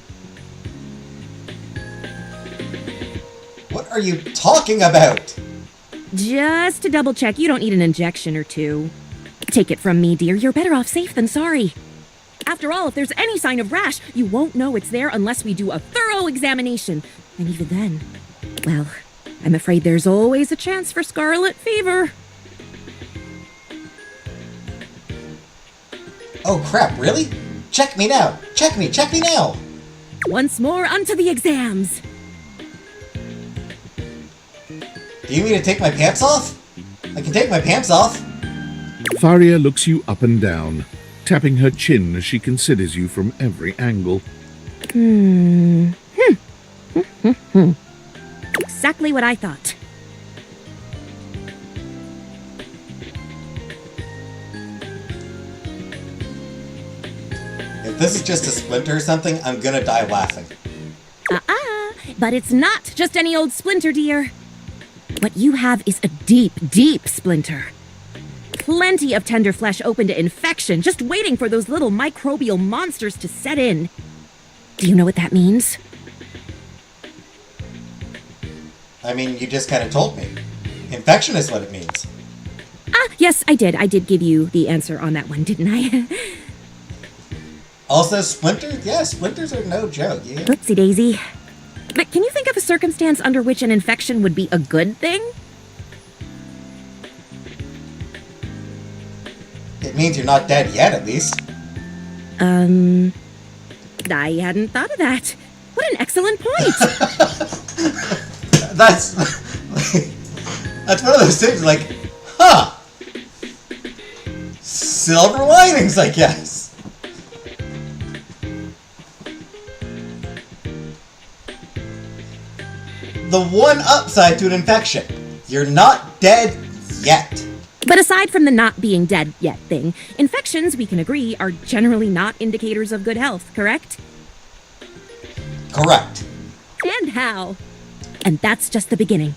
What are you talking about? Just to double check, you don't need an injection or two. Take it from me, dear. You're better off safe than sorry. After all, if there's any sign of rash, you won't know it's there unless we do a thorough examination. And even then, well, I'm afraid there's always a chance for scarlet fever. Oh crap, really? Check me now! Check me now! Once more, onto the exams. Do you mean to take my pants off? I can take my pants off. Faria looks you up and down, tapping her chin as she considers you from every angle. Exactly what I thought. If this is just a splinter or something, I'm gonna die laughing. But it's not just any old splinter, dear. What you have is a deep, deep splinter. Plenty of tender flesh open to infection, just waiting for those little microbial monsters to set in. Do you know what that means? I mean, you just kind of told me. Infection is what it means. Yes, I did. I did give you the answer on that one, didn't I? Also, splinters? Yeah, splinters are no joke. Yeah. Oopsie daisy. But can you think of a circumstance under which an infection would be a good thing? It means you're not dead yet, at least. I hadn't thought of that. What an excellent point! That's one of those things like, huh. Silver linings, I guess. The one upside to an infection. You're not dead yet. But aside from the not being dead yet thing, infections, we can agree, are generally not indicators of good health, correct? Correct. And how? And that's just the beginning.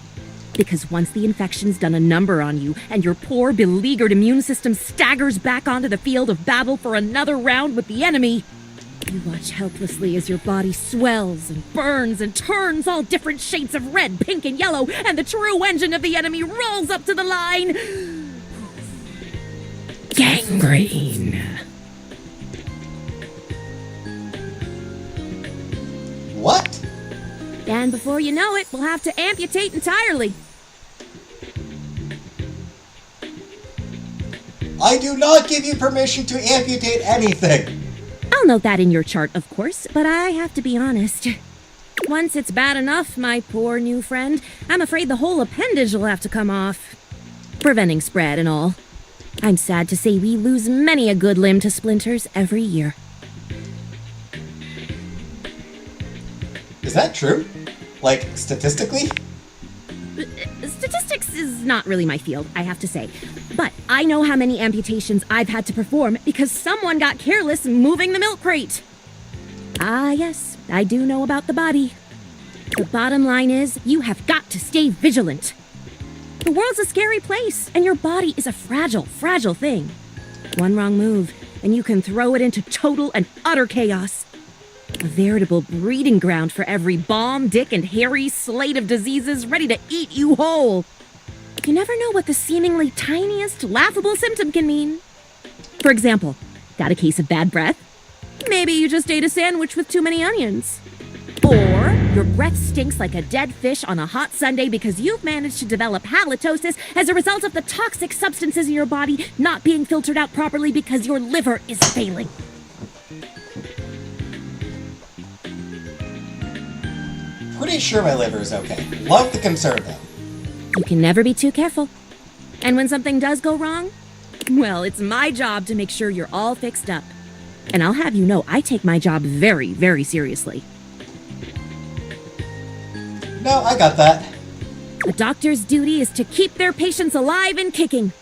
Because once the infection's done a number on you, and your poor, beleaguered immune system staggers back onto the field of battle for another round with the enemy, you watch helplessly as your body swells and burns and turns all different shades of red, pink, and yellow, and the true engine of the enemy rolls up to the line. Gangrene. What? And before you know it, we'll have to amputate entirely. I do not give you permission to amputate anything. I'll note that in your chart, of course, but I have to be honest. Once it's bad enough, my poor new friend, I'm afraid the whole appendage will have to come off. Preventing spread and all. I'm sad to say we lose many a good limb to splinters every year. Is that true? Like, statistically? Statistics is not really my field, I have to say. But I know how many amputations I've had to perform because someone got careless moving the milk crate. Ah, yes, I do know about the body. The bottom line is, you have got to stay vigilant. The world's a scary place, and your body is a fragile, fragile thing. One wrong move, and you can throw it into total and utter chaos. A veritable breeding ground for every bomb, dick, and hairy slate of diseases ready to eat you whole. You never know what the seemingly tiniest, laughable symptom can mean. For example, got a case of bad breath? Maybe you just ate a sandwich with too many onions. Or your breath stinks like a dead fish on a hot Sunday because you've managed to develop halitosis as a result of the toxic substances in your body not being filtered out properly because your liver is failing. Pretty sure my liver is okay. Love the concern, though. You can never be too careful. And when something does go wrong, well, it's my job to make sure you're all fixed up. And I'll have you know I take my job very, very seriously. No, I got that. A doctor's duty is to keep their patients alive and kicking.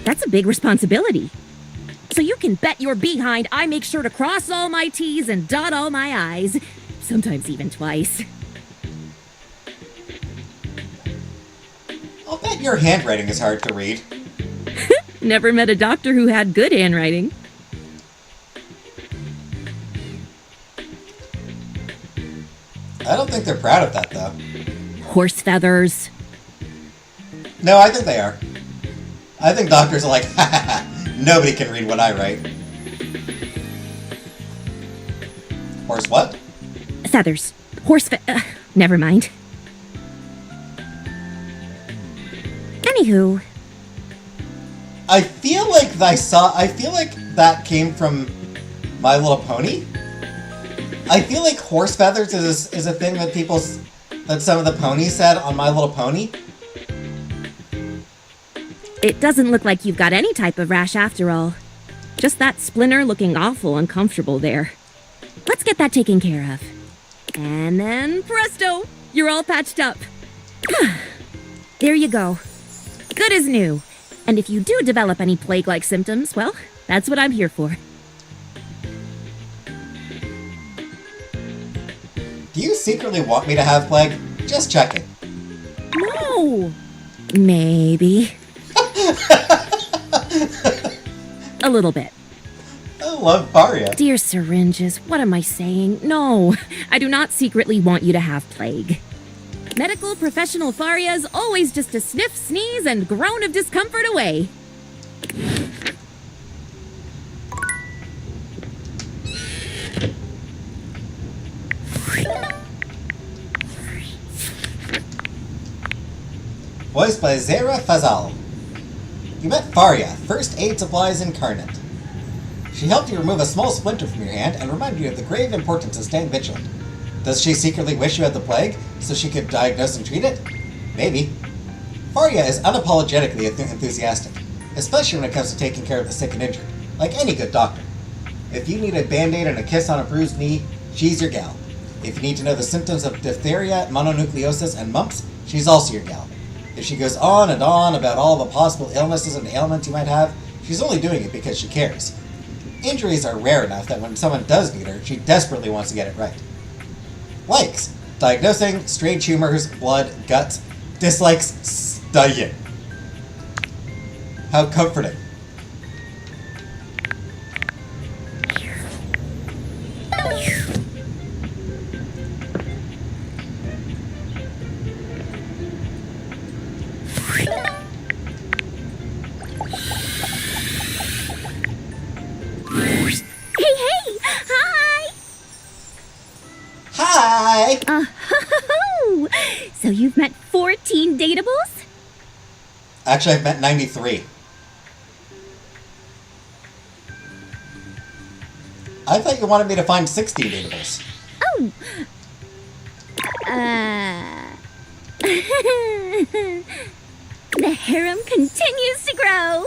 That's a big responsibility. So you can bet your behind I make sure to cross all my T's and dot all my I's. Sometimes even twice. I'll bet your handwriting is hard to read. Never met a doctor who had good handwriting. I don't think they're proud of that, though. Horse feathers. No, I think they are. I think doctors are like, ha ha ha, nobody can read what I write. Horse what? Feathers. Never mind. Anywho, I feel like that came from My Little Pony. I feel like horse feathers is a thing that some of the ponies said on My Little Pony. it doesn't look like you've got any type of rash after all. Just that splinter looking awful uncomfortable there. Let's get that taken care of. And then presto, you're all patched up. There you go. Good as new. And if you do develop any plague-like symptoms, well, that's what I'm here for. Do you secretly want me to have plague? Just checking. No. Maybe. A little bit. I love Faria. Dear syringes, what am I saying? No, I do not secretly want you to have plague. Medical professional Faria is always just a sniff, sneeze, and groan of discomfort away. Voiced by Zara Fazal. You met Faria, First Aid Supplies Incarnate. She helped you remove a small splinter from your hand and reminded you of the grave importance of staying vigilant. Does she secretly wish you had the plague so she could diagnose and treat it? Maybe. Faria is unapologetically enthusiastic, especially when it comes to taking care of the sick and injured, like any good doctor. If you need a band-aid and a kiss on a bruised knee, she's your gal. If you need to know the symptoms of diphtheria, mononucleosis, and mumps, she's also your gal. If she goes on and on about all the possible illnesses and ailments you might have, she's only doing it because she cares. Injuries are rare enough that when someone does meet her, she desperately wants to get it right. Likes: diagnosing, strange humors, blood, guts. Dislikes: studying. How comforting. Hi! Oh, so you've met 14 datables? Actually, I've met 93. I thought you wanted me to find 16 datables. Oh. The harem continues to grow.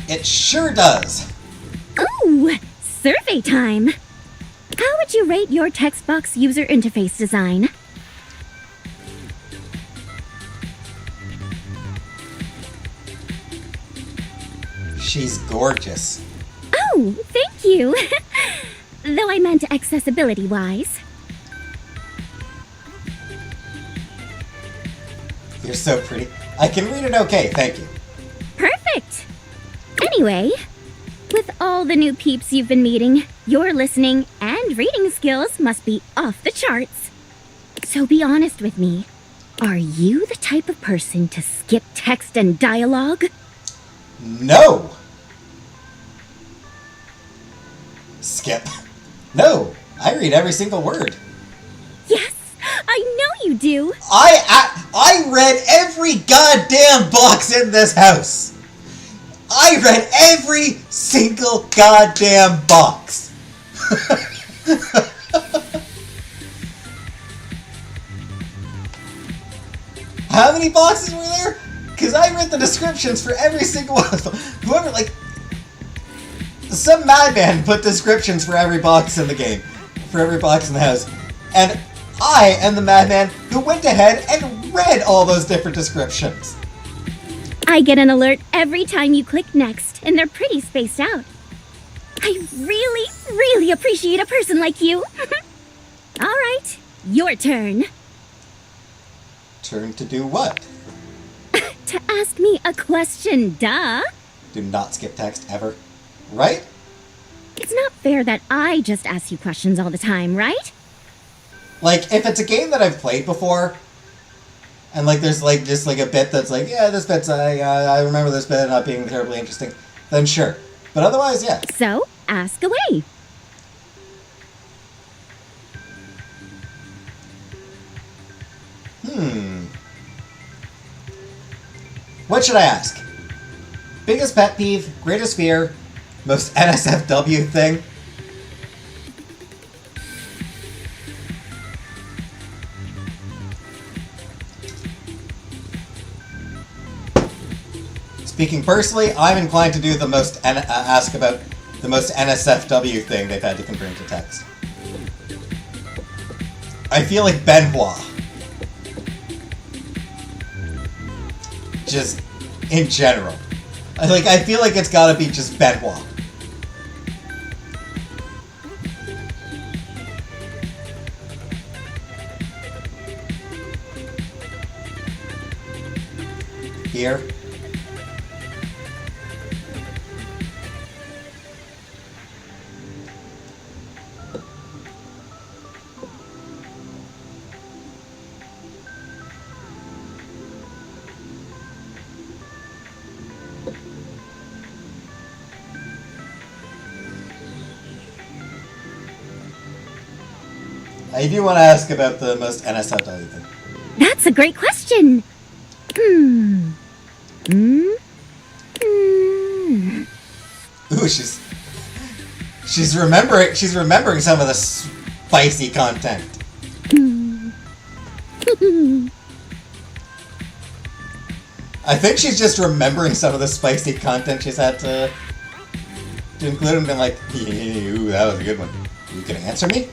It sure does. Oh, survey time. How would you rate your text box user interface design? She's gorgeous. Oh, thank you. Though I meant accessibility-wise. You're so pretty. I can read it okay, thank you. Perfect. Anyway, with all the new peeps you've been meeting, your listening and reading skills must be off the charts. So be honest with me. Are you the type of person to skip text and dialogue? No! Skip. No, I read every single word. Yes, I know you do. I read every goddamn box in this house. I read every single goddamn box. How many boxes were there? Because I read the descriptions for every single one of them. Whoever, like, some madman put descriptions for every box in the game, for every box in the house. And I am the madman who went ahead and read all those different descriptions. I get an alert every time you click next, and they're pretty spaced out. I really, really appreciate a person like you. All right, your turn. Turn to do what? To ask me a question, duh. Do not skip text ever. Right? It's not fair that I just ask you questions all the time, right? Like, if it's a game that I've played before, and like there's like just like a bit that's like, yeah, this bit's I remember this bit not being terribly interesting, then sure. But otherwise, yeah. So, ask away. What should I ask? Biggest pet peeve, greatest fear, most NSFW thing? Speaking personally, I'm inclined to do the most ask about the most NSFW thing they've had to convert to text. I feel like Benoit. Just in general. I feel like it's gotta be just Benoit. Here. I do want to ask about the most NSFW thing. That's a great question. Ooh, she's remembering some of the spicy content. I think she's just remembering some of the spicy content she's had to include and been like, ooh, that was a good one. You can answer me?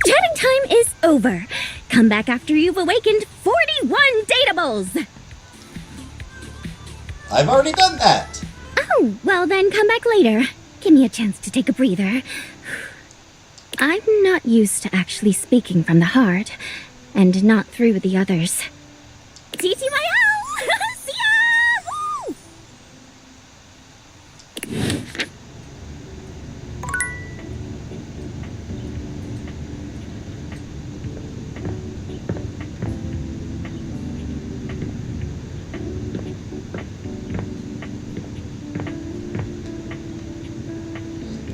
Chatting time is over. Come back after you've awakened 41 datables. I've already done that. Oh, well then come back later. Give me a chance to take a breather. I'm not used to actually speaking from the heart, and not through with the others. TTYL! See ya! Woo!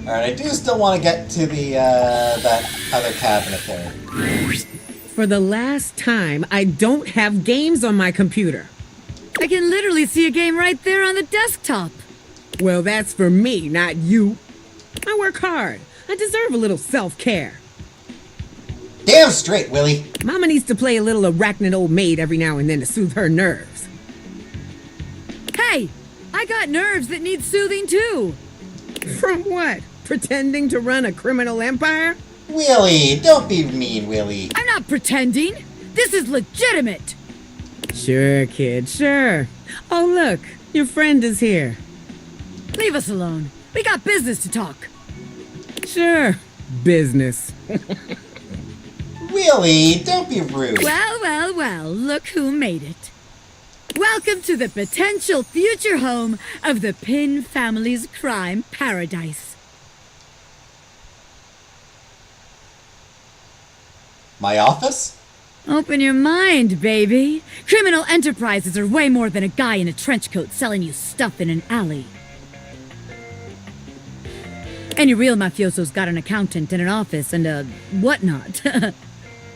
Alright, I do still want to get to the, that other cabinet there. For the last time, I don't have games on my computer. I can literally see a game right there on the desktop. Well, that's for me, not you. I work hard. I deserve a little self-care. Damn straight, Willie. Mama needs to play a little arachnid old maid every now and then to soothe her nerves. Hey, I got nerves that need soothing too. From what? Pretending to run a criminal empire? Willie, don't be mean, Willie. I'm not pretending. This is legitimate. Sure, kid, sure. Oh, look, your friend is here. Leave us alone. We got business to talk. Sure, business. Willie, don't be rude. Well, look who made it. Welcome to the potential future home of the Pin family's crime paradise. My office? Open your mind, baby. Criminal enterprises are way more than a guy in a trench coat selling you stuff in an alley. Any real mafioso's got an accountant and an office and a whatnot.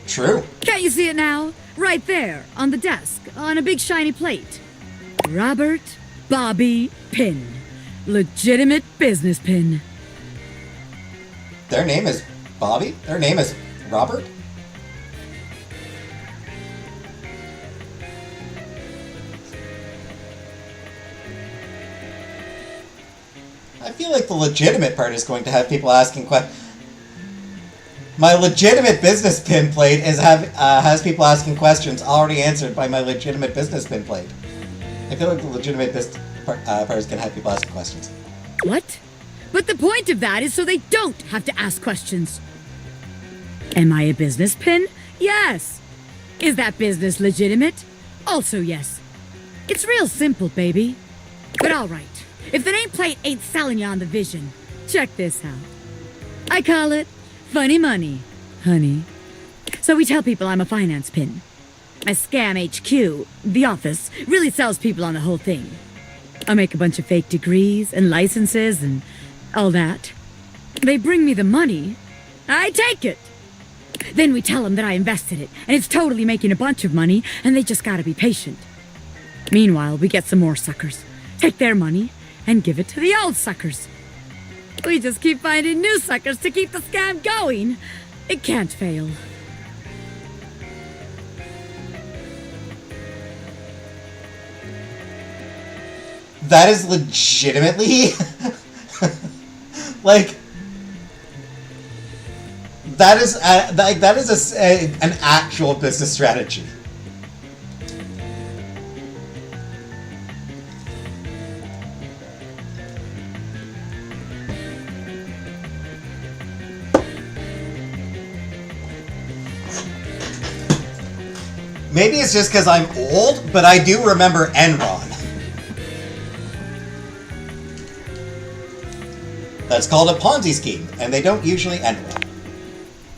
True. Can't you see it now? Right there, on the desk, on a big shiny plate. Robert Bobby Pin. Legitimate business pin. Their name is Bobby? Their name is Robert? I feel like the legitimate part is going to have people asking questions. My legitimate business pin plate has people asking questions already answered by my legitimate business pin plate. I feel like the legitimate business part is going to have people asking questions. What? But the point of that is so they don't have to ask questions. Am I a business pin? Yes. Is that business legitimate? Also yes. It's real simple, baby. But alright. If the nameplate ain't selling you on the vision, check this out. I call it funny money, honey. So we tell people I'm a finance pin. My scam HQ, the office, really sells people on the whole thing. I make a bunch of fake degrees and licenses and all that. They bring me the money. I take it. Then we tell them that I invested it, and it's totally making a bunch of money, and they just gotta be patient. Meanwhile, we get some more suckers, take their money, and give it to the old suckers. We just keep finding new suckers to keep the scam going. It can't fail. That is legitimately like that is an actual business strategy. Maybe it's just because I'm old, but I do remember Enron. That's called a Ponzi scheme, and they don't usually end well.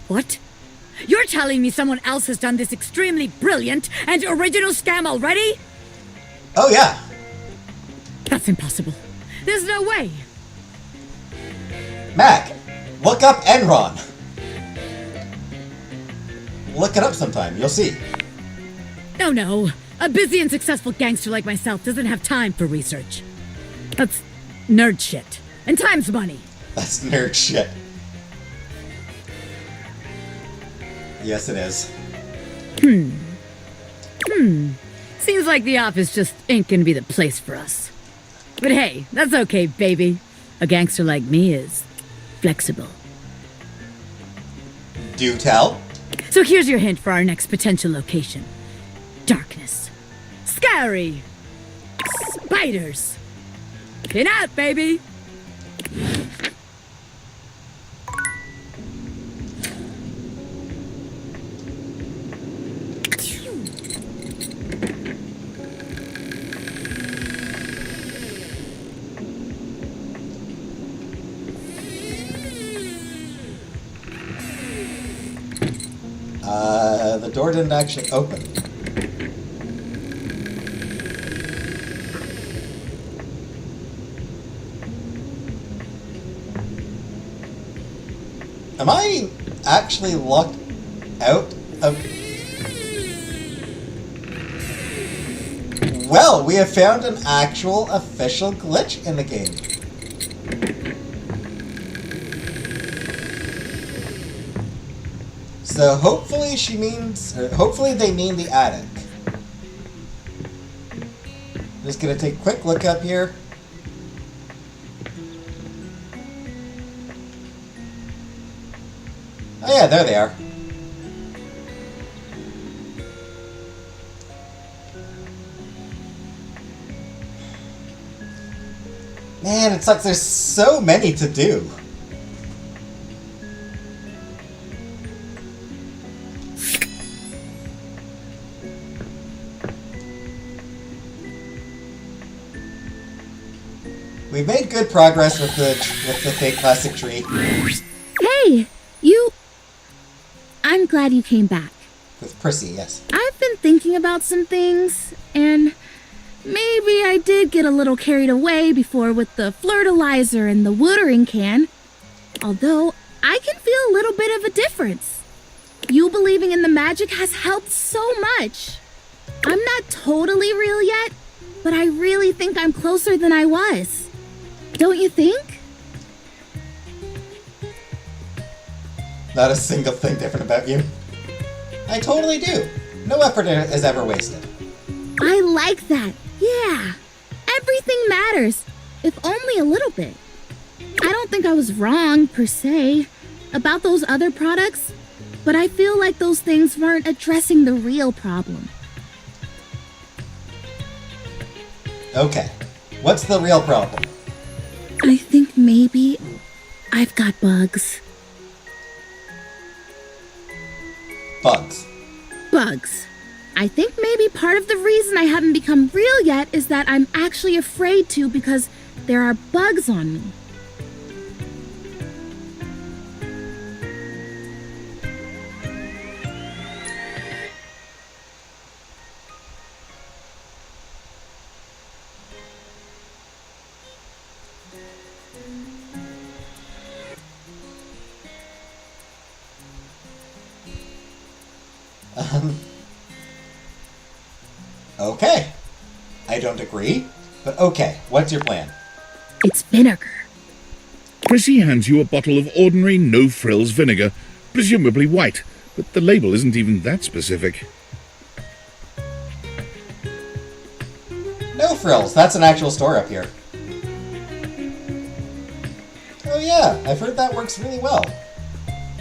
What? You're telling me someone else has done this extremely brilliant and original scam already? Oh, yeah. That's impossible. There's no way. Mac, look up Enron. Look it up sometime, you'll see. No. A busy and successful gangster like myself doesn't have time for research. That's nerd shit. And time's money. That's nerd shit. Yes, it is. Seems like the office just ain't gonna be the place for us. But hey, that's okay, baby. A gangster like me is flexible. Do tell. So here's your hint for our next potential location. Darkness. Scary. Spiders. Get out, baby. The door didn't actually open. Am I actually locked out of... Well, we have found an actual official glitch in the game. So hopefully hopefully they mean the attic. Just gonna take a quick look up here. Oh yeah, there they are. Man, it sucks. There's so many to do. We've made good progress with the fake classic tree. Hey, I'm glad you came back. With Prissy, yes. I've been thinking about some things, and maybe I did get a little carried away before with the fertilizer and the watering can. Although, I can feel a little bit of a difference. You believing in the magic has helped so much. I'm not totally real yet, but I really think I'm closer than I was. Don't you think? Not a single thing different about you. I totally do. No effort is ever wasted. I like that. Yeah. Everything matters, if only a little bit. I don't think I was wrong, per se, about those other products, but I feel like those things weren't addressing the real problem. Okay. What's the real problem? I think maybe I've got bugs. Bugs. Bugs. I think maybe part of the reason I haven't become real yet is that I'm actually afraid to because there are bugs on me. Okay. I don't agree, but okay. What's your plan? It's vinegar. Prissy hands you a bottle of ordinary no-frills vinegar, presumably white, but the label isn't even that specific. No frills. That's an actual store up here. Oh yeah, I've heard that works really well.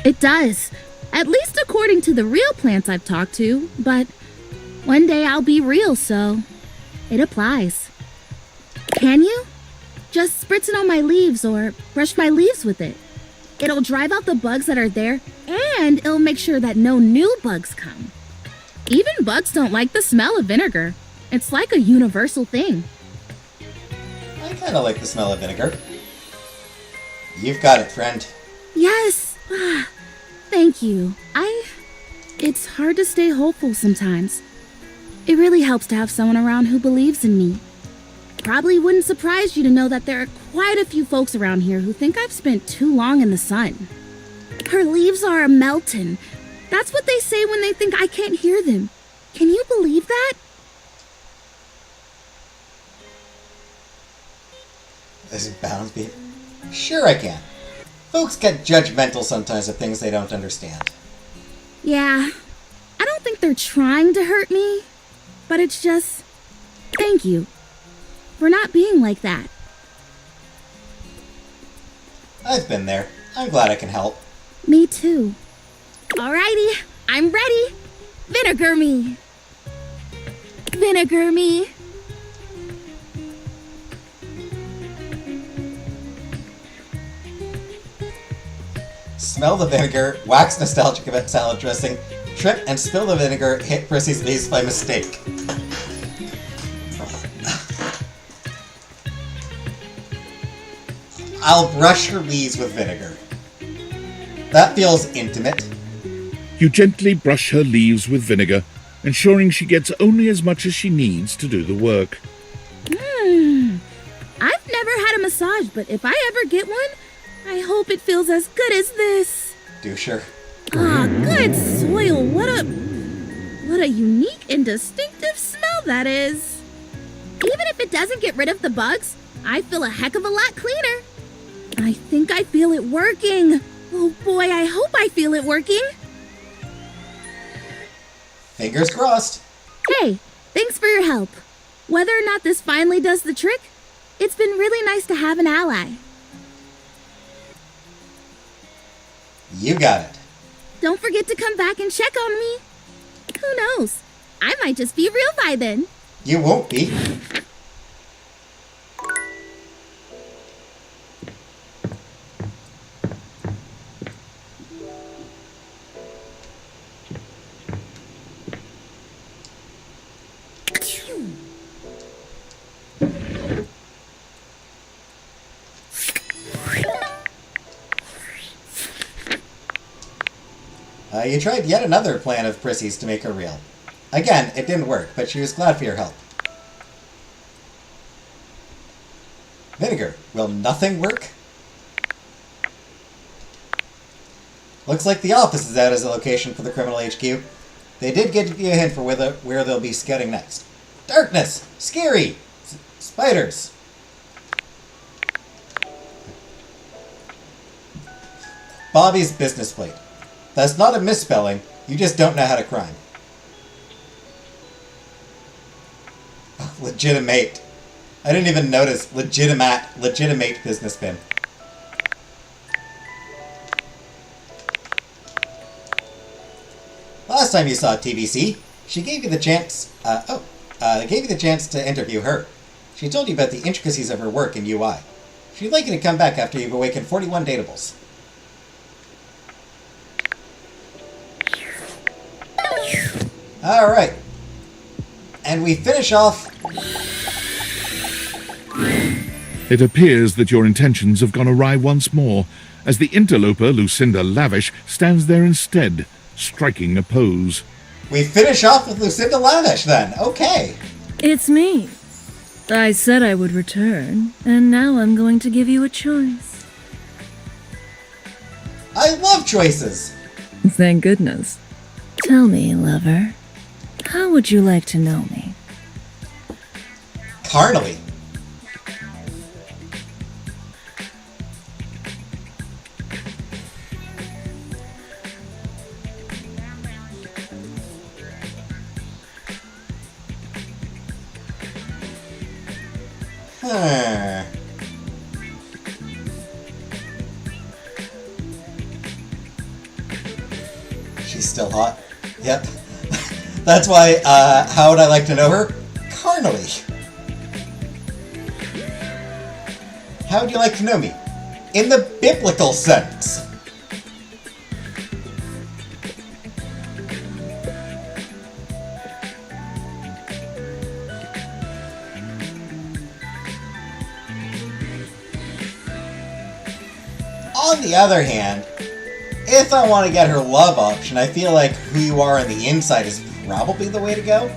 It does. At least according to the real plants I've talked to, but one day I'll be real, so it applies. Can you? Just spritz it on my leaves or brush my leaves with it. It'll drive out the bugs that are there, and it'll make sure that no new bugs come. Even bugs don't like the smell of vinegar. It's like a universal thing. I kinda like the smell of vinegar. You've got it, friend. Yes. Thank you. It's hard to stay hopeful sometimes. It really helps to have someone around who believes in me. Probably wouldn't surprise you to know that there are quite a few folks around here who think I've spent too long in the sun. Her leaves are a melting. That's what they say when they think I can't hear them. Can you believe that? This is bound to be... Sure I can. Folks get judgmental sometimes of things they don't understand. Yeah, I don't think they're trying to hurt me, but it's just... Thank you for not being like that. I've been there. I'm glad I can help. Me too. Alrighty, I'm ready. Vinegar me. Vinegar me. Smell the vinegar, wax nostalgic about salad dressing, trip and spill the vinegar, hit Prissy's leaves by mistake. I'll brush her leaves with vinegar. That feels intimate. You gently brush her leaves with vinegar, ensuring she gets only as much as she needs to do the work. I've never had a massage, but if I ever get one, I hope it feels as good as this. Doucher. Ah, good soil. What a unique and distinctive smell that is. Even if it doesn't get rid of the bugs, I feel a heck of a lot cleaner. I think I feel it working. Oh boy, I hope I feel it working. Fingers crossed. Hey, thanks for your help. Whether or not this finally does the trick, it's been really nice to have an ally. You got it. Don't forget to come back and check on me. Who knows? I might just be real by then. You won't be. You tried yet another plan of Prissy's to make her real. Again, it didn't work, but she was glad for your help. Vinegar, will nothing work? Looks like the office is out as a location for the criminal HQ. They did give you a hint for where they'll be scouting next. Darkness! Scary! Spiders! Bobby's business plate. That's not a misspelling, you just don't know how to crime. Legitimate. I didn't even notice. Legitimate business pin. Last time you saw TBC, she gave you the chance, gave you the chance to interview her. She told you about the intricacies of her work in UI. She'd like you to come back after you've awakened 41 datables. Alright. And we finish off... It appears that your intentions have gone awry once more, as the interloper Lucinda Lavish stands there instead, striking a pose. We finish off with Lucinda Lavish, then. Okay. It's me. I said I would return, and now I'm going to give you a choice. I love choices. Thank goodness. Tell me, lover, how would you like to know me? Carnally. Huh. She's still hot. Yep. That's why, how would I like to know her? Carnally. How would you like to know me? In the biblical sense. On the other hand, if I want to get her love option, I feel like who you are on the inside is probably the way to go.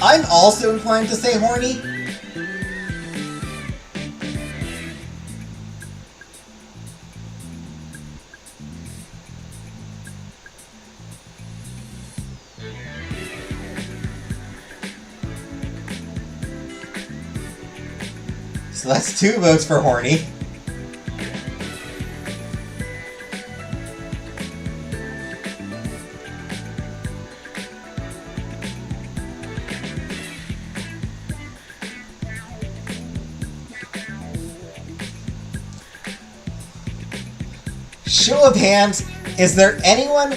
I'm also inclined to say horny. So that's 2 votes for horny. Show of hands, is there anyone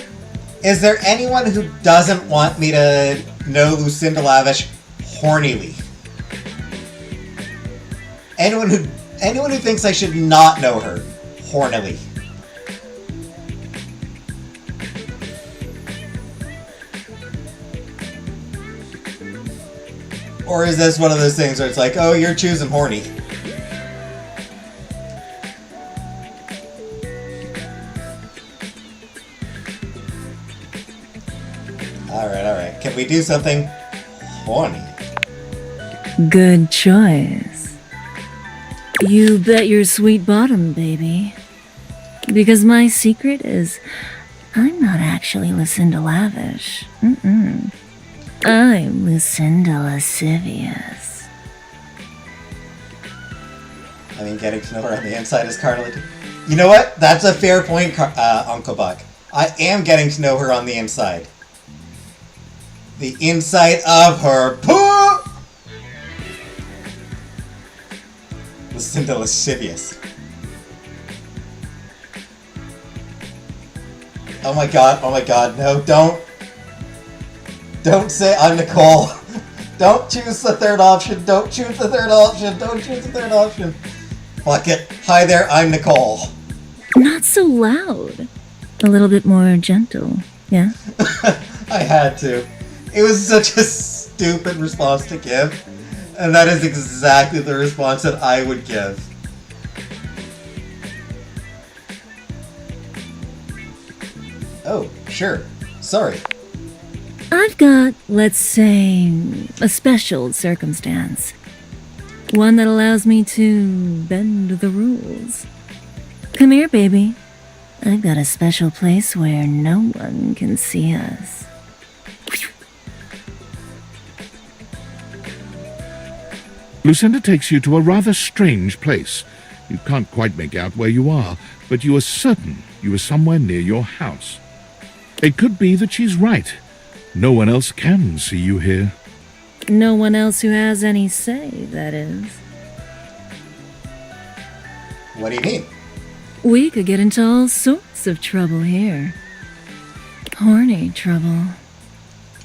who doesn't want me to know Lucinda Lavish hornily? Anyone who thinks I should not know her hornily? Or is this one of those things where it's like, oh, you're choosing horny? Alright. Can we do something horny? Good choice. You bet your sweet bottom, baby. Because my secret is, I'm not actually Lucinda Lavish. I'm Lucinda Lascivious. I mean, getting to know her on the inside is carnally. You know what? That's a fair point, Uncle Buck. I am getting to know her on the inside. The inside of her poo! Lucinda Lascivious. Oh my god, no, don't say I'm Nicole. Don't choose the third option, Fuck it. Hi there, I'm Nicole. Not so loud. A little bit more gentle, yeah? I had to. It was such a stupid response to give, and that is exactly the response that I would give. Oh, sure. Sorry. I've got, let's say, a special circumstance. One that allows me to bend the rules. Come here, baby. I've got a special place where no one can see us. Lucinda takes you to a rather strange place. You can't quite make out where you are, but you are certain you are somewhere near your house. It could be that she's right. No one else can see you here. No one else who has any say, that is. What do you mean? We could get into all sorts of trouble here. Horny trouble.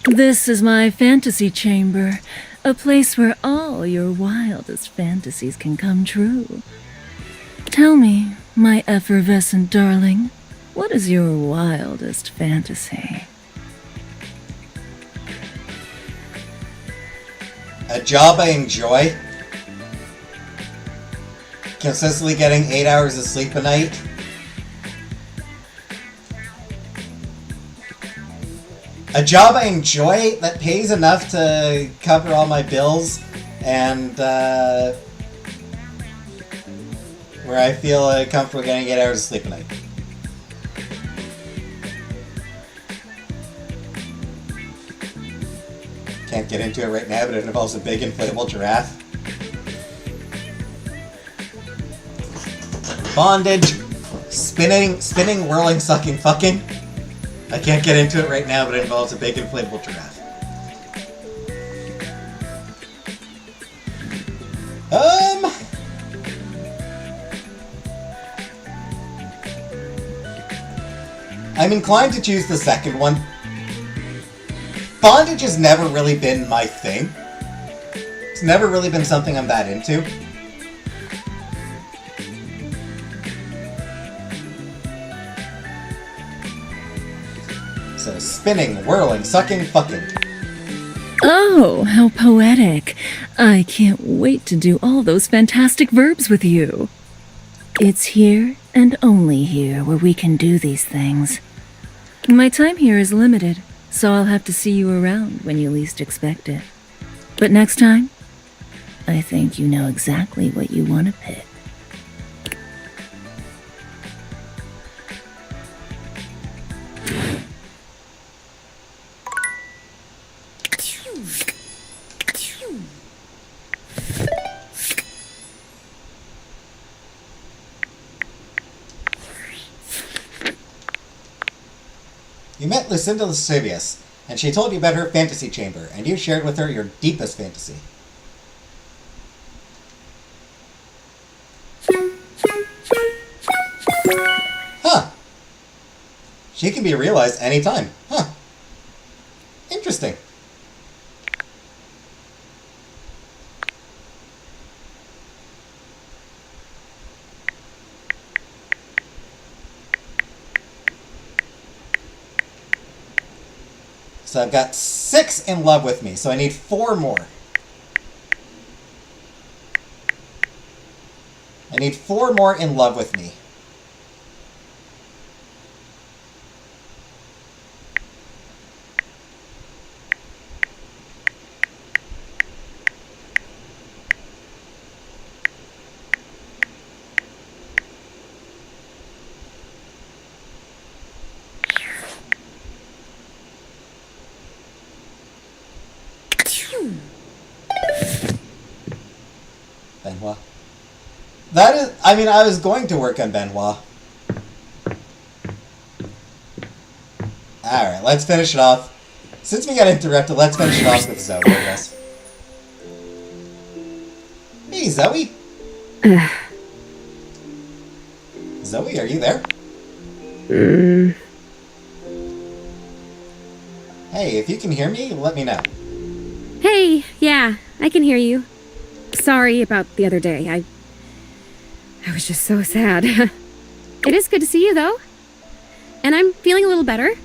This is my fantasy chamber, a place where all your wildest fantasies can come true. Tell me, my effervescent darling, what is your wildest fantasy? A job I enjoy. Consistently getting 8 hours of sleep a night. A job I enjoy that pays enough to cover all my bills and where I feel comfortable getting 8 hours of sleep a night. can't get into it right now, but it involves a big inflatable giraffe. Bondage. Spinning, whirling, sucking, fucking. I can't get into it right now, but it involves a big inflatable giraffe. I'm inclined to choose the second one. Bondage has never really been my thing. It's never really been something I'm that into. So spinning, whirling, sucking, fucking. Oh, how poetic. I can't wait to do all those fantastic verbs with you. It's here and only here where we can do these things. My time here is limited, so I'll have to see you around when you least expect it. But next time, I think you know exactly what you want to pick. You met Lucinda Lascivious, and she told you about her fantasy chamber, and you shared with her your deepest fantasy. Huh. She can be realized anytime. Huh. Interesting. So I've got 6 in love with me, so I need 4 more. I need 4 more in love with me. Benoit. That is, I mean, I was going to work on Benoit. Alright, let's finish it off. Since we got interrupted, let's finish it off with Zoe, I guess. Hey, Zoe. Zoe, are you there? Hey, if you can hear me, let me know. Hey, yeah, I can hear you. Sorry about the other day. I was just so sad. It is good to see you, though. And I'm feeling a little better.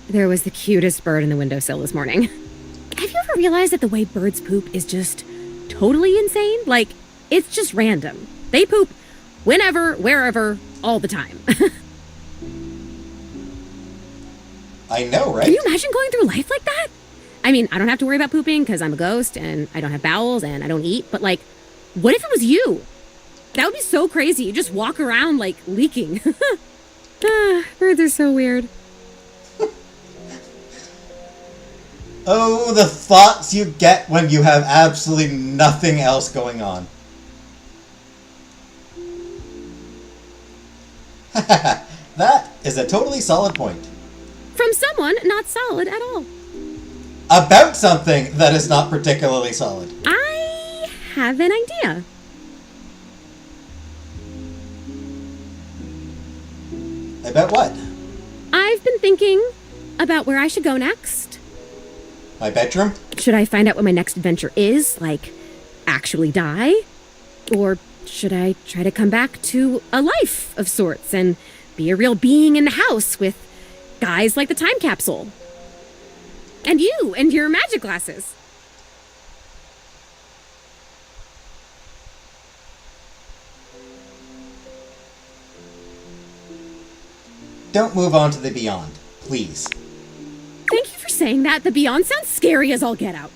There was the cutest bird in the windowsill this morning. Have you ever realized that the way birds poop is just totally insane? Like, it's just random. They poop whenever, wherever, all the time. I know, right? Can you imagine going through life like that? I mean, I don't have to worry about pooping because I'm a ghost and I don't have bowels and I don't eat, but like, what if it was you? That would be so crazy. You just walk around like leaking. Birds are so weird. Oh, the thoughts you get when you have absolutely nothing else going on. That is a totally solid point. From someone not solid at all. About something that is not particularly solid. I have an idea. About what? I've been thinking about where I should go next. My bedroom? Should I find out what my next adventure is? Like, actually die? Or should I try to come back to a life of sorts and be a real being in the house with guys like the time capsule? And you and your magic glasses. Don't move on to the beyond, please. Thank you for saying that. The beyond sounds scary as all get out.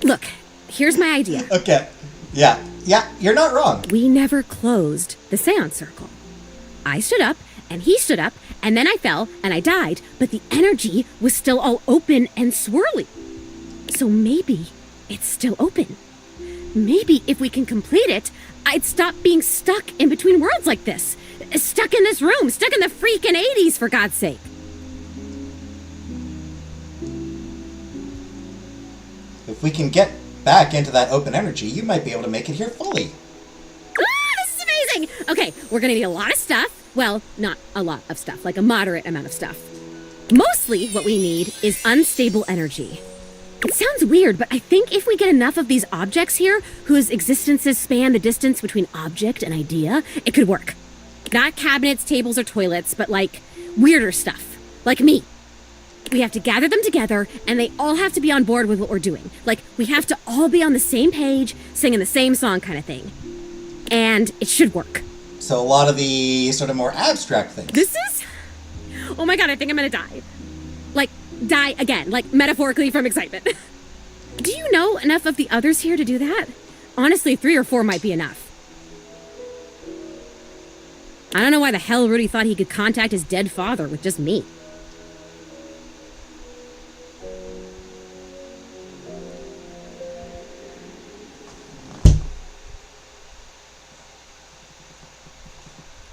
Look, here's my idea. Okay. Yeah, you're not wrong. We never closed the seance circle. I stood up, and he stood up, and then I fell, and I died, but the energy was still all open and swirly. So maybe it's still open. Maybe if we can complete it, I'd stop being stuck in between worlds like this. Stuck in this room, stuck in the freaking 80s, for God's sake. If we can get back into that open energy, you might be able to make it here fully. This is amazing! Okay, we're gonna need a lot of stuff. Well, not a lot of stuff, like a moderate amount of stuff. Mostly what we need is unstable energy. It sounds weird, but I think if we get enough of these objects here, whose existences span the distance between object and idea, it could work. Not cabinets, tables, or toilets, but like weirder stuff. Like me. We have to gather them together, and they all have to be on board with what we're doing. Like, we have to all be on the same page, singing the same song kind of thing. And it should work. So a lot of the sort of more abstract things. This is... Oh my god, I think I'm gonna die. Like, die again, like metaphorically from excitement. Do you know enough of the others here to do that? Honestly, 3 or 4 might be enough. I don't know why the hell Rudy thought he could contact his dead father with just me.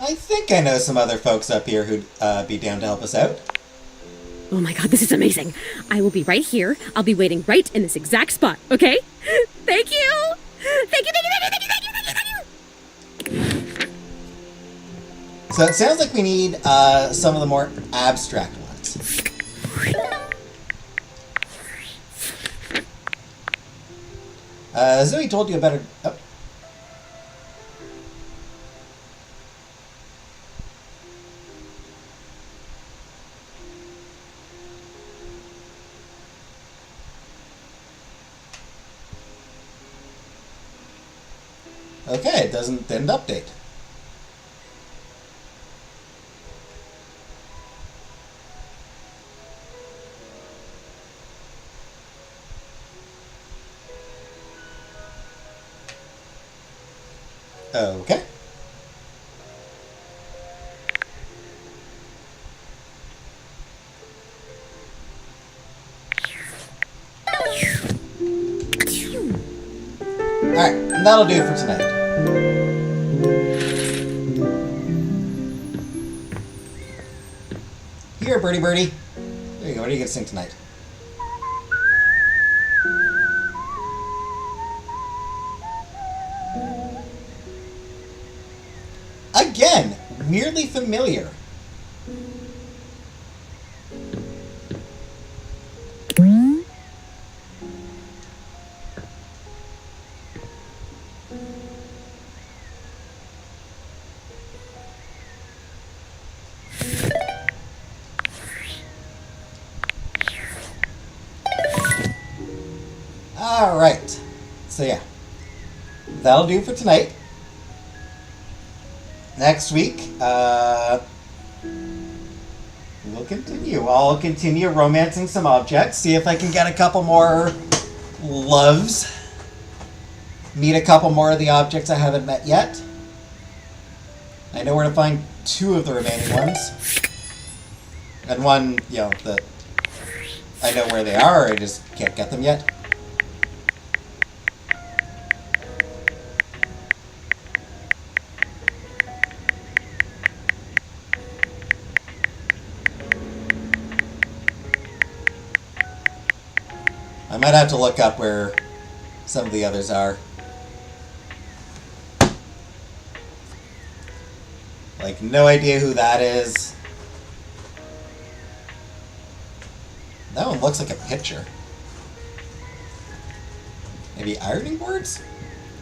I think I know some other folks up here who'd be down to help us out. Oh my god, this is amazing. I will be right here. I'll be waiting right in this exact spot, okay? Thank you! Thank you, thank you, thank you, thank you, thank you, thank you, thank you! So it sounds like we need some of the more abstract ones. Zoe told you a better... Oh. Okay, it didn't update. Okay. Alright, and that'll do it for tonight. Here, birdie birdie. There you go, what are you going to sing tonight? Again, weirdly familiar. Alright, so yeah, that'll do for tonight. Next week, we'll continue. I'll continue romancing some objects, see if I can get a couple more loves, meet a couple more of the objects I haven't met yet. I know where to find 2 of the remaining ones. And one, you know, that I know where they are, I just can't get them yet. I might have to look up where some of the others are. Like, no idea who that is. That one looks like a picture. Maybe ironing boards?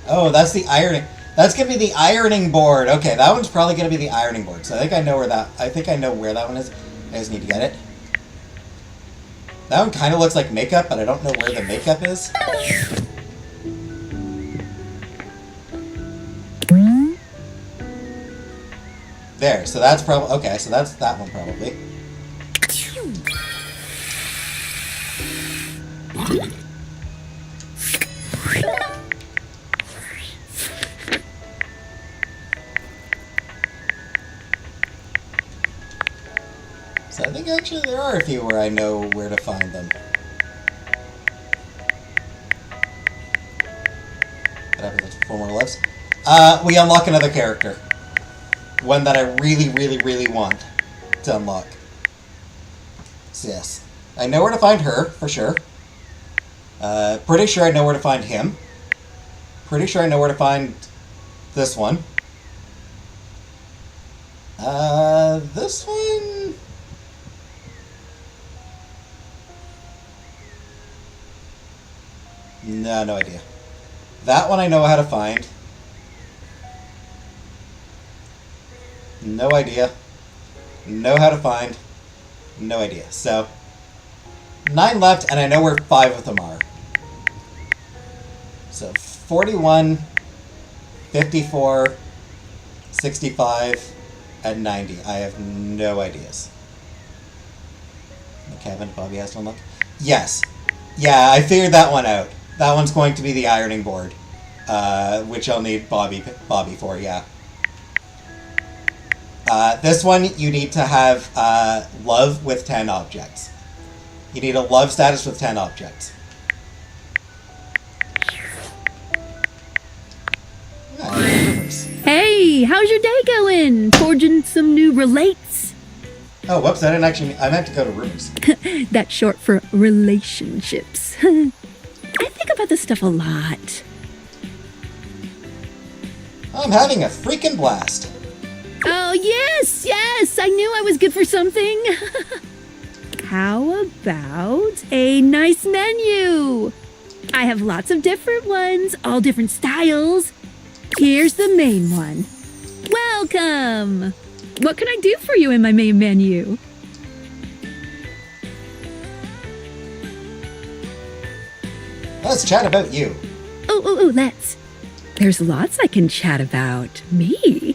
Oh, that's the ironing. That's gonna be the ironing board. Okay, that one's probably gonna be the ironing board. So I think I know where that. I think I know where that one is. I just need to get it. That one kind of looks like makeup, but I don't know where the makeup is. There, so that's probably... Okay, so that's that one probably. So I think actually there are a few where I know where to find them. What happens with 4 more lives? We unlock another character. One that I really, really, really want to unlock. So yes. I know where to find her, for sure. Pretty sure I know where to find him. Pretty sure I know where to find this one. This one... No idea. That one I know how to find. No idea. Know how to find. No idea. So, 9 left, and I know where 5 of them are. So, 41, 54, 65, and 90. I have no ideas. The cabin Bobby has to unlock? Yes. Yeah, I figured that one out. That one's going to be the ironing board. Which I'll need Bobby for, yeah. This one, you need to have love with 10 objects. You need a love status with 10 objects. Hey, how's your day going? Forging some new relates? Oh, whoops, I meant to go to rumors. That's short for relationships. I think about this stuff a lot. I'm having a freaking blast. Oh, yes, I knew I was good for something. How about a nice menu? I have lots of different ones, all different styles. Here's the main one. Welcome! What can I do for you in my main menu? Let's chat about you. Oh, let's. There's lots I can chat about. Me?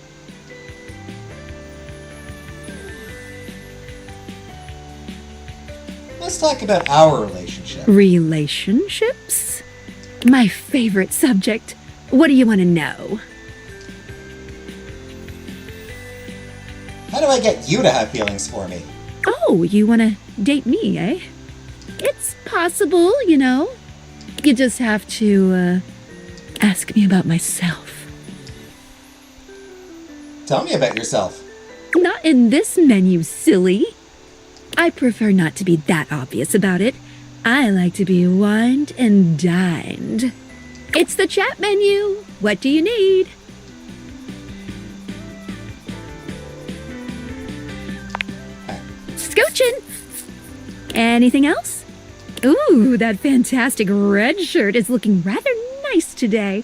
Let's talk about our relationship. Relationships? My favorite subject. What do you want to know? How do I get you to have feelings for me? Oh, you want to date me, eh? It's possible, you know. You just have to, ask me about myself. Tell me about yourself. Not in this menu, silly. I prefer not to be that obvious about it. I like to be wined and dined. It's the chat menu. What do you need? Scooching. Anything else? Ooh, that fantastic red shirt is looking rather nice today.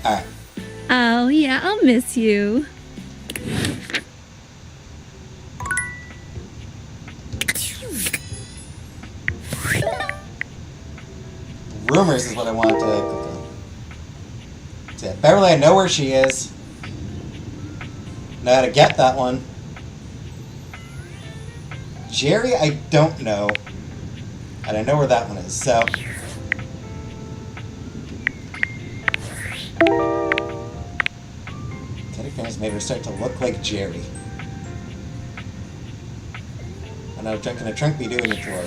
Alright. Oh, yeah, I'll miss you. Rumors is what I want to click on. So, Beverly, I know where she is. Know how to get that one. Jerry, I don't know. And I know where that one is, so... Teddy Parents made her start to look like Jerry. I know junk in a trunk be doing a drawer.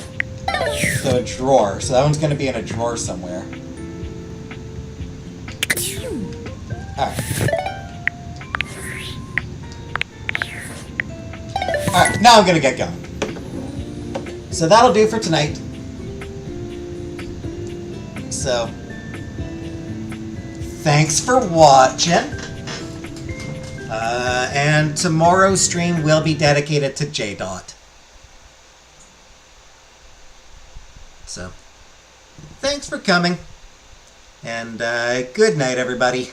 So a drawer. So that one's going to be in a drawer somewhere. Alright. Alright, now I'm going to get going. So that'll do for tonight. So, thanks for watching. And tomorrow's stream will be dedicated to J-Dot. So, thanks for coming. And good night, everybody.